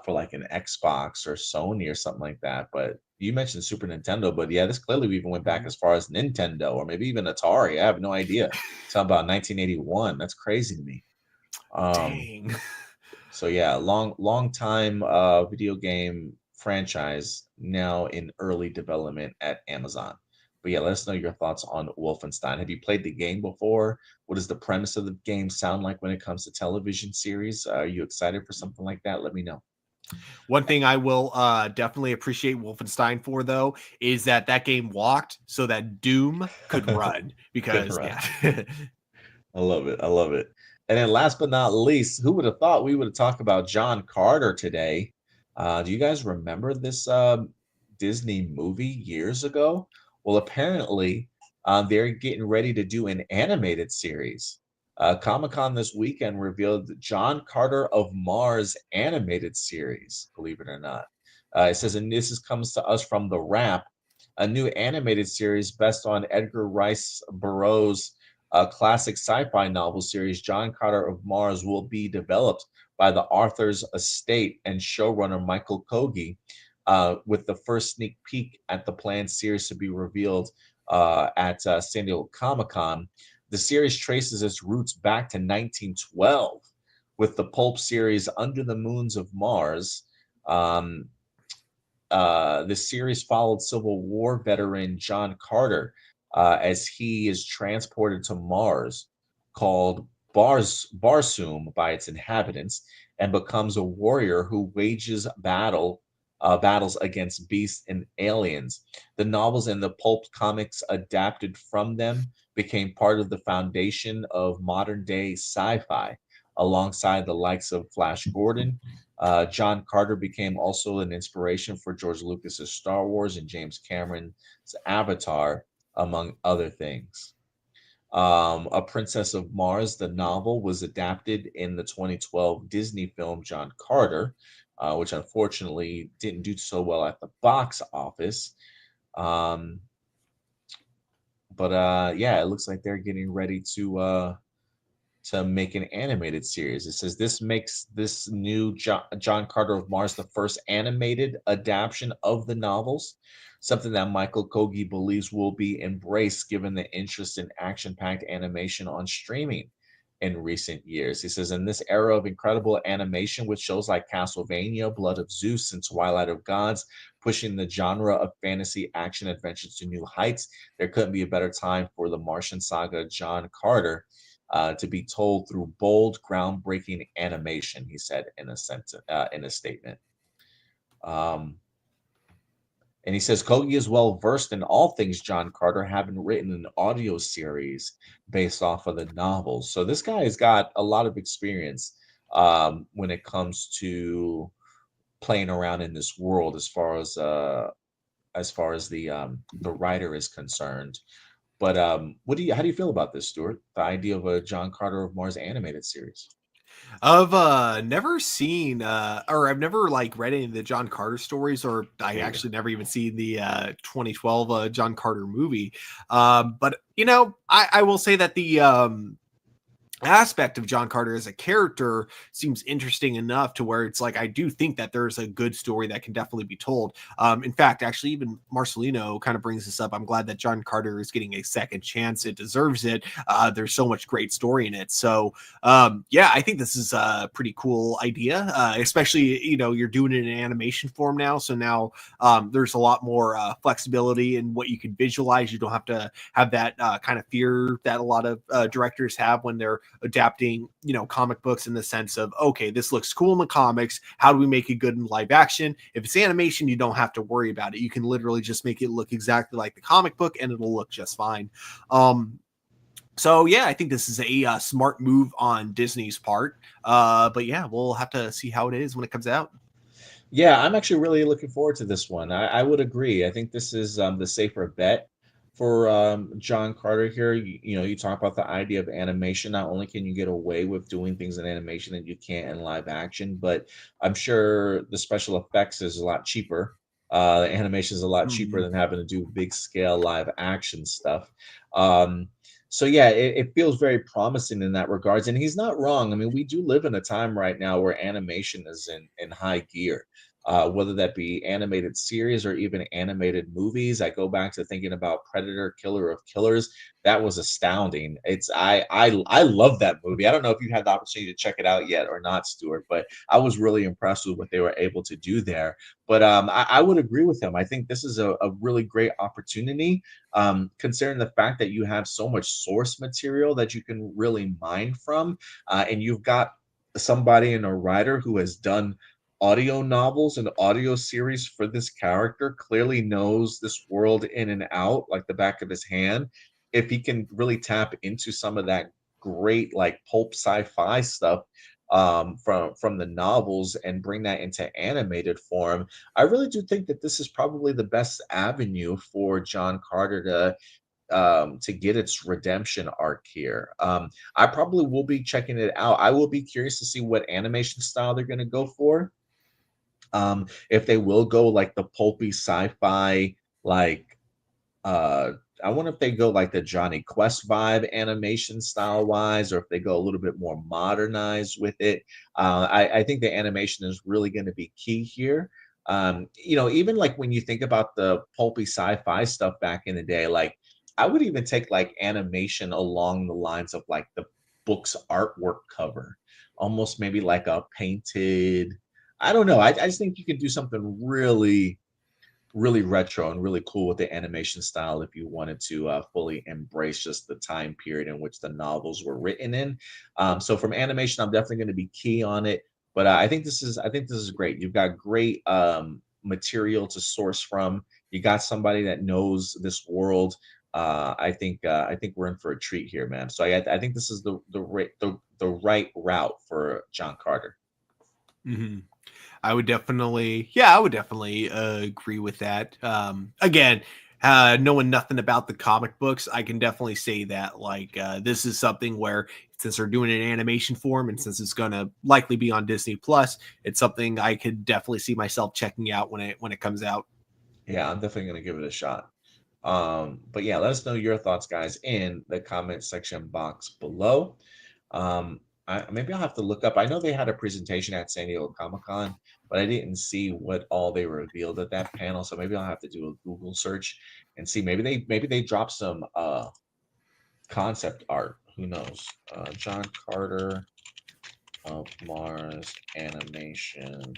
for like an Xbox or Sony or something like that. But you mentioned Super Nintendo, but yeah, this clearly even went back Mhm. as far as Nintendo or maybe even Atari. I have no idea. It's about 1981. That's crazy to me. Um, Dang. so yeah, long time video game franchise now in early development at Amazon. But yeah, let us know your thoughts on Wolfenstein. Have you played the game before? What does the premise of the game sound like when it comes to television series? Are you excited for something like that? Let me know. One thing I will definitely appreciate Wolfenstein for though is that game walked so that Doom could run Good because run. yeah. I love it. I love it. And then last but not least, who would have thought we would have talked about John Carter today? Do you guys remember this Disney movie years ago? Well, apparently, they're getting ready to do an animated series. Comic-Con this weekend revealed the John Carter of Mars animated series, believe it or not. It says, and comes to us from The Wrap, a new animated series based on Edgar Rice Burroughs' classic sci-fi novel series John Carter of Mars will be developed by the author's estate and showrunner Michael Kogi, with the first sneak peek at the planned series to be revealed at San Diego Comic-Con. The series traces its roots back to 1912 with the pulp series Under the Moons of Mars. Um, the series followed Civil War veteran John Carter as he is transported to Mars, called Barsoom by its inhabitants, and becomes a warrior who wages battles against beasts and aliens. The novels and the pulp comics adapted from them became part of the foundation of modern day sci-fi. alongside the likes of Flash Gordon. John Carter became also an inspiration for George Lucas's Star Wars and James Cameron's Avatar, among other things. A Princess of Mars, the novel, was adapted in the 2012 Disney film John Carter, which unfortunately didn't do so well at the box office. Um, but yeah, it looks like they're getting ready to make an animated series. It says this makes this new John Carter of Mars the first animated adaptation of the novels, something that Michael Kogi believes will be embraced given the interest in action-packed animation on streaming in recent years. He says, in this era of incredible animation with shows like Castlevania, Blood of Zeus, and Twilight of Gods, pushing the genre of fantasy action adventures to new heights, there couldn't be a better time for the Martian saga John Carter to be told through bold, groundbreaking animation, he said in a statement. And he says Kogi is well versed in all things John Carter, having written an audio series based off of the novels. So this guy has got a lot of experience when it comes to playing around in this world, as far as the writer is concerned. But how do you feel about this, Stuart? The idea of a John Carter of Mars animated series? I've never seen or I've never like read any of the John Carter stories, or I Yeah. actually never even seen the 2012 John Carter movie. But you know, I will say that the aspect of John Carter as a character seems interesting enough to where it's like I do think that there's a good story that can definitely be told. In fact, actually, even Marcelino kind of brings this up. I'm glad that John Carter is getting a second chance. It deserves it. There's so much great story in it. So yeah, I think this is a pretty cool idea, especially, you know, you're doing it in animation form now. So now there's a lot more flexibility in what you can visualize. You don't have to have that kind of fear that a lot of directors have when they're adapting, you know, comic books, in the sense of, okay, this looks cool in the comics. How do we make it good in live action? If it's animation, you don't have to worry about it. You can literally just make it look exactly like the comic book and it'll look just fine. So yeah, I think this is a smart move on Disney's part. But yeah, we'll have to see how it is when it comes out. Yeah, I'm actually really looking forward to this one. I would agree. I think this is the safer bet for John Carter here. You know, you talk about the idea of animation. Not only can you get away with doing things in animation that you can't in live action, but I'm sure the special effects is a lot cheaper. Animation is a lot cheaper Mhm. than having to do big scale live action stuff. Um, so yeah, it feels very promising in that regards. And he's not wrong. I mean, we do live in a time right now where animation is in high gear, whether that be animated series or even animated movies. I go back to thinking about Predator, Killer of Killers. That was astounding. I love that movie. I don't know if you had the opportunity to check it out yet or not, Stuart, but I was really impressed with what they were able to do there. But I would agree with him. I think this is a really great opportunity, considering the fact that you have so much source material that you can really mine from, and you've got somebody and a writer who has done audio novels and audio series for this character, clearly knows this world in and out like the back of his hand. If he can really tap into some of that great like pulp sci-fi stuff from the novels and bring that into animated form, I really do think that this is probably the best avenue for John Carter to get its redemption arc here. I probably will be checking it out. I will be curious to see what animation style they're going to go for. If they will go like the pulpy sci-fi, like uh I wonder if they go like the Johnny Quest vibe animation style wise, or if they go a little bit more modernized with it. I think the animation is really going to be key here. You know, even like when you think about the pulpy sci-fi stuff back in the day, like I would even take like animation along the lines of like the book's artwork cover, almost maybe like a painted. I don't know. I just think you could do something really retro and really cool with the animation style if you wanted to fully embrace just the time period in which the novels were written in. So from animation, I'm definitely going to be key on it. But I think this is great. You've got great material to source from. You got somebody that knows this world. I think we're in for a treat here, man. So I think this is the right route for John Carter. Mhm. I would definitely agree with that. Again, knowing nothing about the comic books, I can definitely say that like this is something where since they're doing it in animation form and since it's gonna likely be on Disney Plus, it's something I could definitely see myself checking out when it comes out. Yeah, I'm definitely gonna give it a shot. But yeah, let us know your thoughts, guys, in the comment section box below. Maybe I'll have to look up. I know they had a presentation at San Diego Comic-Con, but I didn't see what all they revealed at that panel. So maybe I'll have to do a Google search and see. Maybe they dropped some concept art. Who knows? John Carter of Mars animation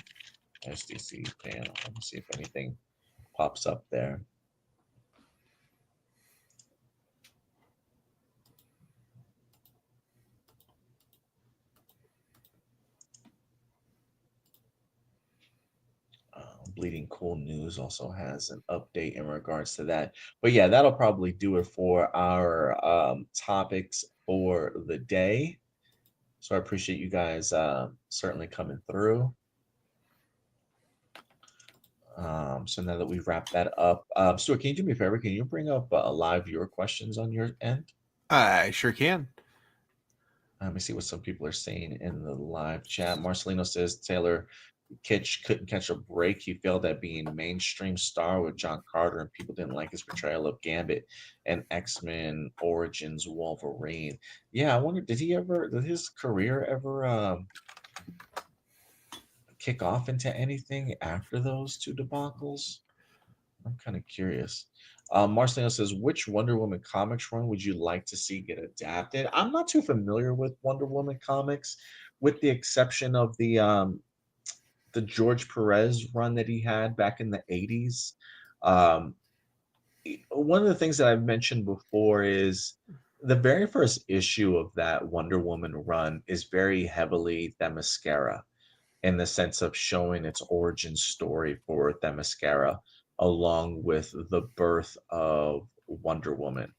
SDC panel. Let me see if anything pops up there. Bleeding Cool News also has an update in regards to that. But yeah, that'll probably do it for our topics for the day. So I appreciate you guys certainly coming through. So now that we've wrapped that up, Stuart, can you do me a favor? Can you bring up live viewer questions on your end? I sure can. Let me see what some people are saying in the live chat. Marcelino says Taylor Kitsch couldn't catch a break. He failed at being a mainstream star with John Carter, and people didn't like his portrayal of Gambit and X-Men Origins Wolverine. Yeah, I wonder, did his career ever kick off into anything after those two debacles? I'm kind of curious. Marcelino says, which Wonder Woman comics run would you like to see get adapted? I'm not too familiar with Wonder Woman comics, with the exception of the George Perez run that he had back in the 80s. One of the things that I've mentioned before is the very first issue of that Wonder Woman run is very heavily Themyscira in the sense of showing its origin story for Themyscira along with the birth of Wonder Woman.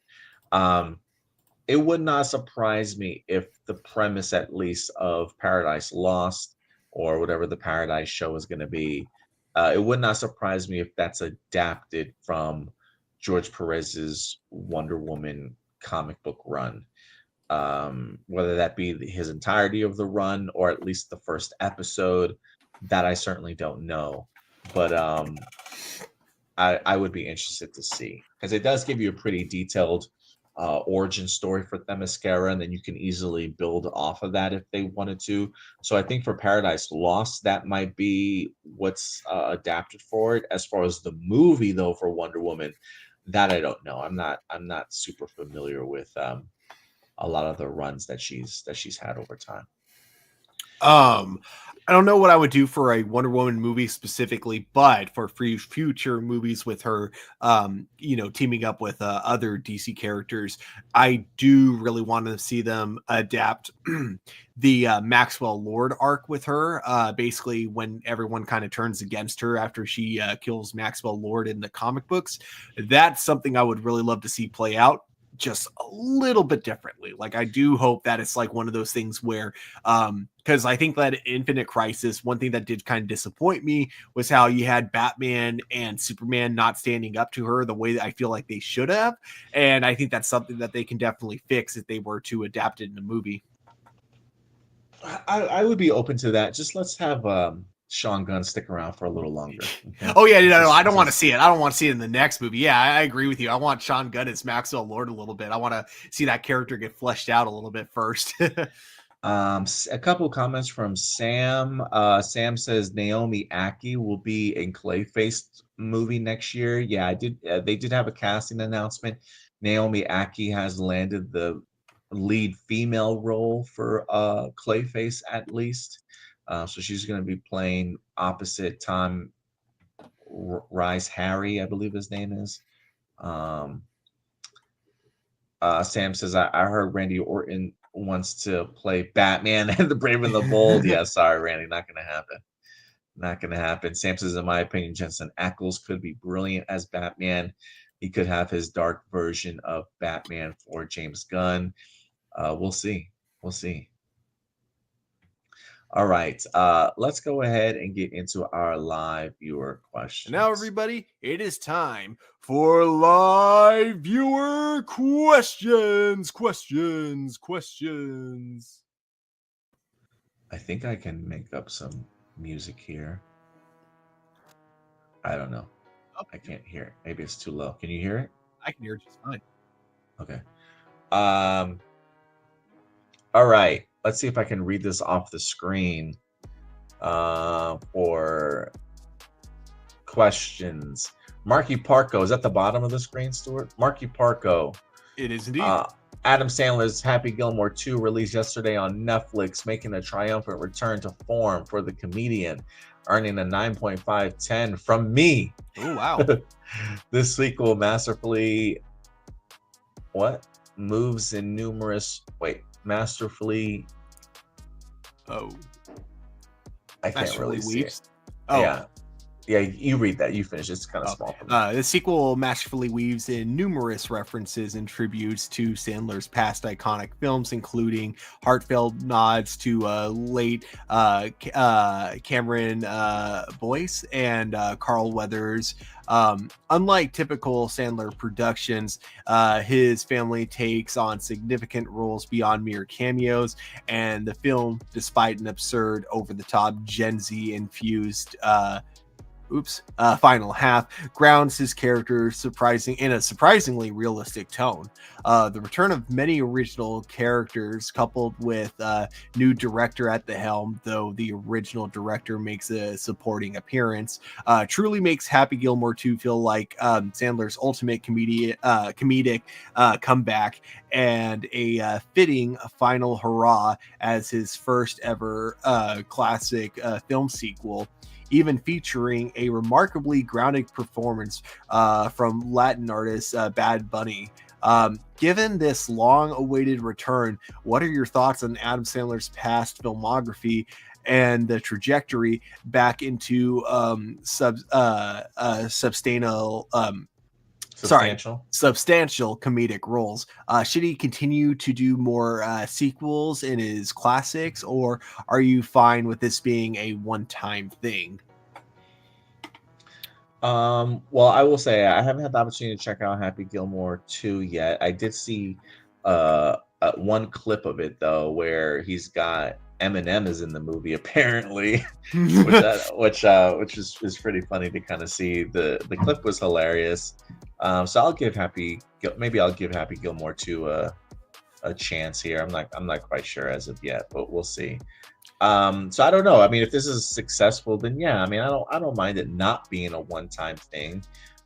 It would not surprise me if the premise, at least, of Paradise Lost or whatever the Paradise show is going to be, it would not surprise me if that's adapted from George Perez's Wonder Woman comic book run. Whether that be his entirety of the run or at least the first episode, that I certainly don't know. But I would be interested to see, because it does give you a pretty detailed origin story for Themyscira, and then you can easily build off of that if they wanted to. So I think for Paradise Lost, that might be what's adapted for it. As far as the movie, though, for Wonder Woman, that I don't know. I'm not super familiar with a lot of the runs that she's had over time. I don't know what I would do for a Wonder Woman movie specifically, but for future movies with her, teaming up with other DC characters, I do really want to see them adapt the Maxwell Lord arc with her. Basically, when everyone kind of turns against her after she kills Maxwell Lord in the comic books, that's something I would really love to see play out just a little bit differently. Like, I do hope that it's like one of those things where because I think that Infinite Crisis, one thing that did kind of disappoint me was how you had Batman and Superman not standing up to her the way that I feel like they should have, and I think that's something that they can definitely fix if they were to adapt it in a movie. I would be open to that. Just let's have Sean Gunn stick around for a little longer. Okay? Oh yeah, no, I don't want to see it. I don't want to see it in the next movie. Yeah, I agree with you. I want Sean Gunn as Maxwell Lord a little bit. I want to see that character get fleshed out a little bit first. A couple comments from Sam. Sam says Naomi Aki will be in Clayface movie next year. Yeah, I did. They did have a casting announcement. Naomi Aki has landed the lead female role for Clayface, at least. So she's going to be playing opposite Tom Rise Harry, I believe his name is. Sam says, I heard Randy Orton wants to play Batman and the Brave and the Bold. Yeah, sorry, Randy, not going to happen. Not going to happen. Sam says, in my opinion, Jensen Ackles could be brilliant as Batman. he could have his dark version of Batman for James Gunn. We'll see. We'll see. All right. Let's go ahead and get into our live viewer questions. And now, everybody, it is time for live viewer questions. I think I can make up some music here. I don't know. I can't hear it. Maybe it's too low. Can you hear it? I can hear it just fine. Okay. All right. Let's see if I can read this off the screen for questions. Marky Parco is at the bottom of the screen, Stuart. Marky Parco. It is indeed. Adam Sandler's Happy Gilmore 2 released yesterday on Netflix, making a triumphant return to form for the comedian, earning a 9.5/10 from me. Oh, wow. This sequel masterfully moves in numerous masterfully. Oh, I can't really see it. Oh, Yeah, you read that. You finish. It's kind of small for me. The sequel masterfully weaves in numerous references and tributes to Sandler's past iconic films, including heartfelt nods to late Cameron Boyce and Carl Weathers. Unlike typical Sandler productions, his family takes on significant roles beyond mere cameos, and the film, despite an absurd, over-the-top Gen Z infused final half, grounds his character in a surprisingly realistic tone. The return of many original characters, coupled with new director at the helm, though the original director makes a supporting appearance, truly makes Happy Gilmore 2 feel like Sandler's ultimate comedic comeback, and a fitting final hurrah as his first ever classic film sequel, even featuring a remarkably grounded performance from Latin artist Bad Bunny. Given this long-awaited return, what are your thoughts on Adam Sandler's past filmography and the trajectory back into substantial comedic roles? Should he continue to do more sequels in his classics, or are you fine with this being a one-time thing? Well, I will say I haven't had the opportunity to check out Happy Gilmore 2 yet. I did see one clip of it though, where he's got Eminem is in the movie apparently, which is pretty funny to kind of see. The clip was hilarious. So I'll give Happy Gilmore 2 a chance here. I'm not quite sure as of yet, but we'll see. So I don't know. I mean, if this is successful, then yeah. I mean, I don't mind it not being a one-time thing.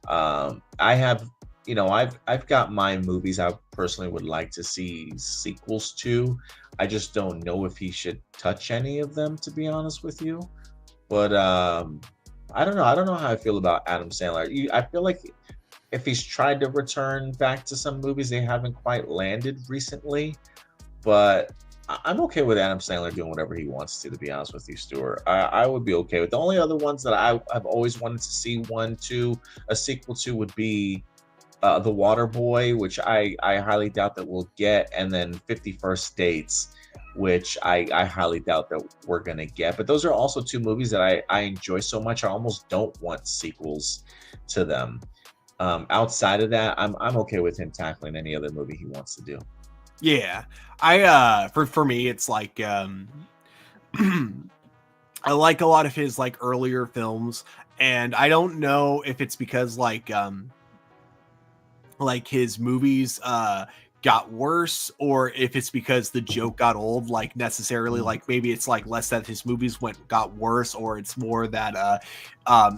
I have, I've got my movies I personally would like to see sequels to. I just don't know if he should touch any of them, to be honest with you. But I don't know. I don't know how I feel about Adam Sandler. I feel like if he's tried to return back to some movies, they haven't quite landed recently. But I'm okay with Adam Sandler doing whatever he wants to be honest with you, Stuart. I would be okay with. The only other ones that I've always wanted to see a sequel to would be The Waterboy, which I highly doubt that we'll get, and then 50 First Dates, which I highly doubt that we're gonna get. But those are also two movies that I enjoy so much I almost don't want sequels to them. Outside of that, I'm okay with him tackling any other movie he wants to do. Yeah, for me, it's like I like a lot of his like earlier films, and I don't know if it's because like his movies got worse, or if it's because the joke got old. Like necessarily, like maybe it's like less that his movies got worse, or it's more that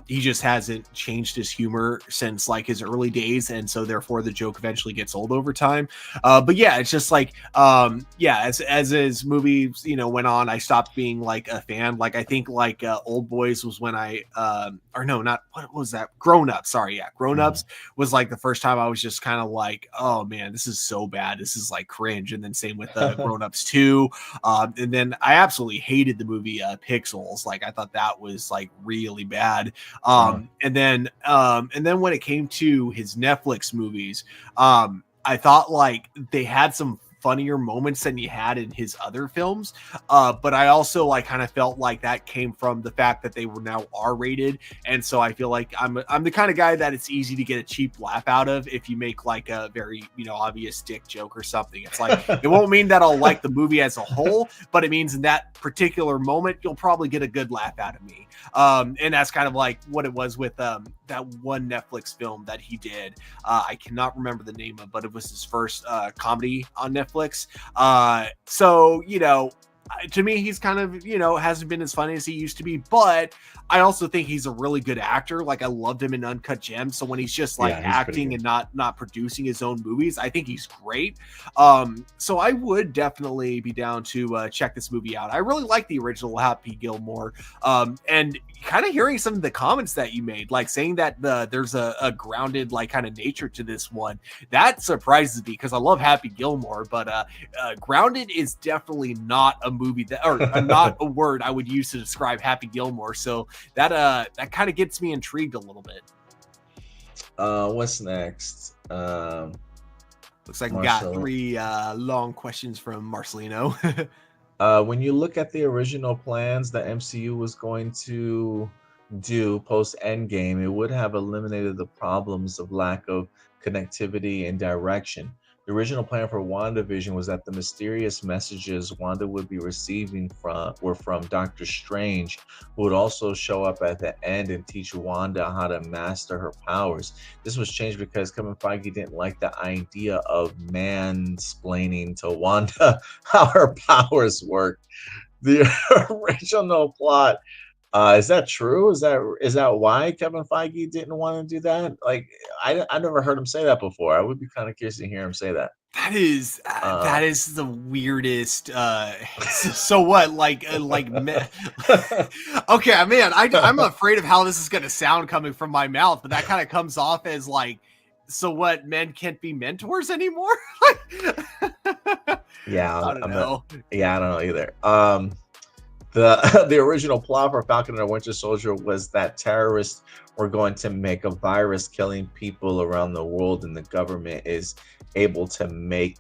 he just hasn't changed his humor since like his early days, and so therefore the joke eventually gets old over time. But yeah, it's just like as his movies went on, I stopped being like a fan. Like I think like Old Boys was when what was that? Grown Ups. Sorry, yeah, Grown Ups was like the first time I was just kind of like, oh man, this is so bad. This is like cringe. And then same with Grown Ups 2. And then I absolutely hated the movie Pixels. Like I thought that was like really bad. And then when it came to his Netflix movies, I thought like they had some funnier moments than he had in his other films. But I also like kind of felt like that came from the fact that they were now R-rated. And so I feel like I'm the kind of guy that it's easy to get a cheap laugh out of if you make like a very, obvious dick joke or something. It's like, it won't mean that I'll like the movie as a whole, but it means in that particular moment, you'll probably get a good laugh out of me. And that's kind of like what it was with that one Netflix film that he did. I cannot remember the name of, but it was his first comedy on Netflix. So, to me, he's kind of, hasn't been as funny as he used to be, but I also think he's a really good actor. Like I loved him in Uncut Gems. So when he's just like acting and not producing his own movies, I think he's great. So I would definitely be down to check this movie out. I really like the original Happy Gilmore. And kind of hearing some of the comments that you made, like saying that there's a grounded like kind of nature to this one, that surprises me because I love Happy Gilmore, but grounded is definitely not a movie that, or not a word I would use to describe Happy Gilmore. So that kind of gets me intrigued a little bit. What's next? Looks like we got 3 long questions from Marcelino. When you look at the original plans that MCU was going to do post Endgame, it would have eliminated the problems of lack of connectivity and direction. The original plan for WandaVision was that the mysterious messages Wanda would be receiving were from Doctor Strange, who would also show up at the end and teach Wanda how to master her powers. This was changed because Kevin Feige didn't like the idea of mansplaining to Wanda how her powers work. The original plot. Is that true? Is that why Kevin Feige didn't want to do that? Like, I never heard him say that before. I would be kind of curious to hear him say that. That is the weirdest. So what? Okay, man. I'm afraid of how this is gonna sound coming from my mouth, but that kind of comes off as like, so what? Men can't be mentors anymore? Yeah, I don't know. I don't know either. The original plot for Falcon and the Winter Soldier was that terrorists were going to make a virus killing people around the world, and the government is able to make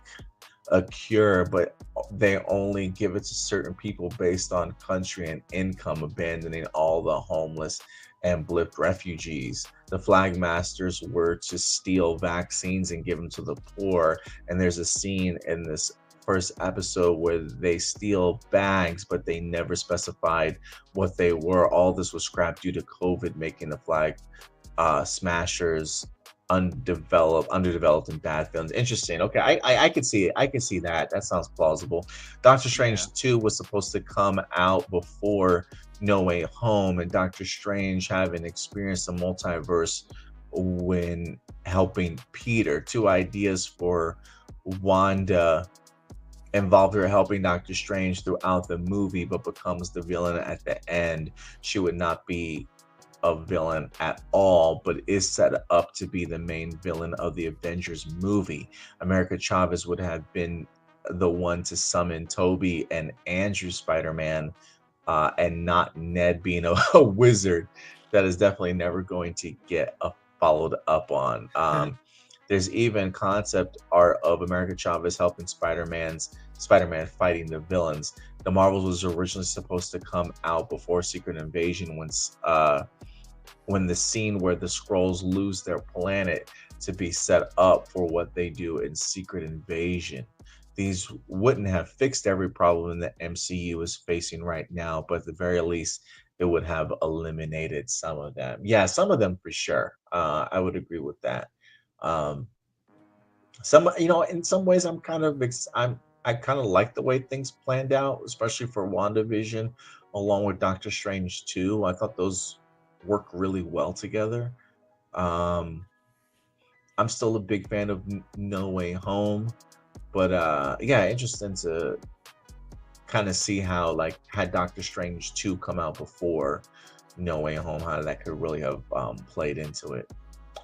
a cure, but they only give it to certain people based on country and income, abandoning all the homeless and blipped refugees. The Flag Masters were to steal vaccines and give them to the poor, and there's a scene in this first episode where they steal bags, but they never specified what they were. All this was scrapped due to COVID, making the Flag Smashers underdeveloped and bad films. Interesting. Okay, I can see it. I can see that. That sounds plausible. Doctor Strange 2 was supposed to come out before No Way Home, and Doctor Strange having experienced a multiverse when helping Peter. 2 ideas for Wanda involved her helping Doctor Strange throughout the movie, but becomes the villain at the end. She would not be a villain at all, but is set up to be the main villain of the Avengers movie. America Chavez would have been the one to summon Toby and Andrew Spider-Man, and not Ned being a wizard. That is definitely never going to get followed up on. There's even concept art of America Chavez helping Spider-Man fighting the villains. The Marvels was originally supposed to come out before Secret Invasion, when the scene where the Skrulls lose their planet to be set up for what they do in Secret Invasion. These wouldn't have fixed every problem that MCU is facing right now, but at the very least, it would have eliminated some of them. Yeah, some of them for sure. I would agree with that. Some, in some ways, I kind of like the way things planned out, especially for WandaVision, along with Doctor Strange 2. I thought those work really well together. I'm still a big fan of No Way Home, but yeah, interesting to kind of see how, like, had Doctor Strange 2 come out before No Way Home, how that could really have played into it.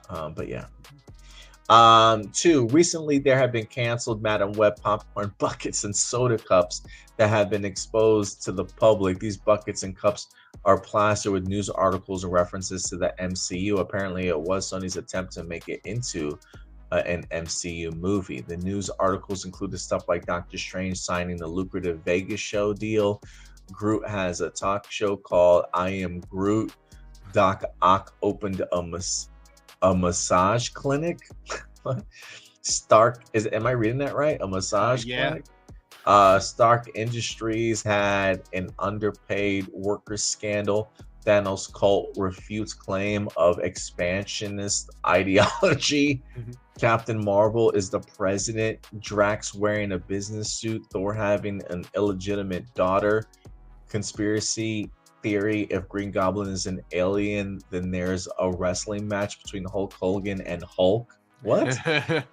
But yeah. Two, recently there have been canceled Madam Web popcorn buckets and soda cups that have been exposed to the public. These buckets and cups are plastered with news articles and references to the MCU. Apparently, it was Sony's attempt to make it into an MCU movie. The news articles included stuff like Doctor Strange signing the lucrative Vegas show deal. Groot has a talk show called I Am Groot. Doc Ock opened a massage clinic. Am I reading that right? A massage clinic? Stark Industries had an underpaid worker scandal. Thanos cult refutes claim of expansionist ideology. Captain Marvel is the president. Drax wearing a business suit. Thor having an illegitimate daughter. Conspiracy theory: if Green Goblin is an alien, then there's a wrestling match between Hulk Hogan and Hulk. What?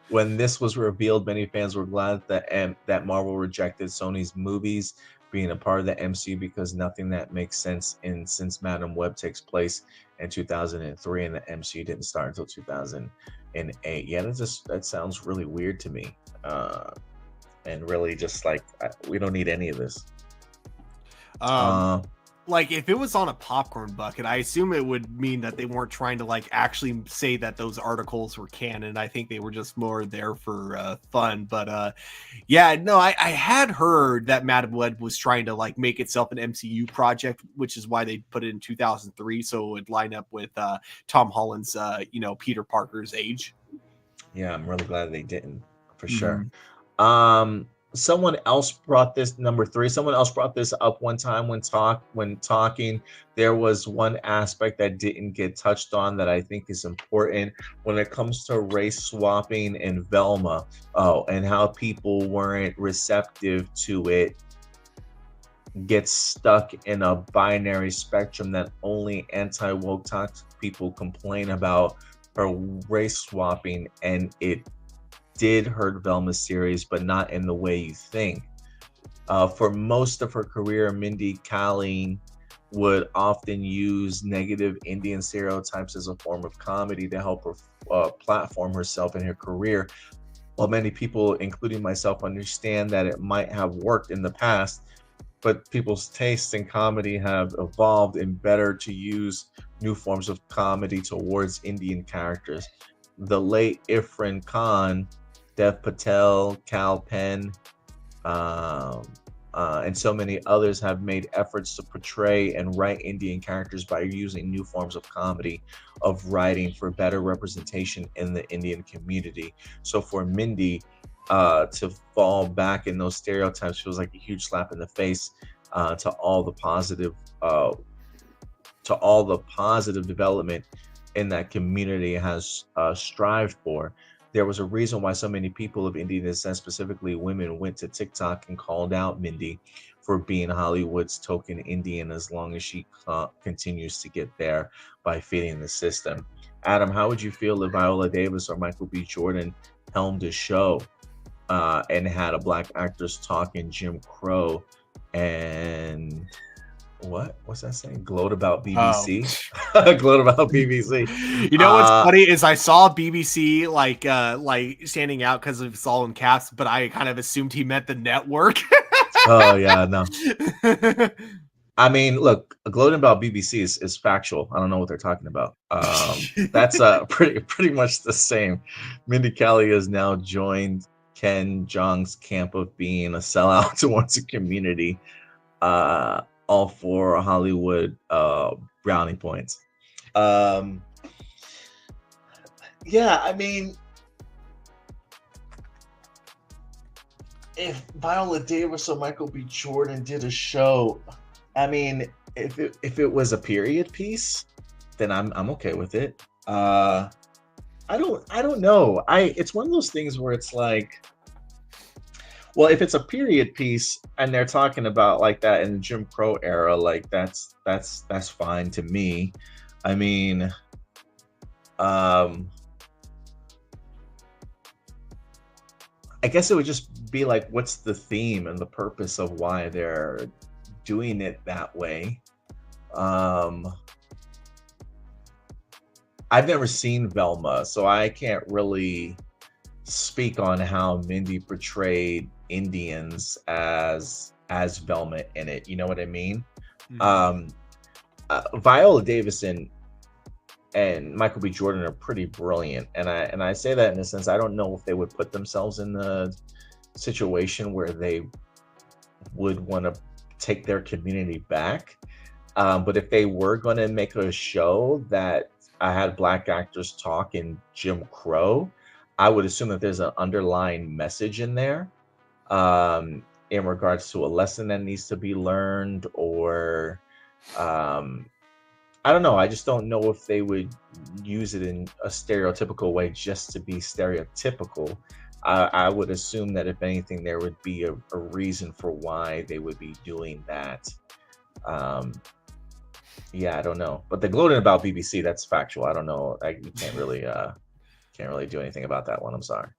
When this was revealed, many fans were glad that Marvel rejected Sony's movies being a part of the MCU because nothing that makes sense since Madam Web takes place in 2003 and the MCU didn't start until 2008. Yeah, that sounds really weird to me, and really just like we don't need any of this. Like if it was on a popcorn bucket, I assume it would mean that they weren't trying to like actually say that those articles were canon. I think they were just more there for fun. But yeah, no, I had heard that Madam Web was trying to like make itself an MCU project, which is why they put it in 2003, so it would line up with Tom Holland's Peter Parker's age. Yeah, I'm really glad they didn't, for sure. Someone else brought this, number three, someone else brought this up one time when talking. There was one aspect that didn't get touched on that I think is important when it comes to race swapping in Velma, and how people weren't receptive to it, get stuck in a binary spectrum that only anti-woke toxic people complain about her race swapping, and it did hurt Velma's series, but not in the way you think. For most of her career, Mindy Kaling would often use negative Indian stereotypes as a form of comedy to help her platform herself in her career. While many people, including myself, understand that it might have worked in the past, but people's tastes in comedy have evolved and better to use new forms of comedy towards Indian characters. The late Irfan Khan, Dev Patel, Kal Penn, and so many others have made efforts to portray and write Indian characters by using new forms of comedy of writing for better representation in the Indian community. So for Mindy to fall back in those stereotypes feels like a huge slap in the face to all the positive development in that community has strived for. There was a reason why so many people of Indian descent, specifically women, went to TikTok and called out Mindy for being Hollywood's token Indian, as long as she continues to get there by feeding the system. Adam, how would you feel if Viola Davis or Michael B. Jordan helmed a show and had a black actress talking Jim Crow and what's that saying? Gloat about BBC. Gloat about BBC. You know what's funny is I saw BBC like standing out because it's all in caps, but I kind of assumed he meant the network. Oh yeah, no. I mean, look, gloating about BBC is factual. I don't know what they're talking about. That's pretty much the same. Mindy Kaling has now joined Ken Jeong's camp of being a sellout towards a community. All for Hollywood brownie points. Yeah, I mean, if Viola Davis or Michael B. Jordan did a show, I mean, if it was a period piece, then I'm okay with it. I don't know. It's one of those things where it's like, well, if it's a period piece and they're talking about like that in the Jim Crow era, like that's fine to me. I mean, I guess it would just be like, what's the theme and the purpose of why they're doing it that way? I've never seen Velma, so I can't really speak on how Mindy portrayed Indians as Velma in it. You know what I mean? Mhm. Viola Davis and Michael B. Jordan are pretty brilliant, and I say that in a sense. I don't know if they would put themselves in the situation where they would want to take their community back. But if they were going to make a show that I had black actors talk in Jim Crow, I would assume that there's an underlying message in there, in regards to a lesson that needs to be learned, or I don't know. I just don't know if they would use it in a stereotypical way just to be stereotypical. I would assume that if anything, there would be a reason for why they would be doing that. Um, yeah, I don't know. But the gloating about BBC, that's factual. I don't know. You can't really do anything about that one. I'm sorry.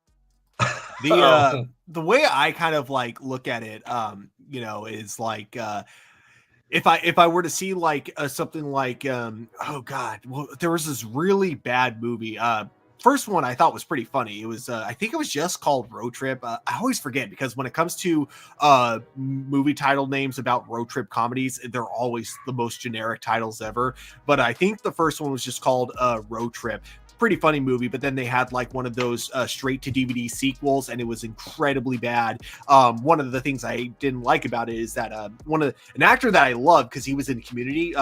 The way I kind of like look at it, is like if I were to see like something like oh god, well, there was this really bad movie. First one I thought was pretty funny. It was I think it was just called Road Trip. I always forget because when it comes to movie title names about road trip comedies, they're always the most generic titles ever. But I think the first one was just called Road Trip. Pretty funny movie, but then they had like one of those straight to DVD sequels, and it was incredibly bad. One of the things I didn't like about it is that an actor that I love because he was in Community.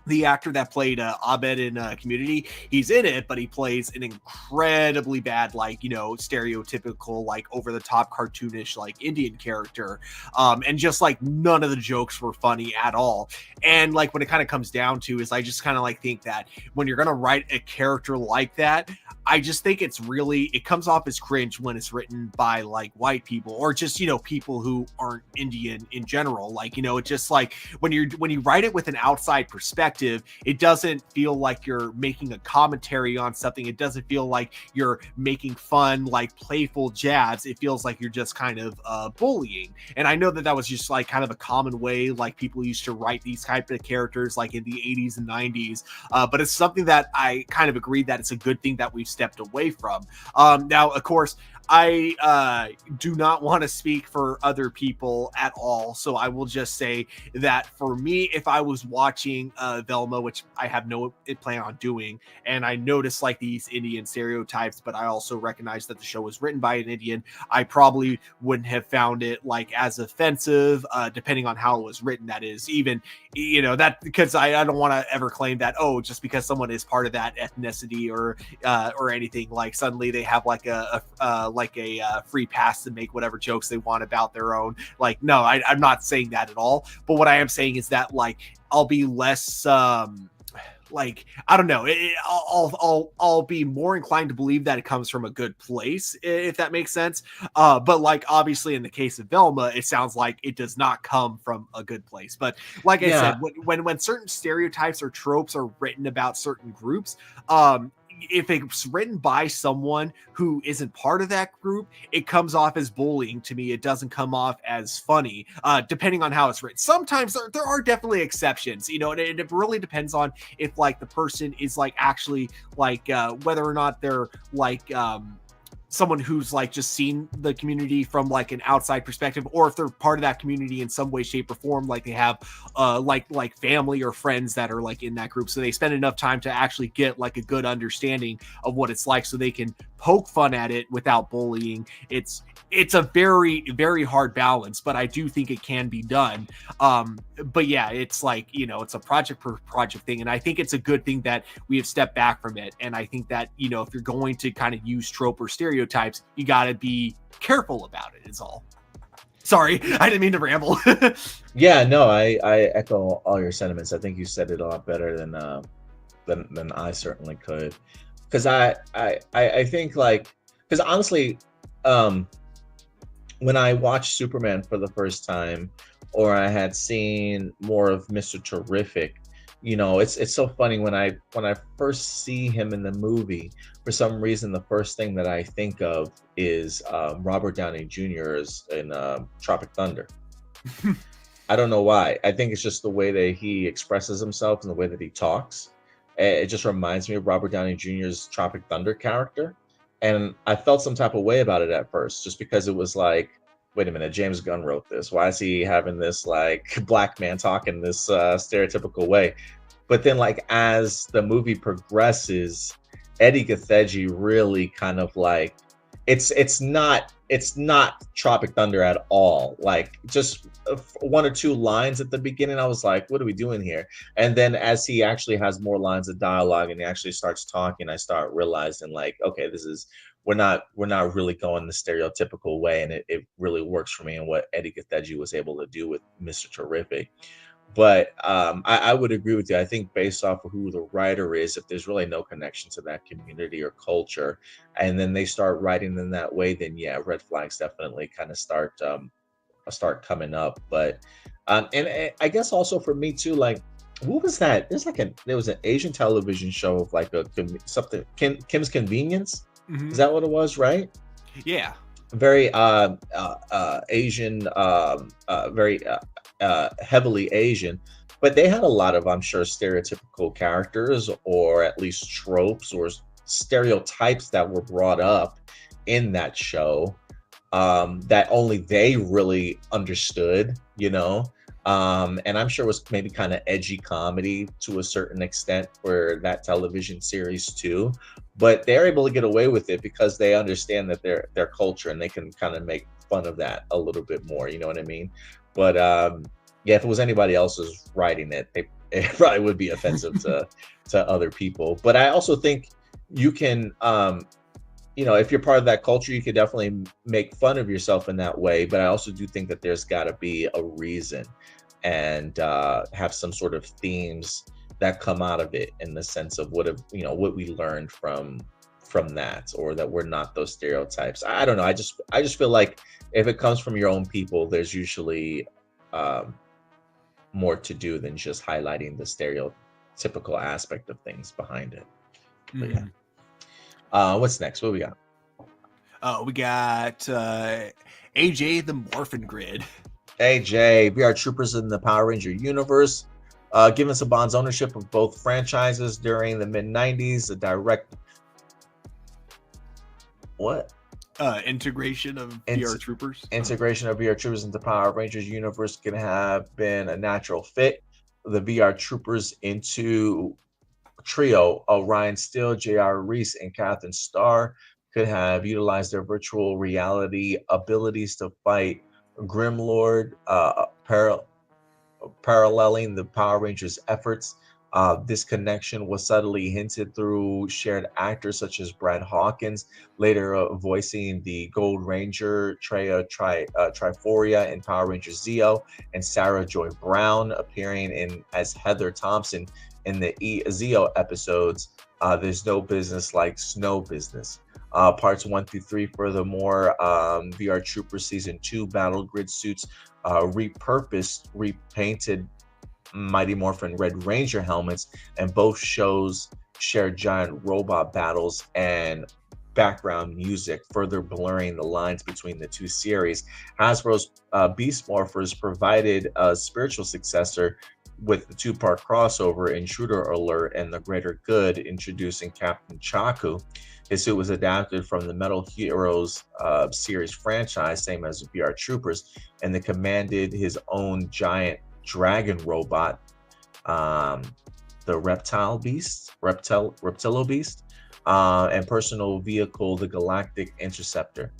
The actor that played Abed in Community, he's in it, but he plays an incredibly bad, like, stereotypical, like over the top cartoonish, like Indian character. And just like none of the jokes were funny at all. And like when it kind of comes down to is I just kind of like think that when you're going to write a character like that, I just think it comes off as cringe when it's written by like white people or just, people who aren't Indian in general. Like, it's just like when you write it with an outside perspective, it doesn't feel like you're making a commentary on something. It doesn't feel like you're making fun, like playful jabs. It feels like you're just kind of bullying. And I know that was just like kind of a common way, like people used to write these type of characters like in the 80s and 90s. But it's something that I kind of agree that it's a good thing that we've stepped away from. Now, of course, I do not want to speak for other people at all. So I will just say that for me, if I was watching Velma, which I have no plan on doing, and I noticed like these Indian stereotypes, but I also recognize that the show was written by an Indian, I probably wouldn't have found it like as offensive, depending on how it was written. That is even, that because I don't want to ever claim that, oh, just because someone is part of that ethnicity or anything, like suddenly they have like a free pass to make whatever jokes they want about their own. Like, no, I'm not saying that at all. But what I am saying is that like I'll be less like, I don't know, I'll be more inclined to believe that it comes from a good place, if that makes sense. But like obviously in the case of Velma, it sounds like it does not come from a good place. But like I said, when certain stereotypes or tropes are written about certain groups, if it's written by someone who isn't part of that group, it comes off as bullying to me. It doesn't come off as funny, depending on how it's written. Sometimes there are definitely exceptions, and it really depends on if like the person is like actually like whether or not they're like someone who's like just seen the community from like an outside perspective, or if they're part of that community in some way, shape, or form, like they have like family or friends that are like in that group, so they spend enough time to actually get like a good understanding of what it's like, so they can poke fun at it without bullying. It's a very, very hard balance, but I do think it can be done. But yeah, it's like, it's a project per project thing. And I think it's a good thing that we have stepped back from it. And I think that, if you're going to kind of use trope or stereotypes, you got to be careful about it is all. Sorry, I didn't mean to ramble. Yeah, no, I echo all your sentiments. I think you said it a lot better than I certainly could. Because I think like, because honestly, when I watched Superman for the first time, or I had seen more of Mr. Terrific, it's so funny when I first see him in the movie. For some reason, the first thing that I think of is Robert Downey Jr. in Tropic Thunder. I don't know why. I think it's just the way that he expresses himself and the way that he talks. It just reminds me of Robert Downey Jr.'s Tropic Thunder character. And I felt some type of way about it at first, just because it was like, wait a minute, James Gunn wrote this. Why is he having this like black man talking this stereotypical way? But then, like, as the movie progresses, Eddie Gathegi really kind of like it's not Tropic Thunder at all. Like, just one or two lines at the beginning, I was like, what are we doing here? And then as he actually has more lines of dialogue and he actually starts talking, I start realizing, like, okay, this is we're not really going the stereotypical way, and it really works for me, and what Eddie Gathegi was able to do with Mr. Terrific. But I would agree with you. I think based off of who the writer is, if there's really no connection to that community or culture, and then they start writing in that way, then yeah, red flags definitely kind of start coming up. But and I guess also for me too, like, what was that? There was an Asian television show of like something Kim's Convenience. Mhm. Is that what it was? Right? Yeah. Very Asian, very heavily Asian, but they had a lot of, I'm sure, stereotypical characters, or at least tropes or stereotypes that were brought up in that show, that only they really understood, you know. And I'm sure it was maybe kind of edgy comedy to a certain extent for that television series too. But they're able to get away with it because they understand that their culture, and they can kind of make fun of that a little bit more. You know what I mean? But yeah, if it was anybody else's writing it, it probably would be offensive to other people. But I also think you can, if you're part of that culture, you could definitely make fun of yourself in that way. But I also do think that there's got to be a reason, and have some sort of themes that come out of it, in the sense of what we learned from that, or that we're not those stereotypes. I don't know. I just feel like if it comes from your own people, there's usually more to do than just highlighting the stereotypical aspect of things behind it. But yeah. What's next? What we got? We got AJ the Morphin Grid. AJ, VR Troopers in the Power Ranger universe. Given Saban's ownership of both franchises during the mid-90s, a direct Integration of VR Troopers. Integration of VR Troopers into Power Rangers universe can have been a natural fit. The VR Troopers into trio Orion Steele, J.R. Reese, and Catherine Starr could have utilized their virtual reality abilities to fight Grimlord, paralleling the Power Rangers' efforts. This connection was subtly hinted through shared actors such as Brad Hawkins, later voicing the Gold Ranger Treya Triforia in Power Rangers Zeo, and Sarah Joy Brown appearing as Heather Thompson in the Zeo episodes There's No Business Like Snow Business. Parts 1 through 3, furthermore, VR Trooper Season 2 Battle Grid suits repurposed, repainted Mighty Morphin Red Ranger helmets, and both shows share giant robot battles and background music, further blurring the lines between the two series. Hasbro's Beast Morphers provided a spiritual successor with the two-part crossover Intruder Alert and The Greater Good, introducing Captain Chaku. His suit was adapted from the Metal Heroes series franchise, same as VR Troopers, and they commanded his own giant dragon robot, the Reptilo Beast, and personal vehicle, the Galactic Interceptor.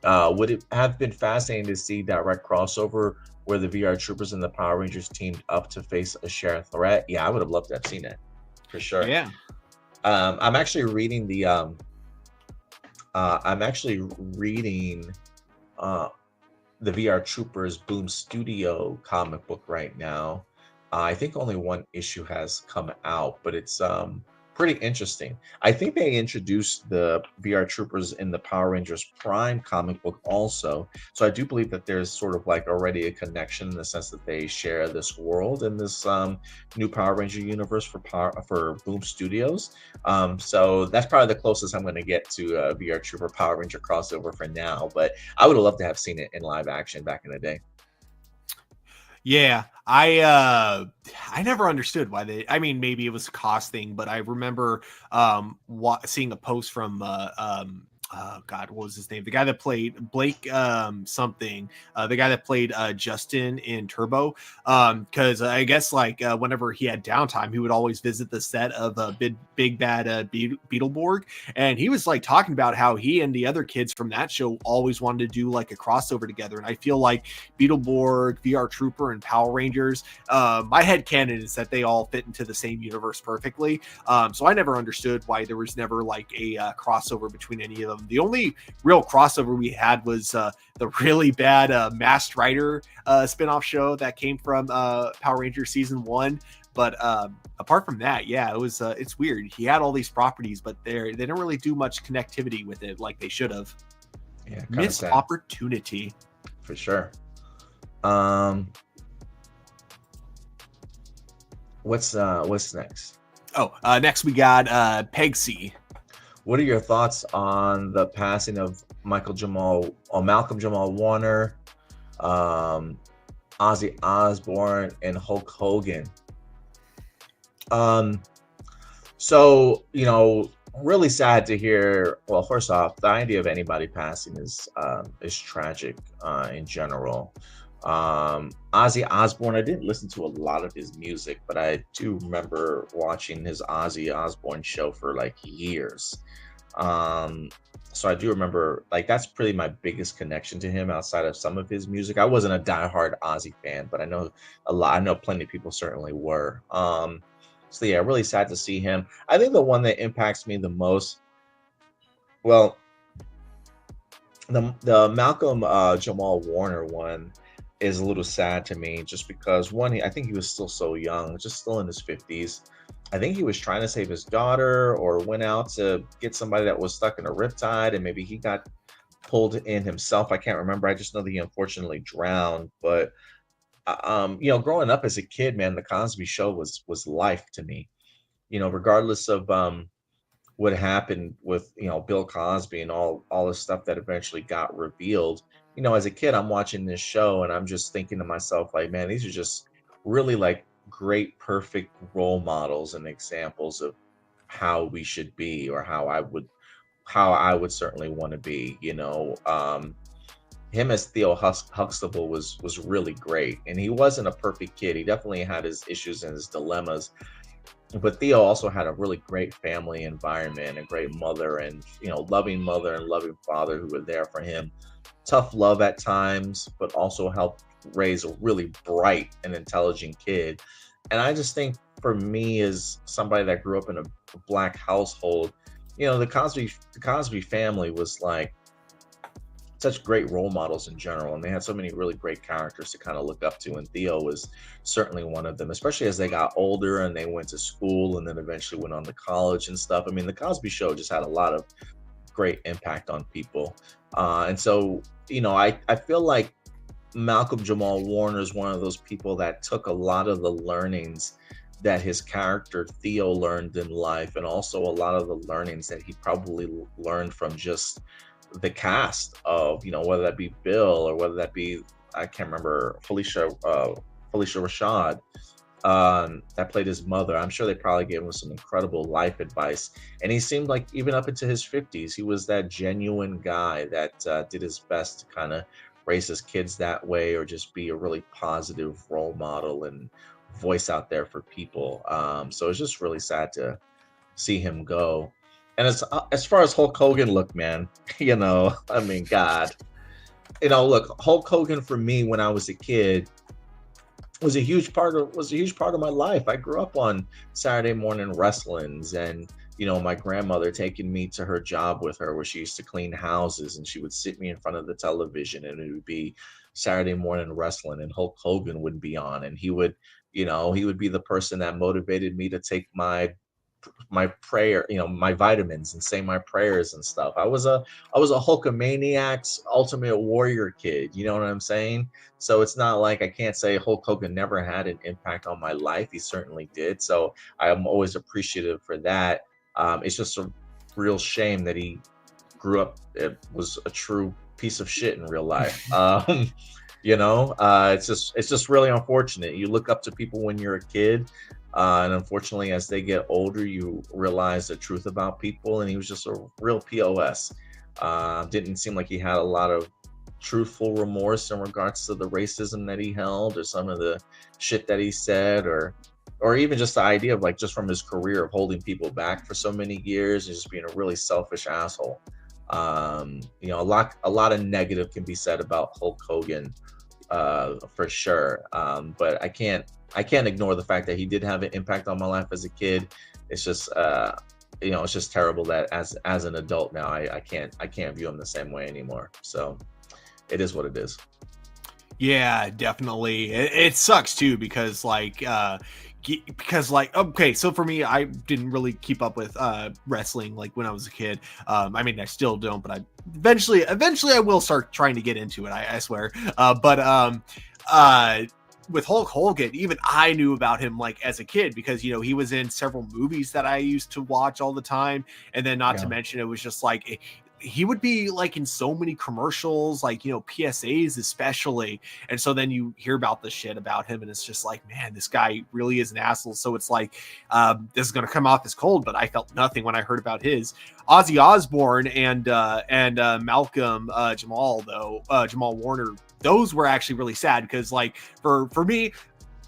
Would it have been fascinating to see direct crossover where the VR Troopers and the Power Rangers teamed up to face a shared threat? Yeah, I would have loved to have seen that, for sure. Yeah. I'm actually reading the VR Troopers Boom Studio comic book right now. I think only one issue has come out, but it's pretty interesting. I think they introduced the VR Troopers in the Power Rangers Prime comic book also. So I do believe that there's sort of like already a connection, in the sense that they share this world in this new Power Ranger universe for Boom Studios. So that's probably the closest I'm going to get to VR Trooper Power Ranger crossover for now. But I would have loved to have seen it in live action back in the day. Yeah, I never understood why they. I mean, maybe it was a cost thing, but I remember seeing a post from God, what was his name? The guy that played Blake something. The guy that played Justin in Turbo. Because I guess like whenever he had downtime, he would always visit the set of Big Bad Beetleborg, and he was like talking about how he and the other kids from that show always wanted to do like a crossover together. And I feel like Beetleborg, VR Trooper, and Power Rangers. My headcanon is that they all fit into the same universe perfectly. So I never understood why there was never like a crossover between any of them. The only real crossover we had was the really bad Masked Rider spinoff show that came from Power Rangers season 1. But apart from that, yeah, it was it's weird. He had all these properties, but they didn't really do much connectivity with it like they should have. Yeah, missed opportunity for sure. What's next? Next we got Pegsy. What are your thoughts on the passing of Malcolm Jamal Warner, Ozzy Osbourne, and Hulk Hogan? So, really sad to hear. Well, first off, the idea of anybody passing is tragic in general. Ozzy Osbourne, I didn't listen to a lot of his music, but I do remember watching his Ozzy Osbourne show for like years. So I do remember, like, that's pretty my biggest connection to him outside of some of his music. I wasn't a diehard Ozzy fan, but I know plenty of people certainly were. So yeah, really sad to see him. I think the one that impacts me the most, well, the Malcolm Jamal Warner one is a little sad to me, just because one, I think he was still so young, just still in his 50s. I think he was trying to save his daughter, or went out to get somebody that was stuck in a riptide, and maybe he got pulled in himself. I can't remember. I just know that he unfortunately drowned. But growing up as a kid, man, the Cosby Show was life to me. Regardless of what happened with Bill Cosby and all the stuff that eventually got revealed. As a kid, I'm watching this show and I'm just thinking to myself, like, man, these are just really like great, perfect role models and examples of how we should be, or how I would certainly want to be. Him as Theo Huxtable was really great, and he wasn't a perfect kid. He definitely had his issues and his dilemmas, but Theo also had a really great family environment, a great mother, and loving mother and loving father who were there for him. Tough love at times, but also helped raise a really bright and intelligent kid. And I just think, for me, as somebody that grew up in a Black household, the Cosby family was like such great role models in general, and they had so many really great characters to kind of look up to, and Theo was certainly one of them, especially as they got older and they went to school and then eventually went on to college and stuff. I mean, the Cosby Show just had a lot of great impact on people, and so I feel like Malcolm Jamal Warner is one of those people that took a lot of the learnings that his character Theo learned in life, and also a lot of the learnings that he probably learned from just the cast of, whether that be Bill, or whether that be, I can't remember, Felicia Rashad, that played his mother. I'm sure they probably gave him some incredible life advice, and he seemed like, even up into his 50s, he was that genuine guy that did his best to kind of raise his kids that way, or just be a really positive role model and voice out there for people. So it's just really sad to see him go. And as far as Hulk Hogan, look, man, I mean, God, look, Hulk Hogan for me when I was a kid was a huge part of my life. I grew up on Saturday morning wrestlings, and my grandmother taking me to her job with her, where she used to clean houses, and she would sit me in front of the television, and it would be Saturday morning wrestling, and Hulk Hogan would be on, and he would be the person that motivated me to take my prayer, my vitamins, and say my prayers and stuff. I was a Hulkamaniacs Ultimate Warrior kid. You know what I'm saying? So it's not like I can't say Hulk Hogan never had an impact on my life. He certainly did. So I am always appreciative for that. It's just a real shame that he grew up, it was a true piece of shit in real life. It's just really unfortunate. You look up to people when you're a kid, and unfortunately, as they get older, you realize the truth about people, and he was just a real POS. Didn't seem like he had a lot of truthful remorse in regards to the racism that he held, or some of the shit that he said, or even just the idea of like just from his career of holding people back for so many years and just being a really selfish asshole. You know, a lot of negative can be said about Hulk Hogan, for sure. But I can't ignore the fact that he did have an impact on my life as a kid. It's just you know, it's just terrible that as an adult now, I can't view him the same way anymore. So it is what it is. Yeah, definitely. It sucks too because okay, so for me, I didn't really keep up with wrestling like when I was a kid. I mean, I still don't, but I eventually I will start trying to get into it. I swear. With Hulk Hogan, even I knew about him like as a kid because you know he was in several movies that I used to watch all the time, and then not to mention it was just like he would be like in so many commercials, like, you know, PSAs especially. And so then you hear about the shit about him and it's just like, man, this guy really is an asshole. So it's like, this is going to come off as cold, but I felt nothing when I heard about his. Ozzy Osbourne and Malcolm Jamal Warner, those were actually really sad because like for me,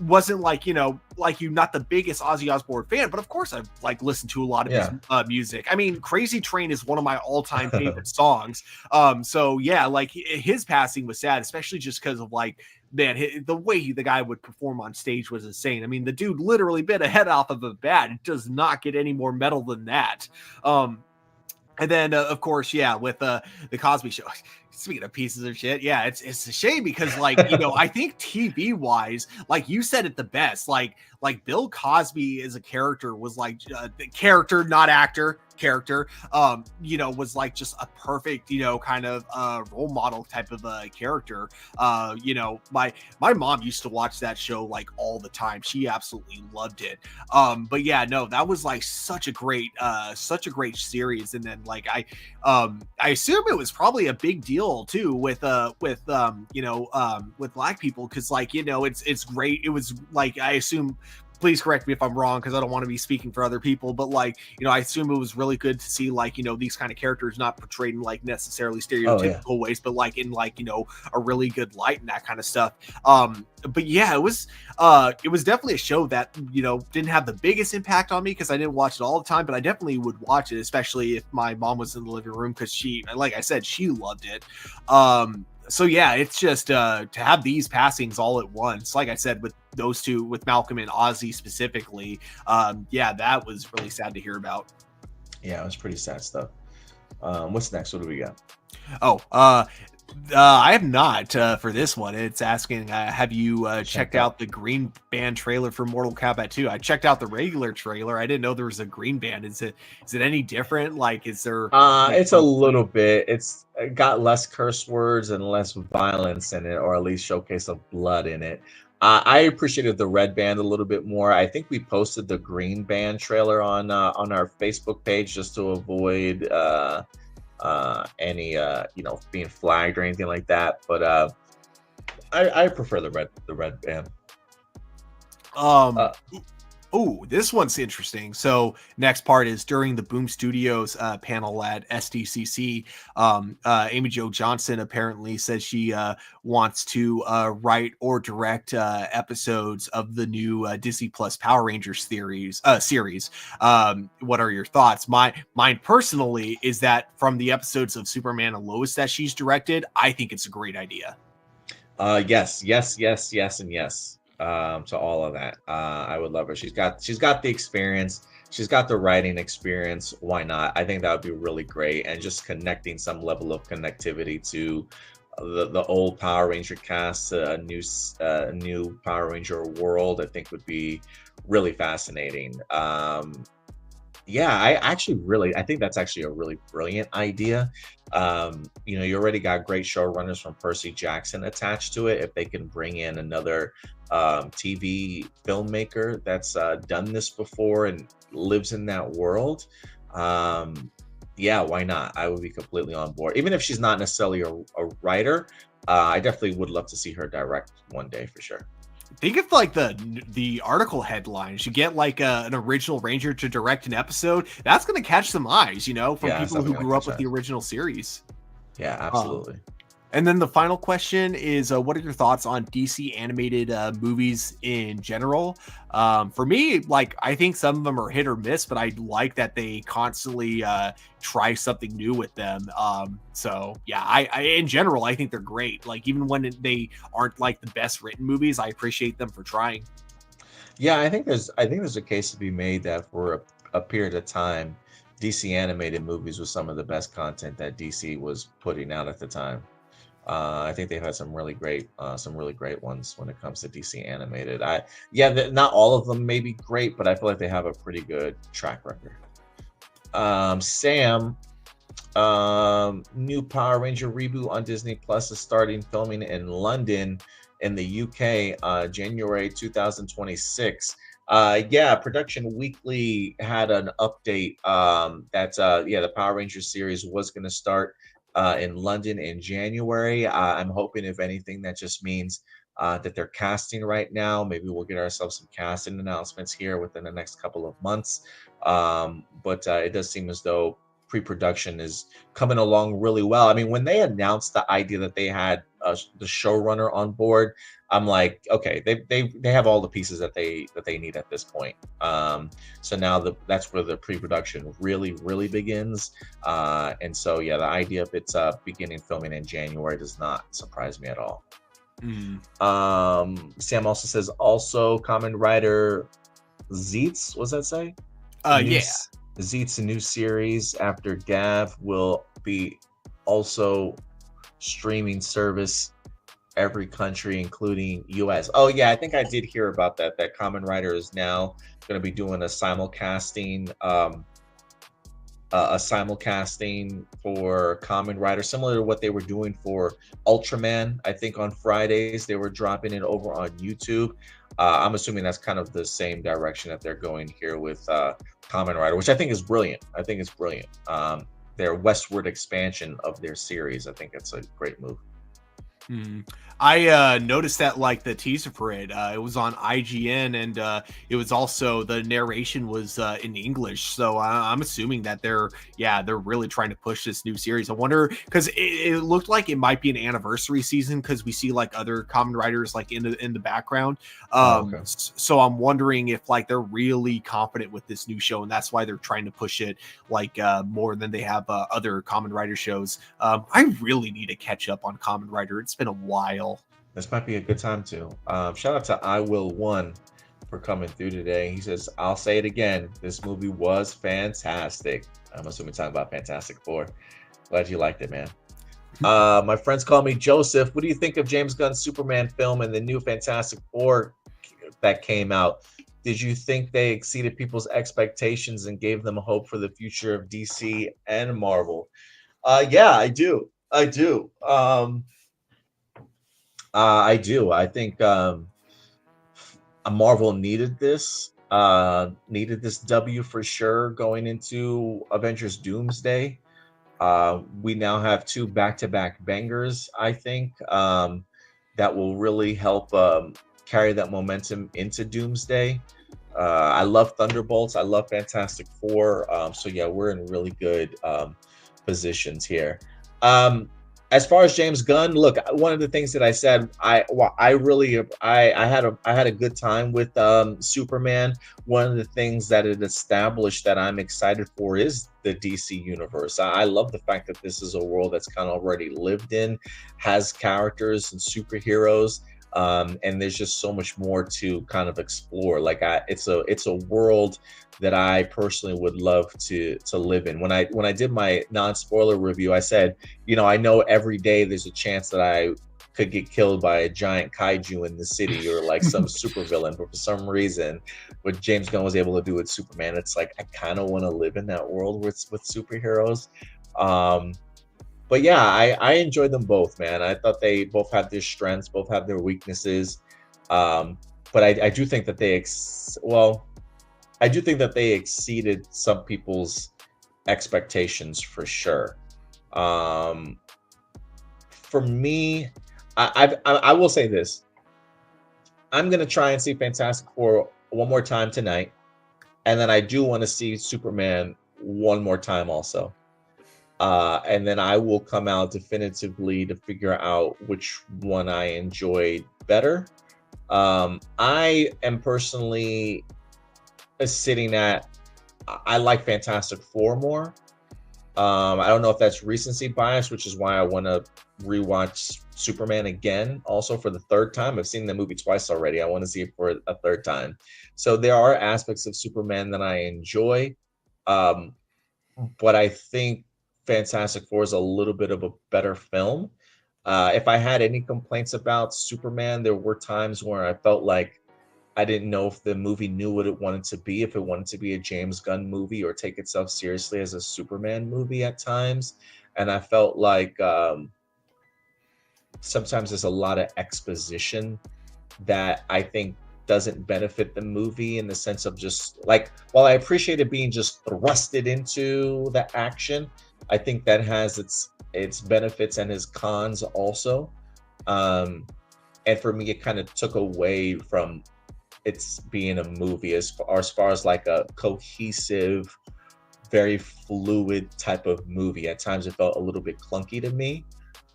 wasn't like, you know, like you not the biggest Ozzy Osbourne fan, but of course I've like listened to a lot of his music. I mean, Crazy Train is one of my all-time favorite songs. So yeah, like his passing was sad, especially just because of like, man, the way the guy would perform on stage was insane. I mean, the dude literally bit a head off of a bat. It does not get any more metal than that. And then, of course, yeah, with the Cosby Show. Speaking of pieces of shit, yeah, it's a shame because, like, you know, I think TV wise, like you said it the best, like Bill Cosby as a character was like character, not actor. Character, you know, was like just a perfect, you know, kind of role model type of a character. You know, my mom used to watch that show like all the time. She absolutely loved it. But yeah, no, that was like such a great series. And then like I assume it was probably a big deal too with you know, with black people because like, you know, it's great. It was like, I assume, please correct me if I'm wrong because I don't want to be speaking for other people, but like, you know, I assume it was really good to see like, you know, these kind of characters not portrayed in like necessarily stereotypical ways, but like in like, you know, a really good light and that kind of stuff. But yeah, it was definitely a show that, you know, didn't have the biggest impact on me because I didn't watch it all the time, but I definitely would watch it, especially if my mom was in the living room because she, like I said, she loved it. So yeah, it's just to have these passings all at once, like I said, with those two, with Malcolm and Ozzy specifically, yeah, that was really sad to hear about. Yeah, it was pretty sad stuff. What's next? What do we got? I have not for this one. It's asking, have you checked out the Green Band trailer for Mortal Kombat 2? I checked out the regular trailer. I didn't know there was a Green Band. Is it any different? Like, is there? It's a little bit. It's got less curse words and less violence in it, or at least showcase of blood in it. I appreciated the Red Band a little bit more. I think we posted the Green Band trailer on our Facebook page just to avoid any you know, being flagged or anything like that. But I prefer the Red Band. Oh, this one's interesting. So next part is during the Boom Studios panel at SDCC. Amy Jo Johnson apparently says she wants to write or direct episodes of the new Disney Plus Power Rangers series. What are your thoughts? Mine personally is that from the episodes of Superman and Lois that she's directed, I think it's a great idea. Yes, and yes. To all of that. I would love her. She's got the experience. She's got the writing experience. Why not? I think that would be really great. And just connecting some level of connectivity to the old Power Ranger cast, a new Power Ranger world, I think would be really fascinating. Yeah, I think that's actually a really brilliant idea. You know, you already got great showrunners from Percy Jackson attached to it. If they can bring in another TV filmmaker that's done this before and lives in that world, yeah, why not? I would be completely on board. Even if she's not necessarily a writer, I definitely would love to see her direct one day for sure. think of like the article headlines. You get like an original Ranger to direct an episode. That's going to catch some eyes, you know, from Yeah, people who grew up with the original series. Yeah, absolutely. And then the final question is, what are your thoughts on DC animated movies in general? For me, like, I think some of them are hit or miss, but I like that they constantly try something new with them. So yeah, I in general, I think they're great. Like, even when they aren't like the best written movies, I appreciate them for trying. Yeah, I think there's a case to be made that for a period of time, DC animated movies was some of the best content that DC was putting out at the time. I think they've had some really great ones when it comes to DC animated. Not all of them may be great, but I feel like they have a pretty good track record. Sam, new Power Ranger reboot on Disney Plus is starting filming in London, in the UK, January 2026. Yeah, Production Weekly had an update that the Power Rangers series was going to start in London in January. I'm hoping, if anything, that just means that they're casting right now. Maybe we'll get ourselves some casting announcements here within the next couple of months. But it does seem as though pre-production is coming along really well. I mean, when they announced the idea that they had the showrunner on board, I'm like, okay, they have all the pieces that they need at this point. So now that's where the pre-production really begins. And so yeah, the idea of it's beginning filming in January does not surprise me at all. Sam also says Kamen Rider Zeets, what's that say? Yeah. Zeet's new series after Gav will be also streaming service every country, including US. Oh yeah, I think I did hear about that. That Kamen Rider is now going to be doing a simulcasting for Kamen Rider, similar to what they were doing for Ultraman. I think on Fridays they were dropping it over on YouTube. I'm assuming that's kind of the same direction that they're going here with Kamen Rider, which I think is brilliant. Their westward expansion of their series, I think it's a great move. I noticed that like the teaser for it was on IGN, and it was also, the narration was in English, so I'm assuming that they're really trying to push this new series. I wonder, because it looked like it might be an anniversary season, because we see like other Kamen Riders like in the background. Okay. So I'm wondering if like they're really confident with this new show, and that's why they're trying to push it like more than they have other Kamen Rider shows. I really need to catch up on Kamen Rider. It's been a while. This might be a good time to. Shout out to I Will One for coming through today. He says, I'll say it again. This movie was fantastic. I'm assuming talking about Fantastic Four. Glad you liked it, man. My friends call me Joseph. What do you think of James Gunn's Superman film and the new Fantastic Four that came out? Did you think they exceeded people's expectations and gave them hope for the future of DC and Marvel? Yeah, I do. I do. I think Marvel needed this W for sure going into Avengers Doomsday. We now have two back-to-back bangers, I think, that will really help carry that momentum into Doomsday. I love Thunderbolts. I love Fantastic Four. So yeah, we're in really good positions here. As far as James Gunn, look, one of the things that I said, I had a good time with Superman. One of the things that it established that I'm excited for is the DC universe. I love the fact that this is a world that's kind of already lived in, has characters and superheroes, and there's just so much more to kind of explore. Like it's a world that I personally would love to live in. When I did my non-spoiler review, I said, I know every day there's a chance that I could get killed by a giant kaiju in the city or like some supervillain, but for some reason, what James Gunn was able to do with Superman, it's like I kind of want to live in that world with superheroes. But yeah, I enjoyed them both, man. I thought they both had their strengths, both have their weaknesses. But I do think that I do think that they exceeded some people's expectations for sure. For me, I will say this. I'm gonna try and see Fantastic Four one more time tonight, and then I do want to see Superman one more time also. And then I will come out definitively to figure out which one I enjoyed better. I am personally sitting at I like Fantastic Four more. I don't know if that's recency bias, which is why I want to rewatch Superman again, also for the third time. I've seen the movie twice already. I want to see it for a third time. So there are aspects of Superman that I enjoy, um, but I think Fantastic Four is a little bit of a better film. If I had any complaints about Superman, there were times where I felt like I didn't know if the movie knew what it wanted to be, if it wanted to be a James Gunn movie or take itself seriously as a Superman movie at times. And I felt like sometimes there's a lot of exposition that I think doesn't benefit the movie in the sense of just like, while I appreciate it being just thrusted into the action, I think that has its benefits and its cons also. And for me, it kind of took away from it's being a movie as far as like a cohesive, very fluid type of movie. At times it felt a little bit clunky to me.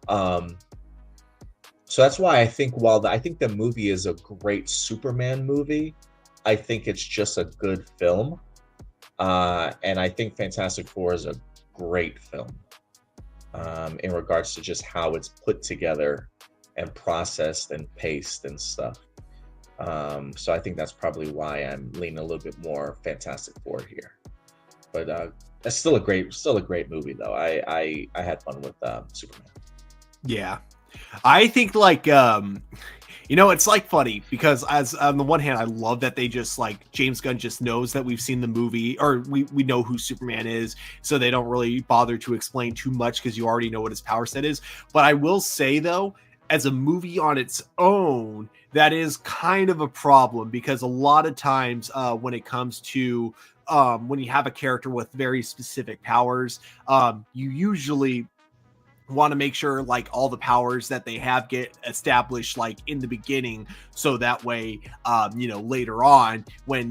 So that's why I think I think the movie is a great Superman movie, I think it's just a good film. And I think Fantastic Four is a great film in regards to just how it's put together and processed and paced and stuff. So I think that's probably why I'm leaning a little bit more Fantastic Four here. But that's still a great movie though. I had fun with Superman. Yeah. I think like it's like funny because as on the one hand, I love that they just like James Gunn just knows that we've seen the movie or we know who Superman is, so they don't really bother to explain too much because you already know what his power set is. But I will say though, as a movie on its own, that is kind of a problem because a lot of times when it comes to when you have a character with very specific powers, you usually want to make sure like all the powers that they have get established like in the beginning, so that way later on when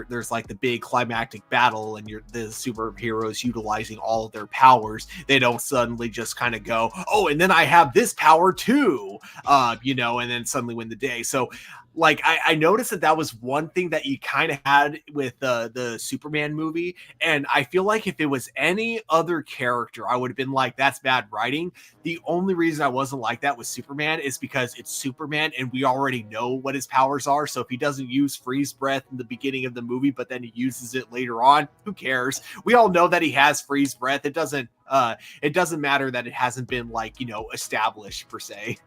there's like the big climactic battle and the superheroes utilizing all of their powers, they don't suddenly just kind of go, oh, and then I have this power too, and then suddenly win the day. So like I noticed that was one thing that you kind of had with the Superman movie, and I feel like if it was any other character, I would have been like, that's bad writing. The only reason I wasn't like that with Superman is because it's Superman, and we already know what his powers are. So if he doesn't use freeze breath in the beginning of the movie, but then he uses it later on, who cares? We all know that he has freeze breath. It doesn't matter that it hasn't been like established per se.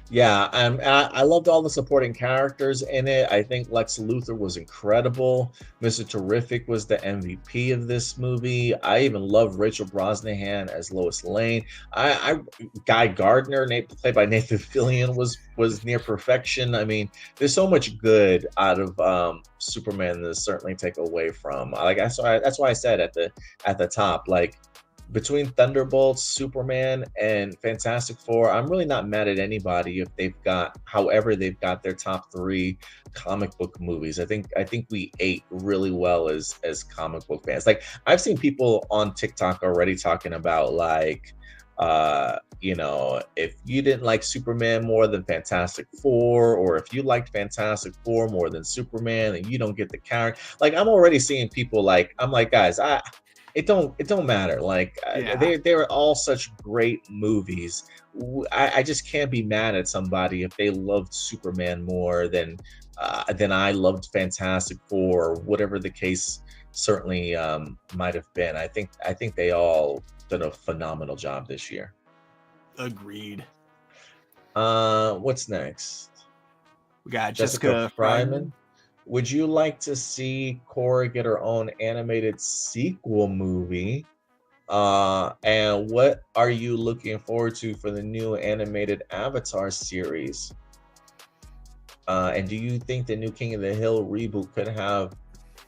Yeah, I loved all the supporting characters in it. I think Lex Luthor was incredible. Mr. Terrific was the MVP of this movie. I even love Rachel Brosnahan as Lois Lane. Guy Gardner, played by Nathan Fillion, was near perfection. I mean, there's so much good out of Superman to certainly take away from. Like that's why I said at the top, like, between Thunderbolts, Superman, and Fantastic Four, I'm really not mad at anybody if they've got their top three comic book movies. I think we ate really well as comic book fans. Like, I've seen people on TikTok already talking about like, if you didn't like Superman more than Fantastic Four, or if you liked Fantastic Four more than Superman, and you don't get the character. Like, I'm already seeing people like, I'm like, guys, it don't matter. Like, yeah. They're all such great movies. I just can't be mad at somebody if they loved Superman more than I loved Fantastic Four, or whatever the case certainly might have been. I think they all did a phenomenal job this year. Agreed. What's next? We got Jessica Fryman. Would you like to see Korra get her own animated sequel movie? And what are you looking forward to for the new animated Avatar series? And do you think the new King of the Hill reboot could have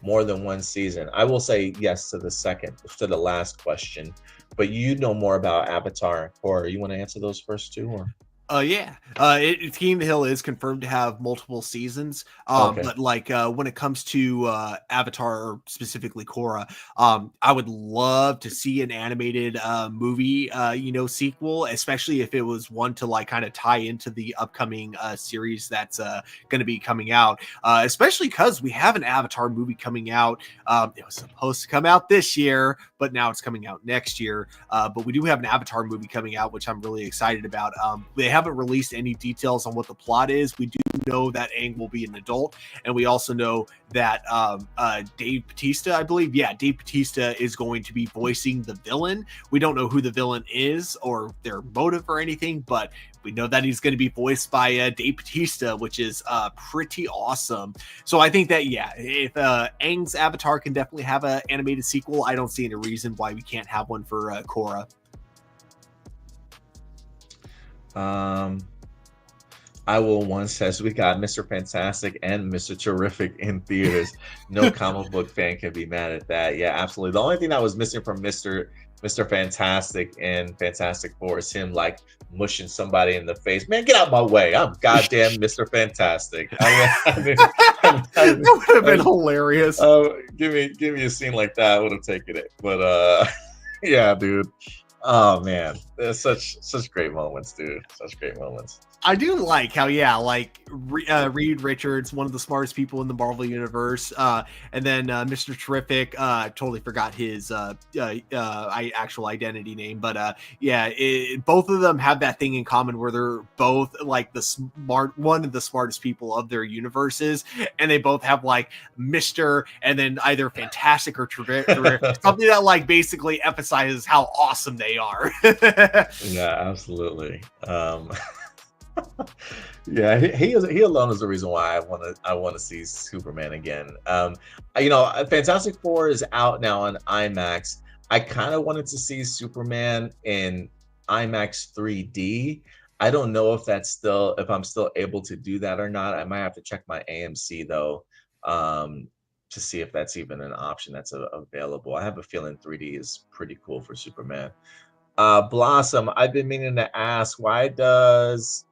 more than one season? I will say yes to the last question, but you know more about Avatar and Korra. You want to answer those first two? Or? Yeah. King of the Hill is confirmed to have multiple seasons. Okay. But like when it comes to Avatar, or specifically Korra, I would love to see an animated movie, sequel, especially if it was one to like kind of tie into the upcoming series that's going to be coming out. Especially because we have an Avatar movie coming out. It was supposed to come out this year, but now it's coming out next year. But we do have an Avatar movie coming out, which I'm really excited about. They haven't released any details on what the plot is. We do know that Aang will be an adult, and we also know that Dave Bautista, I believe, Dave Bautista is going to be voicing the villain. We don't know who the villain is or their motive or anything, but we know that he's going to be voiced by Dave Bautista, which is pretty awesome. So I think that, if Aang's Avatar can definitely have an animated sequel, I don't see any reason why we can't have one for Korra. I Will One says we got Mr. Fantastic and Mr. Terrific in theaters. No comic book fan can be mad at that. Yeah, absolutely. The only thing that was missing from Mr. Fantastic and Fantastic Four is him like mushing somebody in the face. Man, get out my way! I'm goddamn Mr. Fantastic. That would have been hilarious. Give me a scene like that. I would have taken it. But yeah, dude. Oh man, there's such great moments, dude. Such great moments. I do like how, Reed Richards, one of the smartest people in the Marvel universe, and then Mr. Terrific, totally forgot his actual identity name, but both of them have that thing in common where they're both like one of the smartest people of their universes, and they both have like Mr. and then either Fantastic or Terrific, something that like basically emphasizes how awesome they are. Yeah, absolutely. Yeah, he alone is the reason why I want to see Superman again. Fantastic Four is out now on IMAX. I kind of wanted to see Superman in IMAX 3D. I don't know if I'm still able to do that or not. I might have to check my AMC though, to see if that's even an option that's available. I have a feeling 3D is pretty cool for Superman. Blossom, I've been meaning to ask, why does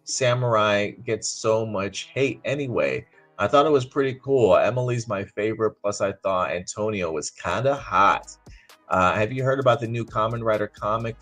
Samurai gets so much hate anyway? I thought it was pretty cool. Emily's my favorite, plus I thought Antonio was kind of hot. Have you heard about the new Kamen Rider comic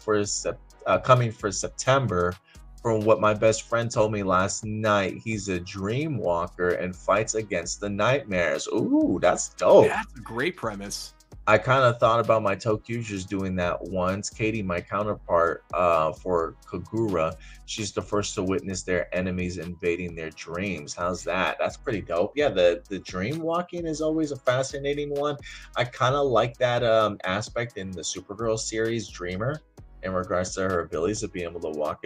coming for September? From what my best friend told me last night, he's a dream walker and fights against the nightmares. Ooh, that's dope. That's a great premise. I kind of thought about my Tokyujers doing that once. Katie, my counterpart for Kagura, she's the first to witness their enemies invading their dreams. How's that? That's pretty dope. Yeah, the dream walking is always a fascinating one. I kind of like that aspect in the Supergirl series, Dreamer, in regards to her abilities of being able to walk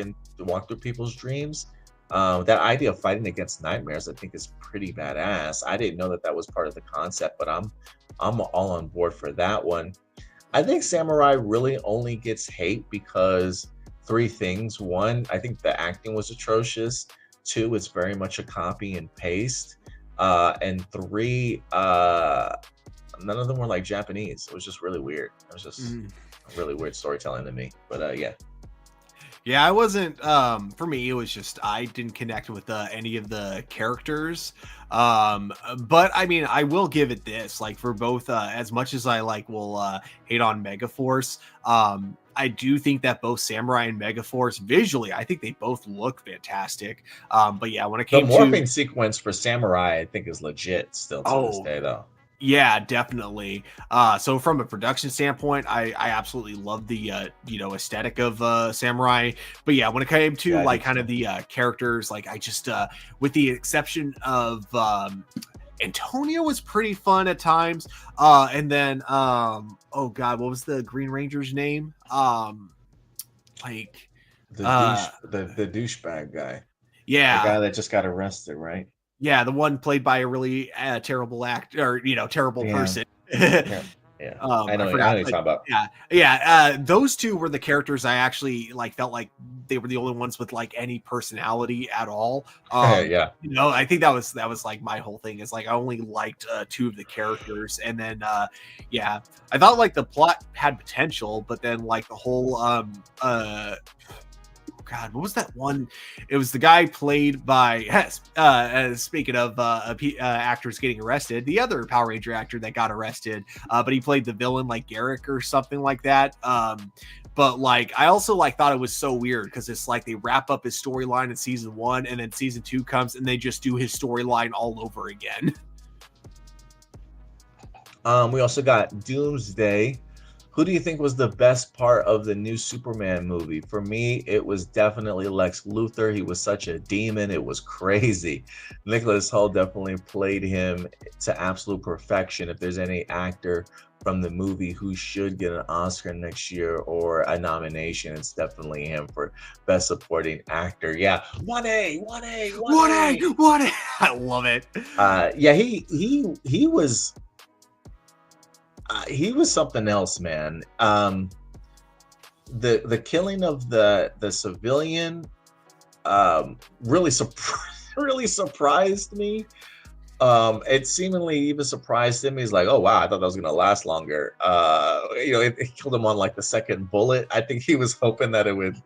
through people's dreams. That idea of fighting against nightmares, I think, is pretty badass. I didn't know that was part of the concept, but I'm all on board for that one. I think Samurai really only gets hate because three things. One, I think the acting was atrocious. Two, it's very much a copy and paste. And three, none of them were like Japanese. It was just really weird. It was just really weird storytelling to me. But yeah, I wasn't, for me, it was just, I didn't connect with any of the characters. But I mean, I will give it this, like for both, as much as I will hate on Megaforce, I do think that both Samurai and Megaforce visually, I think they both look fantastic. But yeah, when it came the morphing sequence for Samurai, I think is legit still to this day though. Yeah, definitely. So from a production standpoint, I absolutely love the aesthetic of Samurai. But yeah, when it came to kind of the characters, like I just with the exception of Antonio was pretty fun at times. And then oh god, what was the Green Ranger's name? The douchebag guy. Yeah. The guy that just got arrested, right? Yeah, the one played by a really terrible actor, or terrible person. Yeah. I know what you're talking about. Yeah. Those two were the characters I actually felt like they were the only ones with any personality at all. Yeah. I think that was like my whole thing is I only liked two of the characters, and then I thought the plot had potential, but then the whole God, what was that one? It was the guy played by speaking of actors getting arrested, the other Power Ranger actor that got arrested, but he played the villain like Garrick or something like that. But like, I also like thought it was so weird because it's like they wrap up his storyline in season 1, and then season 2 comes and they just do his storyline all over again. We also got Doomsday. Who do you think was the best part of the new Superman movie? For me, it was definitely Lex Luthor. He was such a demon. It was crazy. Nicholas Hoult definitely played him to absolute perfection. If there's any actor from the movie who should get an Oscar next year or a nomination, it's definitely him for Best Supporting Actor. Yeah, 1A. I love it. Yeah, he was. He was something else, man. The killing of the civilian really surprised me. It seemingly even surprised him. He's like, oh wow, I thought that was gonna last longer. It killed him on like the second bullet. I think he was hoping that it would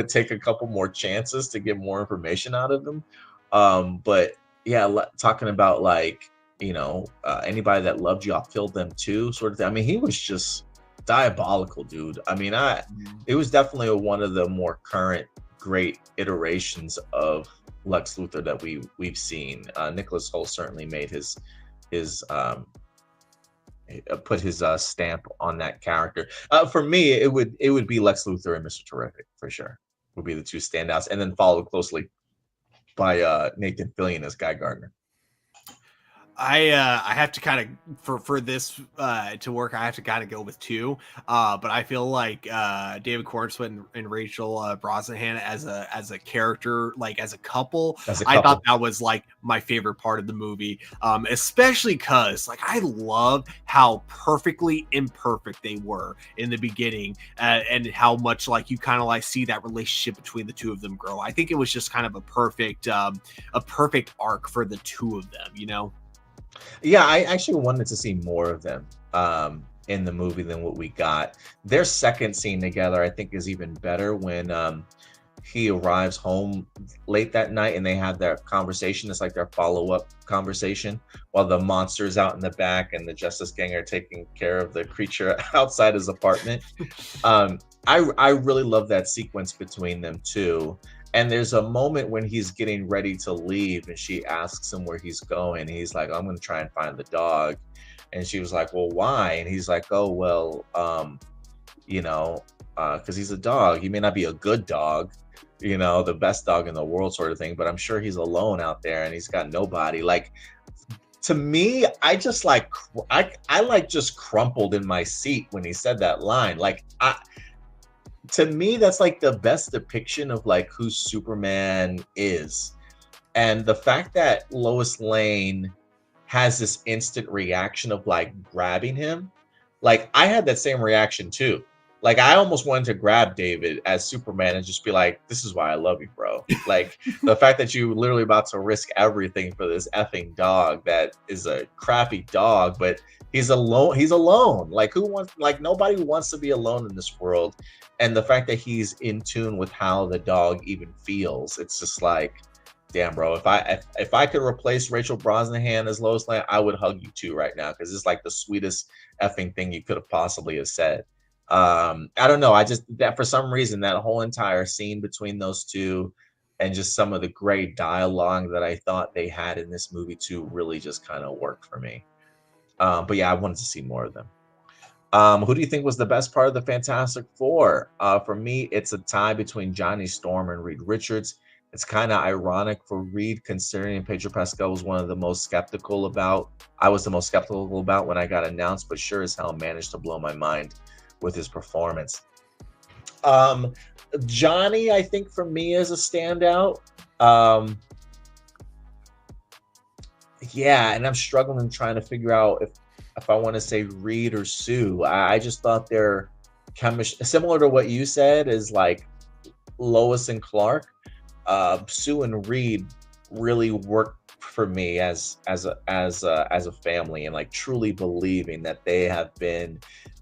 take a couple more chances to get more information out of him. But yeah, talking about like, anybody that loved you, I'll kill them too, sort of thing. I mean, he was just diabolical, dude. I mean, it was definitely one of the more current great iterations of Lex Luthor that we've seen. Nicholas Hoult certainly made his put his stamp on that character. For me, it would be Lex Luthor and Mr. Terrific for sure. Would be the two standouts, and then followed closely by Nathan Fillion as Guy Gardner. I have to kind of for this to work, I have to kind of go with 2, but I feel like David Cornswet and Rachel Brosnahan as a character, like as a couple, I thought that was like my favorite part of the movie, especially because like I love how perfectly imperfect they were in the beginning, and how much like you kind of like see that relationship between the two of them grow. I think it was just kind of a perfect arc for the two of them, Yeah, I actually wanted to see more of them in the movie than what we got. Their second scene together, I think, is even better when he arrives home late that night and they have their conversation. It's like their follow-up conversation while the monster's out in the back and the Justice Gang are taking care of the creature outside his apartment. I really love that sequence between them too. And there's a moment when he's getting ready to leave and she asks him where he's going. He's like, I'm going to try and find the dog. And she was like, well, why? And he's like, oh, well, because he's a dog. He may not be a good dog, the best dog in the world sort of thing, but I'm sure he's alone out there and he's got nobody. Like, to me, I just like, I like just crumpled in my seat when he said that line. Like, to me, that's like the best depiction of like who Superman is. And the fact that Lois Lane has this instant reaction of like grabbing him, like I had that same reaction too. Like I almost wanted to grab David as Superman and just be like, this is why I love you, bro. Like the fact that you literally about to risk everything for this effing dog that is a crappy dog, but he's alone. Like nobody wants to be alone in this world. And the fact that he's in tune with how the dog even feels, it's just like, damn, bro. If I could replace Rachel Brosnahan as Lois Lane, I would hug you too right now because it's like the sweetest effing thing you could have possibly have said. I don't know. That for some reason that whole entire scene between those two and just some of the great dialogue that I thought they had in this movie too really just kind of worked for me. But yeah, I wanted to see more of them. Who do you think was the best part of the Fantastic Four? For me, it's a tie between Johnny Storm and Reed Richards. It's kind of ironic for Reed, considering Pedro Pascal was one of the most skeptical about. I was the most skeptical about when I got announced, but sure as hell managed to blow my mind with his performance. Johnny, I think for me is a standout. Yeah, and I'm struggling trying to figure out if I want to say Reed or Sue. I just thought their chemistry, similar to what you said, is like Lois and Clark. Sue and Reed really worked for me as a family, and like truly believing that they have been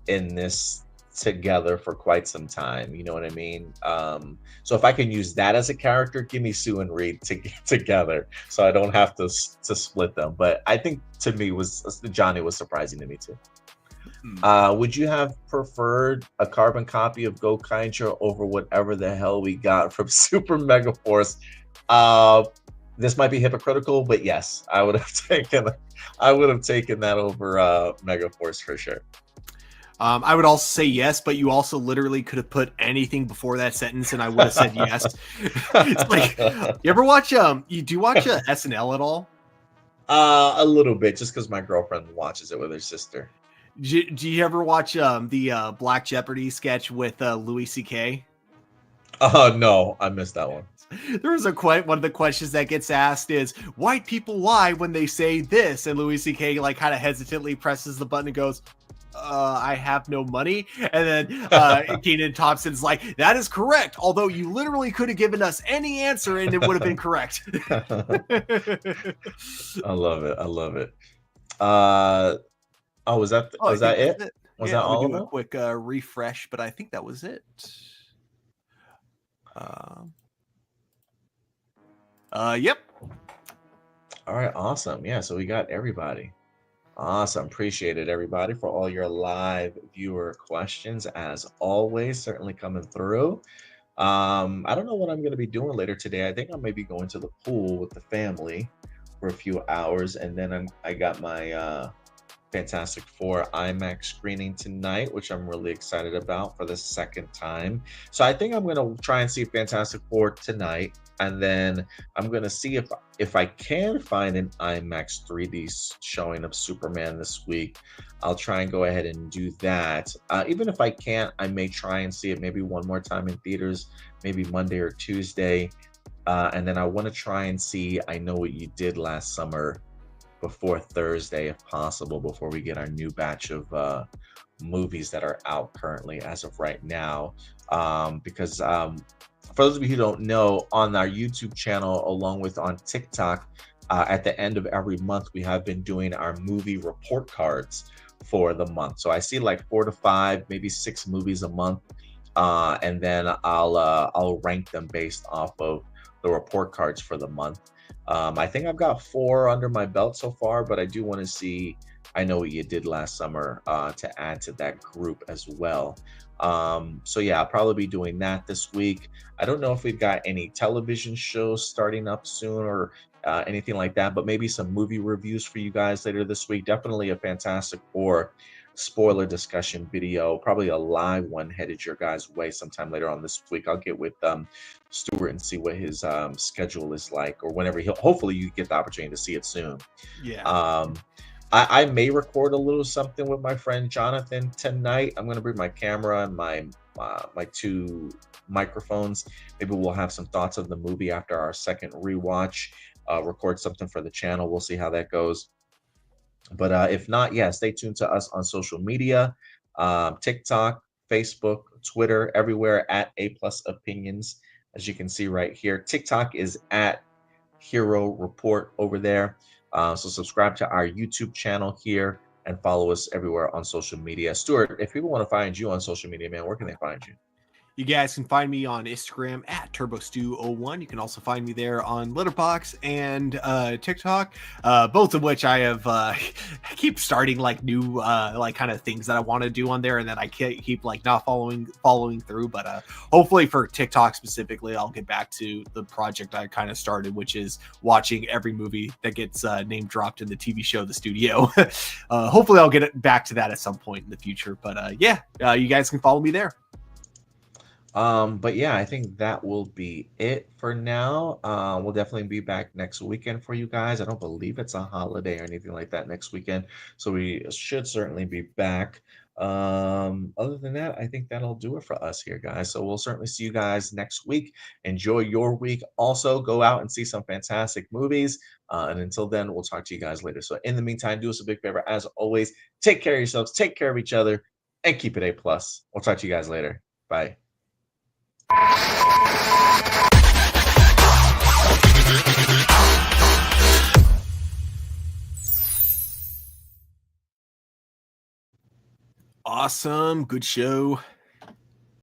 in this together for quite some time. You know what I mean? So if I can use that as a character, give me Sue and Reed together, so I don't have to split them. But I think to me Johnny was surprising to me too. Would you have preferred a carbon copy of Go Kaintra over whatever the hell we got from Super Mega Force? This might be hypocritical, but yes, I would have taken that over Mega Force for sure. I would also say yes, but you also literally could have put anything before that sentence, and I would have said yes. It's like, you ever watch you do watch SNL at all? A little bit, just because my girlfriend watches it with her sister. Do you ever watch the Black Jeopardy sketch with Louis C.K.? Oh no, I missed that one. There was one of the questions that gets asked is, white people lie when they say this, and Louis C.K. like kind of hesitantly presses the button and goes, I have no money. And then Kenan Thompson's like, that is correct, although you literally could have given us any answer and it would have been correct. I love it. Was that it? Was that all of do them? A quick refresh, but I think that was it. Yep. All right, awesome. Yeah, so we got everybody. Awesome. Appreciate it, everybody, for all your live viewer questions. As always, certainly coming through. I don't know what I'm going to be doing later today. I think I may be going to the pool with the family for a few hours, and then I got my Fantastic Four IMAX screening tonight, which I'm really excited about for the second time. So I think I'm going to try and see Fantastic Four tonight, and then I'm going to see if I can find an IMAX 3D showing of Superman this week. I'll try and go ahead and do that. Even if I can't, I may try and see it maybe one more time in theaters, maybe Monday or Tuesday. And then I want to try and see I Know What You Did Last Summer before Thursday, if possible, before we get our new batch of movies that are out currently as of right now. Because for those of you who don't know, on our YouTube channel, along with on TikTok, at the end of every month, we have been doing our movie report cards for the month. So I see like 4 to 5, maybe 6 movies a month, and then I'll rank them based off of the report cards for the month. I think I've got 4 under my belt so far, but I do want to see I Know What You Did Last Summer to add to that group as well. So yeah, I'll probably be doing that this week. I don't know if we've got any television shows starting up soon or anything like that, but maybe some movie reviews for you guys later this week. Definitely a Fantastic Four spoiler discussion video, probably a live one headed your guys' way sometime later on this week. I'll get with Stuart and see what his schedule is like, or whenever hopefully you get the opportunity to see it soon. Yeah. I may record a little something with my friend Jonathan tonight. I'm going to bring my camera and my 2 microphones. Maybe we'll have some thoughts of the movie after our second rewatch, record something for the channel. We'll see how that goes. But if not, yeah, stay tuned to us on social media, TikTok, Facebook, Twitter, everywhere at A+ Opinions, as you can see right here. TikTok is at Hero Report over there. So subscribe to our YouTube channel here and follow us everywhere on social media. Stuart, if people want to find you on social media, man, where can they find you? You guys can find me on Instagram at TurboStew01. You can also find me there on Letterboxd and TikTok, both of which I have I keep starting like new like kind of things that I want to do on there, and then I keep like not following through. But hopefully for TikTok specifically, I'll get back to the project I kind of started, which is watching every movie that gets name dropped in the TV show The Studio. Hopefully I'll get back to that at some point in the future. But yeah, you guys can follow me there. But yeah, I think that will be it for now. We'll definitely be back next weekend for you guys. I don't believe it's a holiday or anything like that next weekend, so we should certainly be back. Other than that, I think that'll do it for us here, guys. So we'll certainly see you guys next week. Enjoy your week. Also, go out and see some fantastic movies. And until then, we'll talk to you guys later. So in the meantime, do us a big favor. As always, take care of yourselves, take care of each other, and keep it A+. We'll talk to you guys later. Bye. Awesome. awesome. Good show.